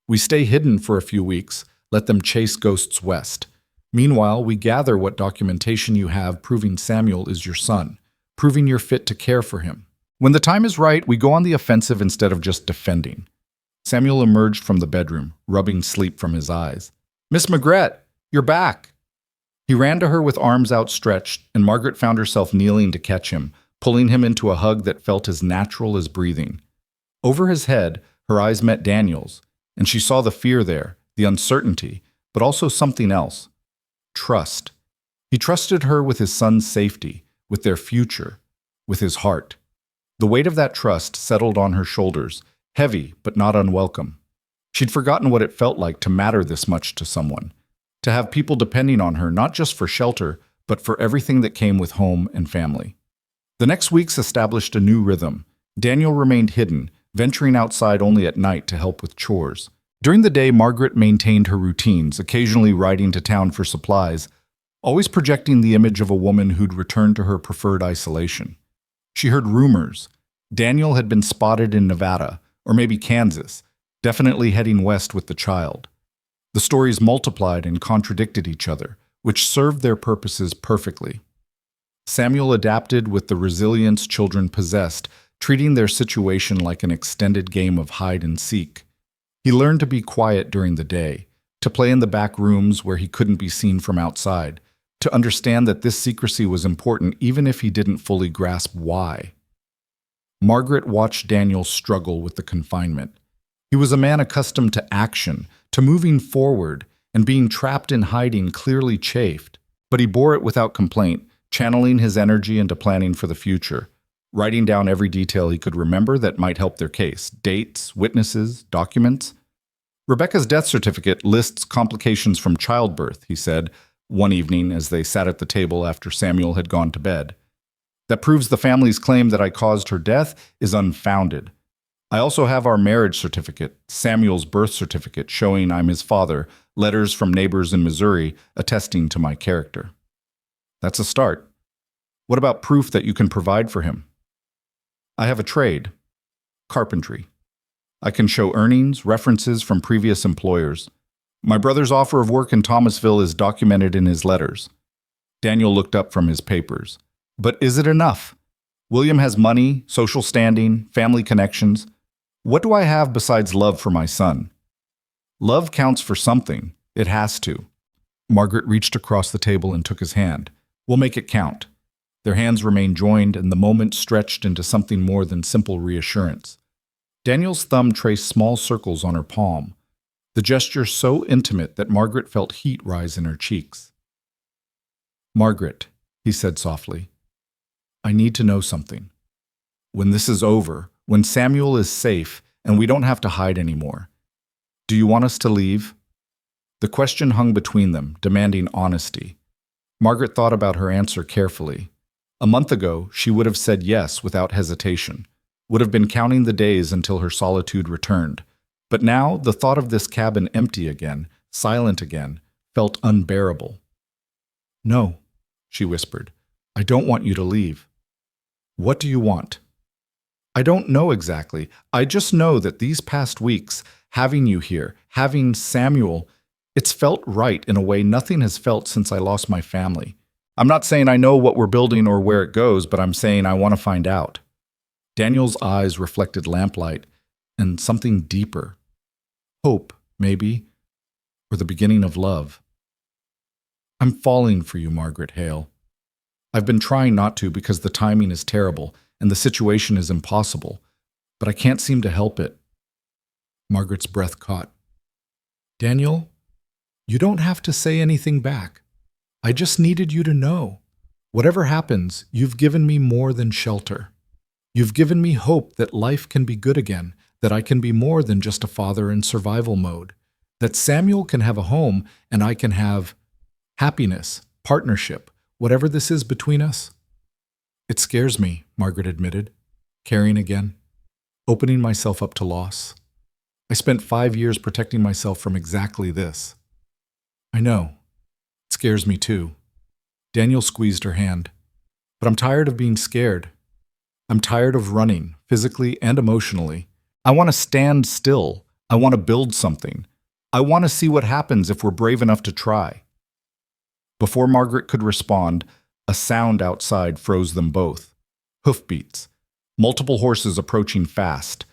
We stay hidden for a few weeks, let them chase ghosts west. Meanwhile, we gather what documentation you have proving Samuel is your son, proving you're fit to care for him. When the time is right, we go on the offensive instead of just defending. Samuel emerged from the bedroom, rubbing sleep from his eyes. Miss Maigret, you're back! He ran to her with arms outstretched, and Margaret found herself kneeling to catch him, pulling him into a hug that felt as natural as breathing. Over his head, her eyes met Daniel's, and she saw the fear there, the uncertainty, but also something else. Trust. He trusted her with his son's safety, with their future, with his heart. The weight of that trust settled on her shoulders, heavy but not unwelcome. She'd forgotten what it felt like to matter this much to someone, to have people depending on her not just for shelter, but for everything that came with home and family. The next weeks established a new rhythm. Daniel remained hidden, venturing outside only at night to help with chores. During the day, Margaret maintained her routines, occasionally riding to town for supplies, always projecting the image of a woman who'd returned to her preferred isolation. She heard rumors. Daniel had been spotted in Nevada, or maybe Kansas, definitely heading west with the child. The stories multiplied and contradicted each other, which served their purposes perfectly. Samuel adapted with the resilience children possessed, treating their situation like an extended game of hide and seek. He learned to be quiet during the day, to play in the back rooms where he couldn't be seen from outside, to understand that this secrecy was important even if he didn't fully grasp why. Margaret watched Daniel struggle with the confinement. He was a man accustomed to action, to moving forward, and being trapped in hiding clearly chafed, but he bore it without complaint, channeling his energy into planning for the future, writing down every detail he could remember that might help their case, dates, witnesses, documents. Rebecca's death certificate lists complications from childbirth, he said, one evening as they sat at the table after Samuel had gone to bed. That proves the family's claim that I caused her death is unfounded. I also have our marriage certificate, Samuel's birth certificate showing I'm his father, letters from neighbors in Missouri attesting to my character. That's a start. What about proof that you can provide for him? I have a trade, carpentry. I can show earnings, references from previous employers. My brother's offer of work in Thomasville is documented in his letters. Daniel looked up from his papers. But is it enough? William has money, social standing, family connections. What do I have besides love for my son? Love counts for something. It has to. Margaret reached across the table and took his hand. We'll make it count. Their hands remained joined, and the moment stretched into something more than simple reassurance. Daniel's thumb traced small circles on her palm, the gesture so intimate that Margaret felt heat rise in her cheeks. Margaret, he said softly, I need to know something. When this is over, when Samuel is safe and we don't have to hide anymore, do you want us to leave? The question hung between them, demanding honesty. Margaret thought about her answer carefully. A month ago, she would have said yes without hesitation, would have been counting the days until her solitude returned. But now, the thought of this cabin empty again, silent again, felt unbearable. No, she whispered. I don't want you to leave. What do you want? I don't know exactly. I just know that these past weeks, having you here, having Samuel, it's felt right in a way nothing has felt since I lost my family. I'm not saying I know what we're building or where it goes, but I'm saying I want to find out. Daniel's eyes reflected lamplight and something deeper. Hope, maybe, or the beginning of love. I'm falling for you, Margaret Hale. I've been trying not to because the timing is terrible and the situation is impossible, but I can't seem to help it. Margaret's breath caught. Daniel, you don't have to say anything back. I just needed you to know. Whatever happens, you've given me more than shelter. You've given me hope that life can be good again, that I can be more than just a father in survival mode, that Samuel can have a home and I can have happiness, partnership, whatever this is between us. It scares me, Margaret admitted, caring again, opening myself up to loss. I spent 5 years protecting myself from exactly this. I know. It scares me too. Daniel squeezed her hand. But I'm tired of being scared. I'm tired of running, physically and emotionally. I want to stand still. I want to build something. I want to see what happens if we're brave enough to try. Before Margaret could respond, a sound outside froze them both. Hoofbeats. Multiple horses approaching fast.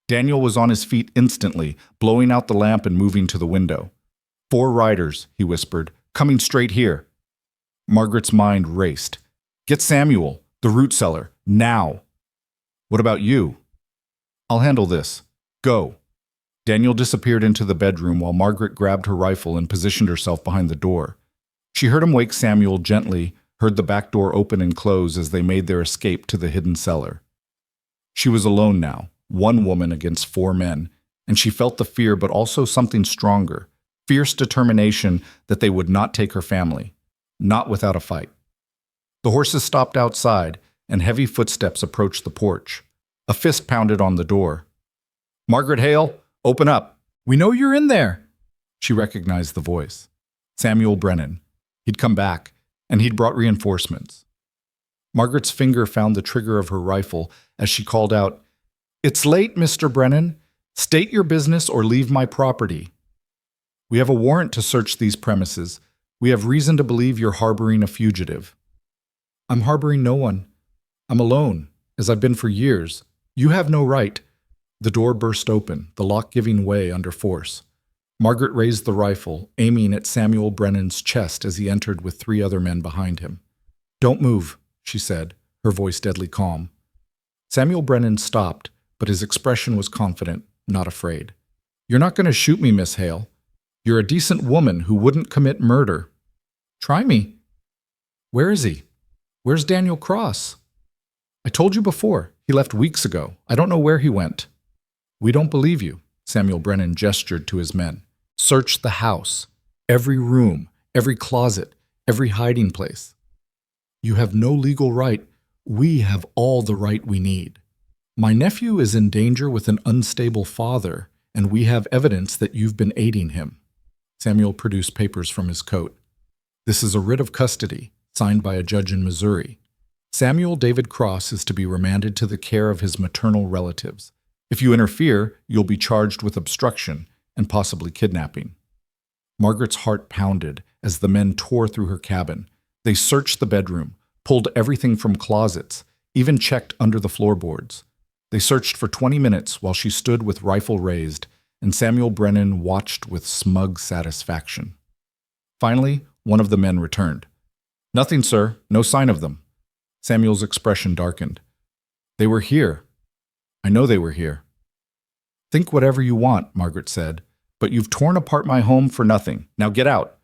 Daniel was on his feet instantly, blowing out the lamp and moving to the window. 4 riders, he whispered, coming straight here. Margaret's mind raced. Get Samuel, the root cellar, now. What about you? I'll handle this. Go. Daniel disappeared into the bedroom while Margaret grabbed her rifle and positioned herself behind the door. She heard him wake Samuel gently, heard the back door open and close as they made their escape to the hidden cellar. She was alone now, 1 woman against 4 men, and she felt the fear but also something stronger, fierce determination that they would not take her family, not without a fight. The horses stopped outside, and heavy footsteps approached the porch. A fist pounded on the door. Margaret Hale, open up. We know you're in there. She recognized the voice. Samuel Brennan. He'd come back, and he'd brought reinforcements. Margaret's finger found the trigger of her rifle as she called out, It's late, Mr. Brennan. State your business or leave my property. We have a warrant to search these premises. We have reason to believe you're harboring a fugitive. I'm harboring no one. I'm alone, as I've been for years. You have no right. The door burst open, the lock giving way under force. Margaret raised the rifle, aiming at Samuel Brennan's chest as he entered with 3 other men behind him. Don't move, she said, her voice deadly calm. Samuel Brennan stopped, but his expression was confident, not afraid. You're not going to shoot me, Miss Hale. You're a decent woman who wouldn't commit murder. Try me. Where is he? Where's Daniel Cross? I told you before. He left weeks ago. I don't know where he went. We don't believe you, Samuel Brennan gestured to his men. Search the house. Every room, every closet, every hiding place. You have no legal right. We have all the right we need. My nephew is in danger with an unstable father, and we have evidence that you've been aiding him. Samuel produced papers from his coat. This is a writ of custody, signed by a judge in Missouri. Samuel David Cross is to be remanded to the care of his maternal relatives. If you interfere, you'll be charged with obstruction and possibly kidnapping. Margaret's heart pounded as the men tore through her cabin. They searched the bedroom, pulled everything from closets, even checked under the floorboards. They searched for 20 minutes while she stood with rifle raised, and Samuel Brennan watched with smug satisfaction. Finally, one of the men returned. Nothing, sir. No sign of them. Samuel's expression darkened. They were here. I know they were here. Think whatever you want, Margaret said, but you've torn apart my home for nothing. Now get out.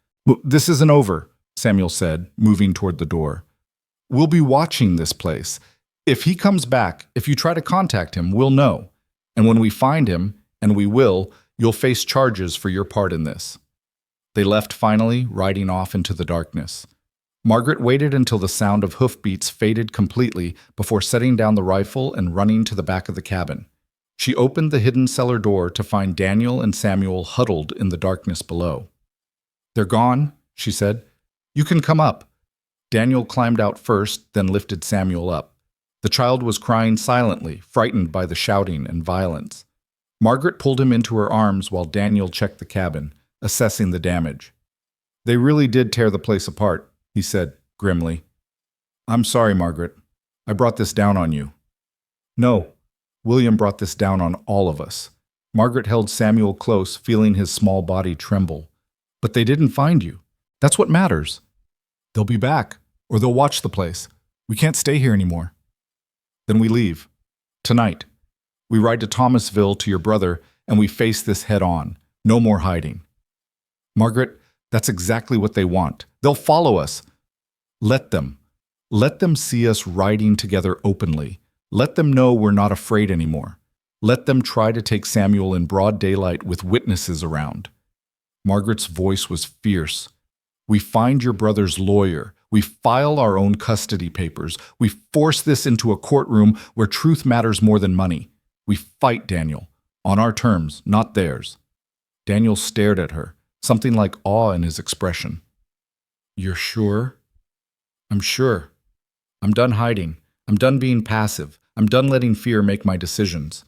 This isn't over, Samuel said, moving toward the door. We'll be watching this place. If he comes back, if you try to contact him, we'll know. And when we find him, and we will, you'll face charges for your part in this. They left finally, riding off into the darkness. Margaret waited until the sound of hoofbeats faded completely before setting down the rifle and running to the back of the cabin. She opened the hidden cellar door to find Daniel and Samuel huddled in the darkness below. They're gone, she said. You can come up. Daniel climbed out first, then lifted Samuel up. The child was crying silently, frightened by the shouting and violence. Margaret pulled him into her arms while Daniel checked the cabin, assessing the damage. They really did tear the place apart, he said grimly. I'm sorry, Margaret. I brought this down on you. No, William brought this down on all of us. Margaret held Samuel close, feeling his small body tremble. But they didn't find you. That's what matters. They'll be back, or they'll watch the place. We can't stay here anymore. Then we leave. Tonight. We ride to Thomasville to your brother, and we face this head on. No more hiding. Margaret, that's exactly what they want. They'll follow us. Let them. Let them see us riding together openly. Let them know we're not afraid anymore. Let them try to take Samuel in broad daylight with witnesses around. Margaret's voice was fierce. We find your brother's lawyer. We file our own custody papers. We force this into a courtroom where truth matters more than money. We fight, Daniel, on our terms, not theirs. Daniel stared at her, something like awe in his expression. You're sure? I'm sure. I'm done hiding. I'm done being passive. I'm done letting fear make my decisions.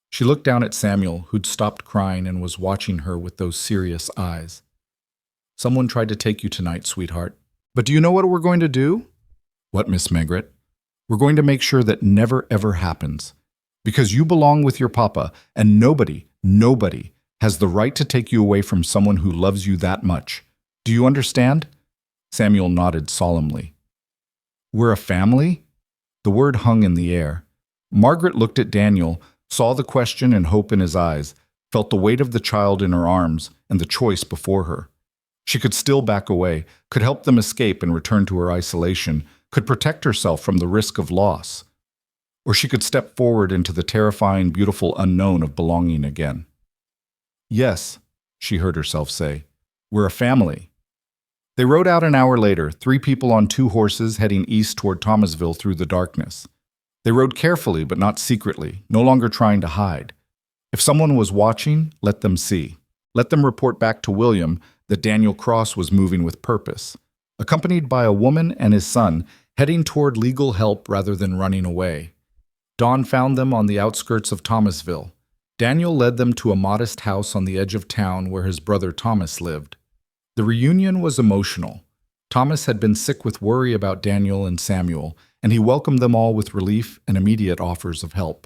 She looked down at Samuel, who'd stopped crying and was watching her with those serious eyes. Someone tried to take you tonight, sweetheart. But do you know what we're going to do? What, Miss Megret? We're going to make sure that never ever happens. Because you belong with your papa, and nobody has the right to take you away from someone who loves you that much. Do you understand? Samuel nodded solemnly. We're a family? The word hung in the air. Margaret looked at Daniel, saw the question and hope in his eyes, felt the weight of the child in her arms and the choice before her. She could still back away, could help them escape and return to her isolation, could protect herself from the risk of loss. Or she could step forward into the terrifying, beautiful unknown of belonging again. Yes, she heard herself say, we're a family. They rode out an hour later, 3 people on 2 horses heading east toward Thomasville through the darkness. They rode carefully but not secretly, no longer trying to hide. If someone was watching, let them see. Let them report back to William that Daniel Cross was moving with purpose, accompanied by a woman and his son, heading toward legal help rather than running away. Dawn found them on the outskirts of Thomasville. Daniel led them to a modest house on the edge of town where his brother Thomas lived. The reunion was emotional. Thomas had been sick with worry about Daniel and Samuel, and he welcomed them all with relief and immediate offers of help.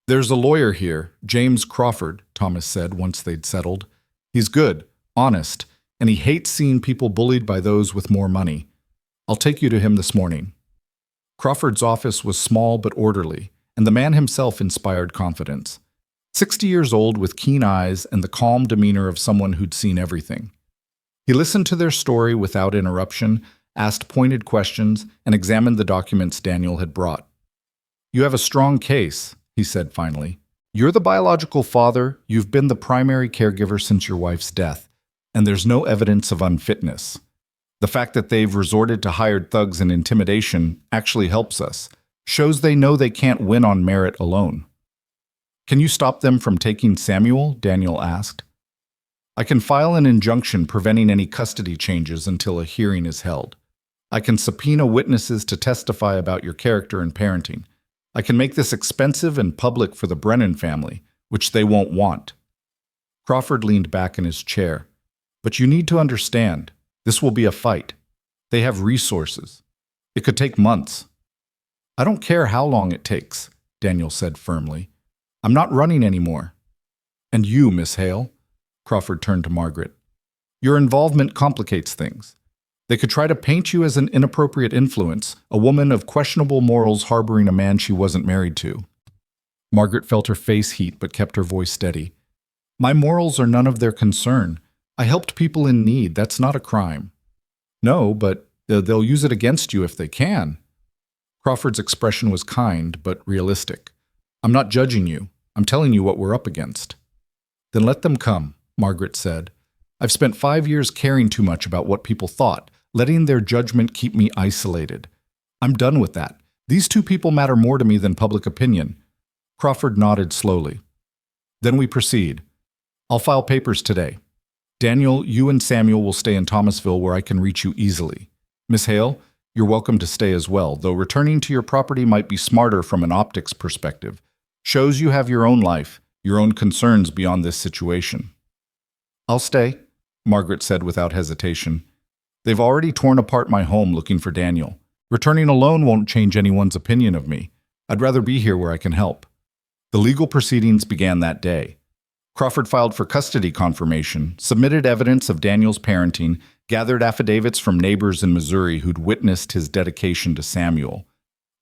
There's a lawyer here, James Crawford, Thomas said once they'd settled. He's good, honest, and he hates seeing people bullied by those with more money. I'll take you to him this morning. Crawford's office was small but orderly, and the man himself inspired confidence. 60 years old with keen eyes and the calm demeanor of someone who'd seen everything. He listened to their story without interruption, asked pointed questions, and examined the documents Daniel had brought. You have a strong case, he said finally. You're the biological father, you've been the primary caregiver since your wife's death, and there's no evidence of unfitness. The fact that they've resorted to hired thugs and intimidation actually helps us, shows they know they can't win on merit alone. Can you stop them from taking Samuel? Daniel asked. I can file an injunction preventing any custody changes until a hearing is held. I can subpoena witnesses to testify about your character and parenting. I can make this expensive and public for the Brennan family, which they won't want. Crawford leaned back in his chair. But you need to understand, this will be a fight. They have resources. It could take months. I don't care how long it takes, Daniel said firmly. I'm not running anymore. And you, Miss Hale? Crawford turned to Margaret. Your involvement complicates things. They could try to paint you as an inappropriate influence, a woman of questionable morals harboring a man she wasn't married to. Margaret felt her face heat but kept her voice steady. My morals are none of their concern. I helped people in need. That's not a crime. No, but they'll use it against you if they can. Crawford's expression was kind but realistic. I'm not judging you. I'm telling you what we're up against. Then let them come, Margaret said. I've spent 5 years caring too much about what people thought, letting their judgment keep me isolated. I'm done with that. These 2 people matter more to me than public opinion. Crawford nodded slowly. Then we proceed. I'll file papers today. Daniel, you and Samuel will stay in Thomasville where I can reach you easily. Miss Hale, you're welcome to stay as well, though returning to your property might be smarter from an optics perspective. Shows you have your own life, your own concerns beyond this situation. I'll stay, Margaret said without hesitation. They've already torn apart my home looking for Daniel. Returning alone won't change anyone's opinion of me. I'd rather be here where I can help. The legal proceedings began that day. Crawford filed for custody confirmation, submitted evidence of Daniel's parenting, gathered affidavits from neighbors in Missouri who'd witnessed his dedication to Samuel.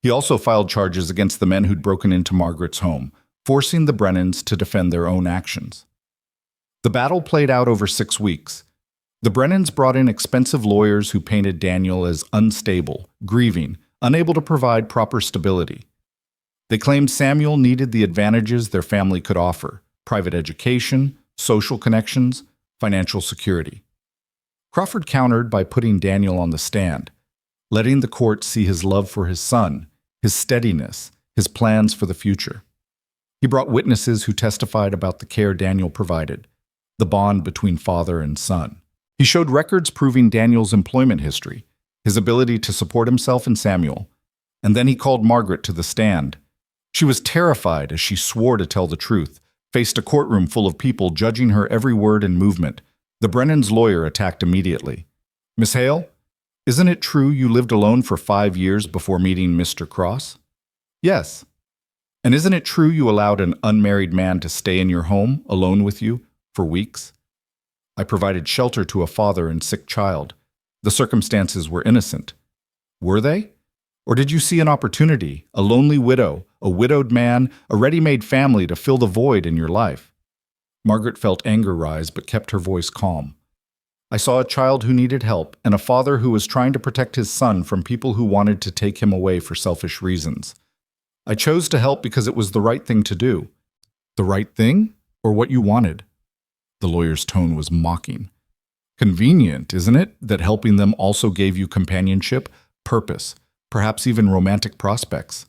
He also filed charges against the men who'd broken into Margaret's home, forcing the Brennans to defend their own actions. The battle played out over 6 weeks. The Brennans brought in expensive lawyers who painted Daniel as unstable, grieving, unable to provide proper stability. They claimed Samuel needed the advantages their family could offer: private education, social connections, financial security. Crawford countered by putting Daniel on the stand, letting the court see his love for his son, his steadiness, his plans for the future. He brought witnesses who testified about the care Daniel provided, the bond between father and son. He showed records proving Daniel's employment history, his ability to support himself and Samuel, and then he called Margaret to the stand. She was terrified as she swore to tell the truth, faced a courtroom full of people judging her every word and movement. The Brennan's lawyer attacked immediately. Miss Hale, Isn't it true you lived alone for 5 years before meeting Mr. Cross? Yes. And isn't it true you allowed an unmarried man to stay in your home alone with you for weeks? I provided shelter to a father and sick child. The circumstances were innocent. Were they? Or did you see an opportunity, a lonely widow, a widowed man, a ready-made family to fill the void in your life? Margaret felt anger rise but kept her voice calm. I saw a child who needed help and a father who was trying to protect his son from people who wanted to take him away for selfish reasons. I chose to help because it was the right thing to do. The right thing, or what you wanted? The lawyer's tone was mocking. Convenient, isn't it, that helping them also gave you companionship, purpose, perhaps even romantic prospects?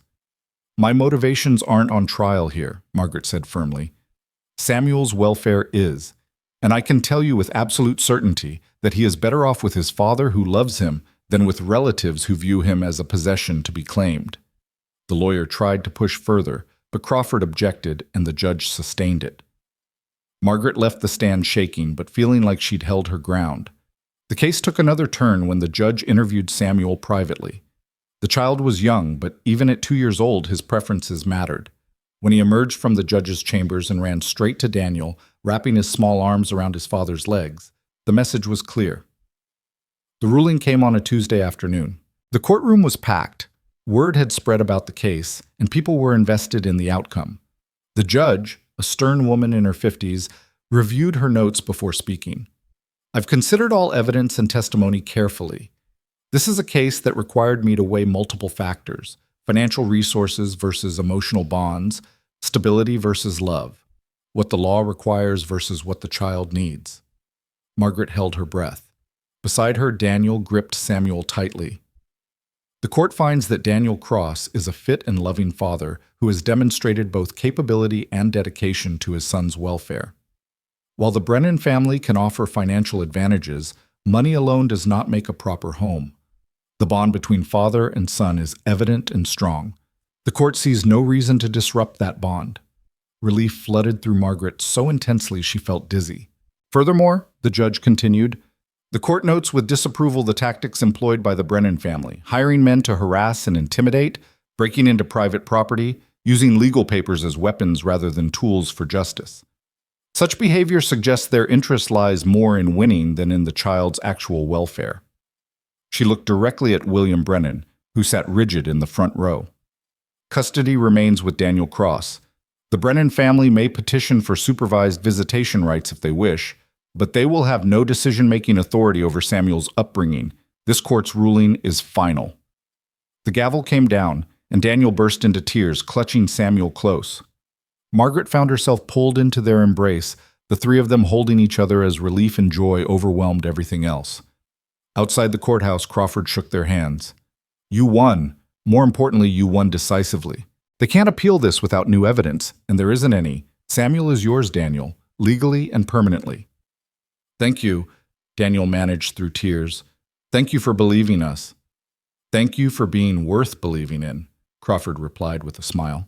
My motivations aren't on trial here, Margaret said firmly. Samuel's welfare is, and I can tell you with absolute certainty that he is better off with his father who loves him than with relatives who view him as a possession to be claimed. The lawyer tried to push further, but Crawford objected and the judge sustained it. Margaret left the stand shaking but feeling like she'd held her ground. The case took another turn when the judge interviewed Samuel privately. The child was young, but even at 2 years old, his preferences mattered. When he emerged from the judge's chambers and ran straight to Daniel, wrapping his small arms around his father's legs, the message was clear. The ruling came on a Tuesday afternoon. The courtroom was packed. Word had spread about the case, and people were invested in the outcome. The judge, a stern woman in her 50s, reviewed her notes before speaking. I've considered all evidence and testimony carefully. This is a case that required me to weigh multiple factors: financial resources versus emotional bonds, stability versus love, what the law requires versus what the child needs. Margaret held her breath. Beside her, Daniel gripped Samuel tightly. The court finds that Daniel Cross is a fit and loving father who has demonstrated both capability and dedication to his son's welfare. While the Brennan family can offer financial advantages, money alone does not make a proper home. The bond between father and son is evident and strong. The court sees no reason to disrupt that bond. Relief flooded through Margaret so intensely she felt dizzy. Furthermore, the judge continued, the court notes with disapproval the tactics employed by the Brennan family, hiring men to harass and intimidate, breaking into private property, using legal papers as weapons rather than tools for justice. Such behavior suggests their interest lies more in winning than in the child's actual welfare. She looked directly at William Brennan, who sat rigid in the front row. Custody remains with Daniel Cross. The Brennan family may petition for supervised visitation rights if they wish, but they will have no decision-making authority over Samuel's upbringing. This court's ruling is final. The gavel came down, and Daniel burst into tears, clutching Samuel close. Margaret found herself pulled into their embrace, the three of them holding each other as relief and joy overwhelmed everything else. Outside the courthouse, Crawford shook their hands. You won. More importantly, you won decisively. They can't appeal this without new evidence, and there isn't any. Samuel is yours, Daniel, legally and permanently. Thank you, Daniel managed through tears. Thank you for believing us. Thank you for being worth believing in, Crawford replied with a smile.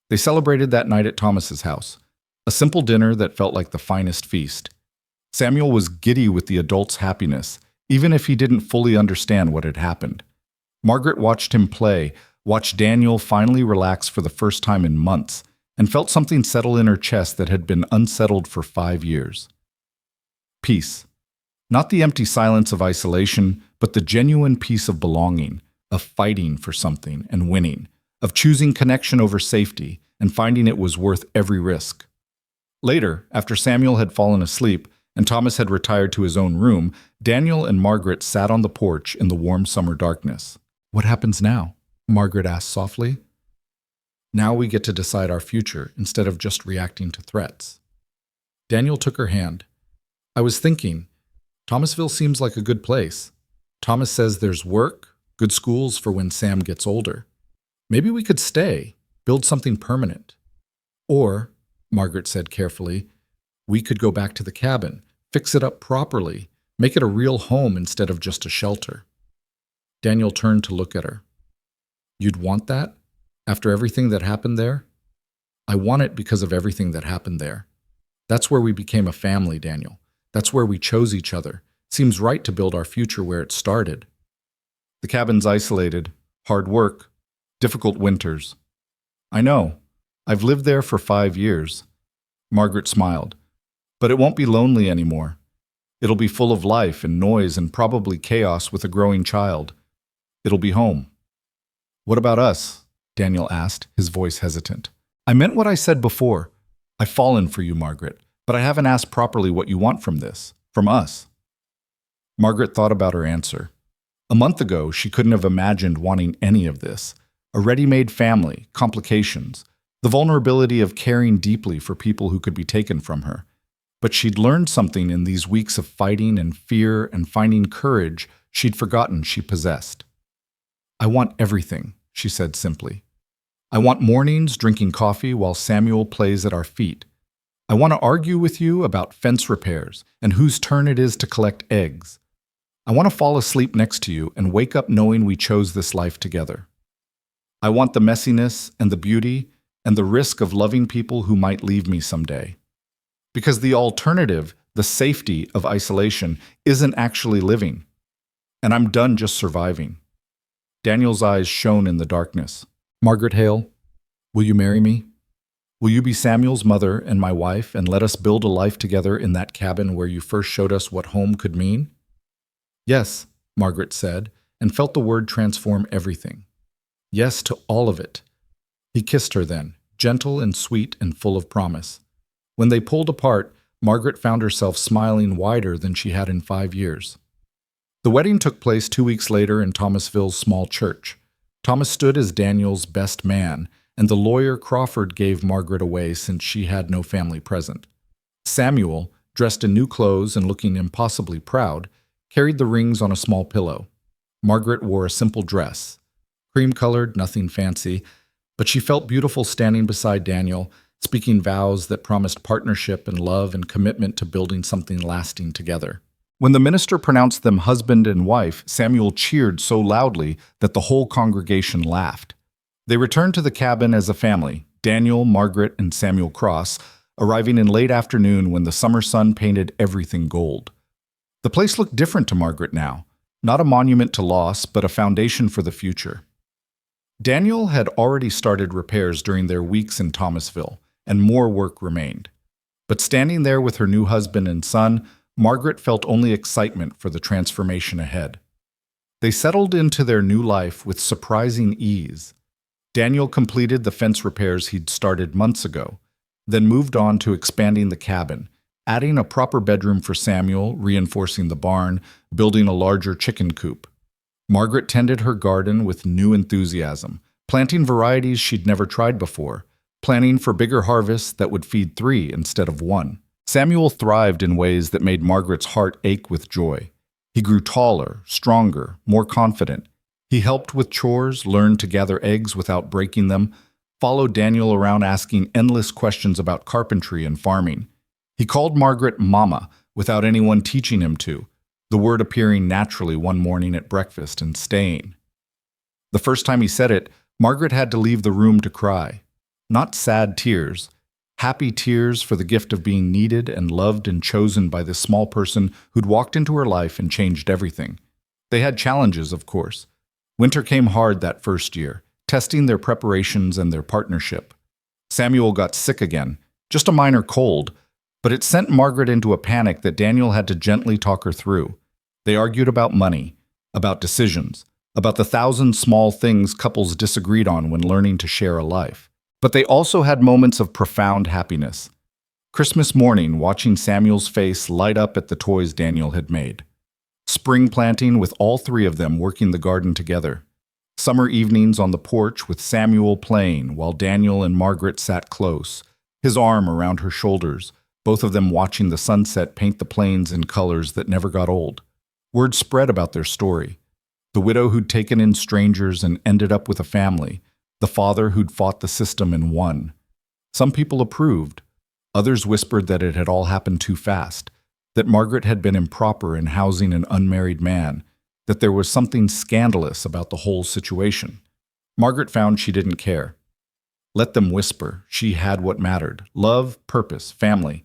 They celebrated that night at Thomas's house, a simple dinner that felt like the finest feast. Samuel was giddy with the adults' happiness, even if he didn't fully understand what had happened. Margaret watched him play, watched Daniel finally relax for the first time in months, and felt something settle in her chest that had been unsettled for 5 years. Peace. Not the empty silence of isolation, but the genuine peace of belonging, of fighting for something and winning, of choosing connection over safety and finding it was worth every risk. Later, after Samuel had fallen asleep and Thomas had retired to his own room, Daniel and Margaret sat on the porch in the warm summer darkness. What happens now? Margaret asked softly. Now we get to decide our future instead of just reacting to threats. Daniel took her hand. I was thinking, Thomasville seems like a good place. Thomas says there's work, good schools for when Sam gets older. Maybe we could stay, build something permanent. Or, Margaret said carefully, we could go back to the cabin, fix it up properly, make it a real home instead of just a shelter. Daniel turned to look at her. You'd want that? After everything that happened there? I want it because of everything that happened there. That's where we became a family, Daniel. That's where we chose each other. Seems right to build our future where it started. The cabin's isolated, hard work, difficult winters. I know. I've lived there for 5 years. Margaret smiled. But it won't be lonely anymore. It'll be full of life and noise and probably chaos with a growing child. It'll be home. What about us? Daniel asked, his voice hesitant. I meant what I said before. I've fallen for you, Margaret, but I haven't asked properly what you want from this, from us. Margaret thought about her answer. A month ago, she couldn't have imagined wanting any of this. A ready-made family, complications, the vulnerability of caring deeply for people who could be taken from her. But she'd learned something in these weeks of fighting and fear and finding courage she'd forgotten she possessed. I want everything, she said simply. I want mornings drinking coffee while Samuel plays at our feet. I want to argue with you about fence repairs and whose turn it is to collect eggs. I want to fall asleep next to you and wake up knowing we chose this life together. I want the messiness and the beauty and the risk of loving people who might leave me someday. Because the alternative, the safety of isolation, isn't actually living. And I'm done just surviving. Daniel's eyes shone in the darkness. Margaret Hale, will you marry me? Will you be Samuel's mother and my wife and let us build a life together in that cabin where you first showed us what home could mean? Yes, Margaret said, and felt the word transform everything. Yes to all of it. He kissed her then, gentle and sweet and full of promise. When they pulled apart, Margaret found herself smiling wider than she had in 5 years. The wedding took place 2 weeks later in Thomasville's small church. Thomas stood as Daniel's best man, and the lawyer Crawford gave Margaret away since she had no family present. Samuel, dressed in new clothes and looking impossibly proud, carried the rings on a small pillow. Margaret wore a simple dress, cream-colored, nothing fancy, but she felt beautiful standing beside Daniel, speaking vows that promised partnership and love and commitment to building something lasting together. When the minister pronounced them husband and wife, Samuel cheered so loudly that the whole congregation laughed. They returned to the cabin as a family, Daniel, Margaret, and Samuel Cross, arriving in late afternoon when the summer sun painted everything gold. The place looked different to Margaret now, not a monument to loss, but a foundation for the future. Daniel had already started repairs during their weeks in Thomasville, and more work remained. But standing there with her new husband and son, Margaret felt only excitement for the transformation ahead. They settled into their new life with surprising ease. Daniel completed the fence repairs he'd started months ago, then moved on to expanding the cabin, adding a proper bedroom for Samuel, reinforcing the barn, building a larger chicken coop. Margaret tended her garden with new enthusiasm, planting varieties she'd never tried before, planning for bigger harvests that would feed 3 instead of 1. Samuel thrived in ways that made Margaret's heart ache with joy. He grew taller, stronger, more confident. He helped with chores, learned to gather eggs without breaking them, followed Daniel around asking endless questions about carpentry and farming. He called Margaret Mama without anyone teaching him to, the word appearing naturally one morning at breakfast and staying. The first time he said it, Margaret had to leave the room to cry. Not sad tears, happy tears for the gift of being needed and loved and chosen by this small person who'd walked into her life and changed everything. They had challenges, of course. Winter came hard that first year, testing their preparations and their partnership. Samuel got sick again, just a minor cold, but it sent Margaret into a panic that Daniel had to gently talk her through. They argued about money, about decisions, about the 1,000 small things couples disagreed on when learning to share a life. But they also had moments of profound happiness. Christmas morning, watching Samuel's face light up at the toys Daniel had made. Spring planting with all 3 of them working the garden together. Summer evenings on the porch with Samuel playing while Daniel and Margaret sat close, his arm around her shoulders, both of them watching the sunset paint the plains in colors that never got old. Word spread about their story. The widow who'd taken in strangers and ended up with a family. The father who'd fought the system and won. Some people approved. Others whispered that it had all happened too fast, that Margaret had been improper in housing an unmarried man, that there was something scandalous about the whole situation. Margaret found she didn't care. Let them whisper. She had what mattered: love, purpose, family.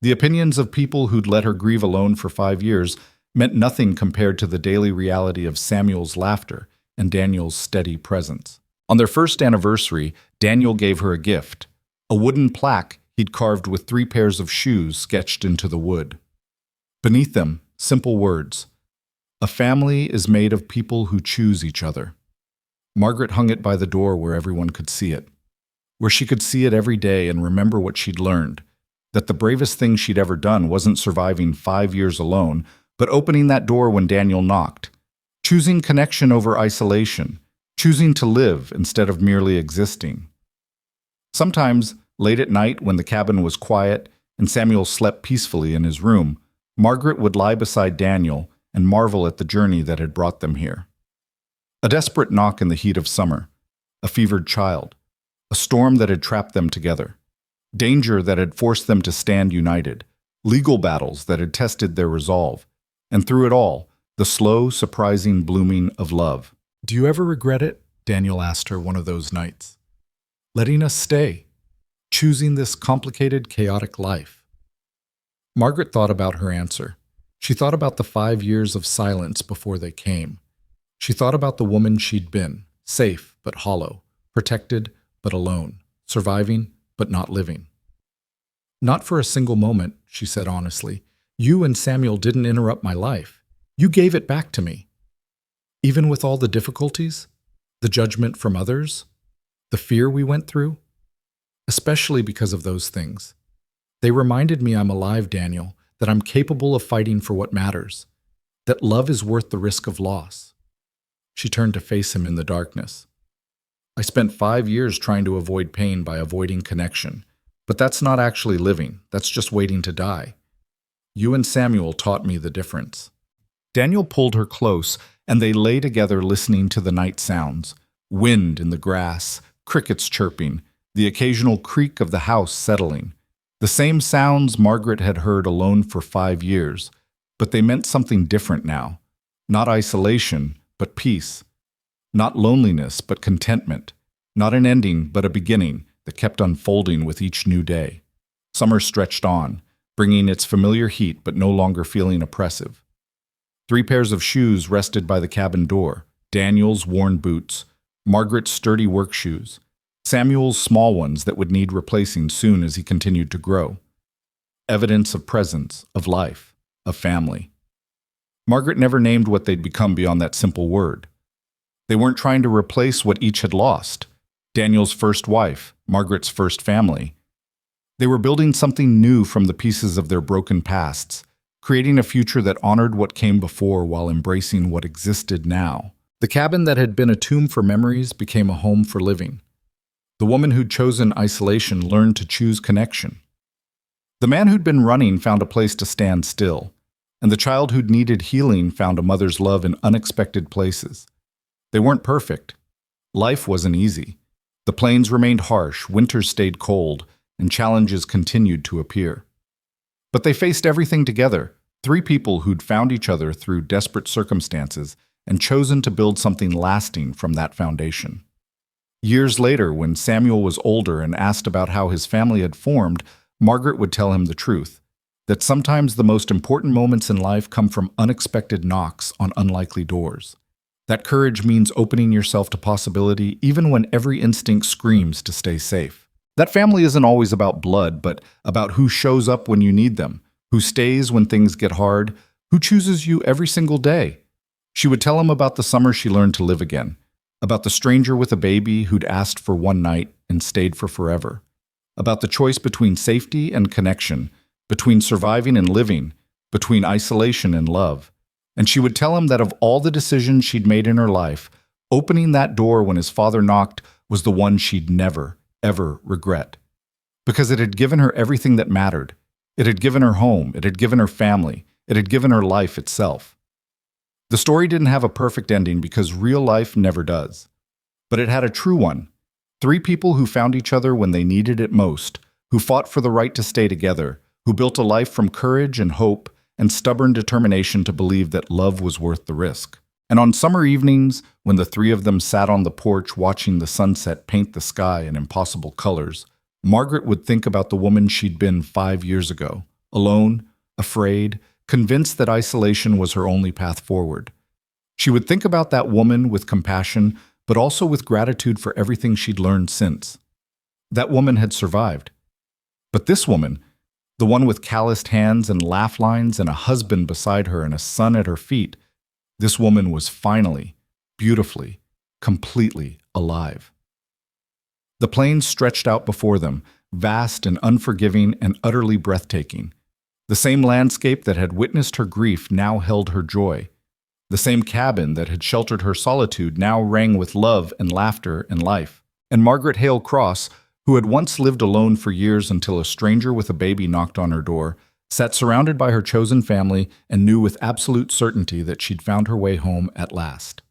The opinions of people who'd let her grieve alone for 5 years meant nothing compared to the daily reality of Samuel's laughter and Daniel's steady presence. On their first anniversary, Daniel gave her a gift, a wooden plaque he'd carved with 3 pairs of shoes sketched into the wood. Beneath them, simple words: "A family is made of people who choose each other." Margaret hung it by the door where everyone could see it, where she could see it every day and remember what she'd learned, that the bravest thing she'd ever done wasn't surviving 5 years alone, but opening that door when Daniel knocked, choosing connection over isolation, choosing to live instead of merely existing. Sometimes, late at night when the cabin was quiet and Samuel slept peacefully in his room, Margaret would lie beside Daniel and marvel at the journey that had brought them here. A desperate knock in the heat of summer, a fevered child, a storm that had trapped them together, danger that had forced them to stand united, legal battles that had tested their resolve, and through it all, the slow, surprising blooming of love. "Do you ever regret it?" Daniel asked her one of those nights. "Letting us stay, choosing this complicated, chaotic life?" Margaret thought about her answer. She thought about the 5 years of silence before they came. She thought about the woman she'd been, safe but hollow, protected but alone, surviving but not living. "Not for a single moment," she said honestly. "You and Samuel didn't interrupt my life. You gave it back to me. Even with all the difficulties, the judgment from others, the fear we went through, especially because of those things. They reminded me I'm alive, Daniel, that I'm capable of fighting for what matters, that love is worth the risk of loss." She turned to face him in the darkness. "I spent 5 years trying to avoid pain by avoiding connection, but that's not actually living, that's just waiting to die. You and Samuel taught me the difference." Daniel pulled her close, and they lay together listening to the night sounds, wind in the grass, crickets chirping, the occasional creak of the house settling. The same sounds Margaret had heard alone for 5 years, but they meant something different now. Not isolation, but peace. Not loneliness, but contentment. Not an ending, but a beginning that kept unfolding with each new day. Summer stretched on, bringing its familiar heat but no longer feeling oppressive. 3 pairs of shoes rested by the cabin door, Daniel's worn boots, Margaret's sturdy work shoes, Samuel's small ones that would need replacing soon as he continued to grow. Evidence of presence, of life, of family. Margaret never named what they'd become beyond that simple word. They weren't trying to replace what each had lost. Daniel's first wife, Margaret's first family. They were building something new from the pieces of their broken pasts, creating a future that honored what came before while embracing what existed now. The cabin that had been a tomb for memories became a home for living. The woman who'd chosen isolation learned to choose connection. The man who'd been running found a place to stand still, and the child who'd needed healing found a mother's love in unexpected places. They weren't perfect. Life wasn't easy. The plains remained harsh, winters stayed cold, and challenges continued to appear. But they faced everything together, 3 people who'd found each other through desperate circumstances and chosen to build something lasting from that foundation. Years later, when Samuel was older and asked about how his family had formed, Margaret would tell him the truth, that sometimes the most important moments in life come from unexpected knocks on unlikely doors. That courage means opening yourself to possibility even when every instinct screams to stay safe. That family isn't always about blood, but about who shows up when you need them, who stays when things get hard, who chooses you every single day. She would tell him about the summer she learned to live again, about the stranger with a baby who'd asked for one night and stayed for forever, about the choice between safety and connection, between surviving and living, between isolation and love. And she would tell him that of all the decisions she'd made in her life, opening that door when his father knocked was the one she'd never, ever regret. Because it had given her everything that mattered. It had given her home, it had given her family, it had given her life itself. The story didn't have a perfect ending because real life never does. But it had a true one. 3 people who found each other when they needed it most, who fought for the right to stay together, who built a life from courage and hope and stubborn determination to believe that love was worth the risk. And on summer evenings, when the 3 of them sat on the porch watching the sunset paint the sky in impossible colors, Margaret would think about the woman she'd been 5 years ago, alone, afraid, convinced that isolation was her only path forward. She would think about that woman with compassion, but also with gratitude for everything she'd learned since. That woman had survived. But this woman, the one with calloused hands and laugh lines and a husband beside her and a son at her feet, this woman was finally, beautifully, completely alive. The plains stretched out before them, vast and unforgiving and utterly breathtaking. The same landscape that had witnessed her grief now held her joy. The same cabin that had sheltered her solitude now rang with love and laughter and life. And Margaret Hale Cross, who had once lived alone for years until a stranger with a baby knocked on her door, sat surrounded by her chosen family and knew with absolute certainty that she'd found her way home at last.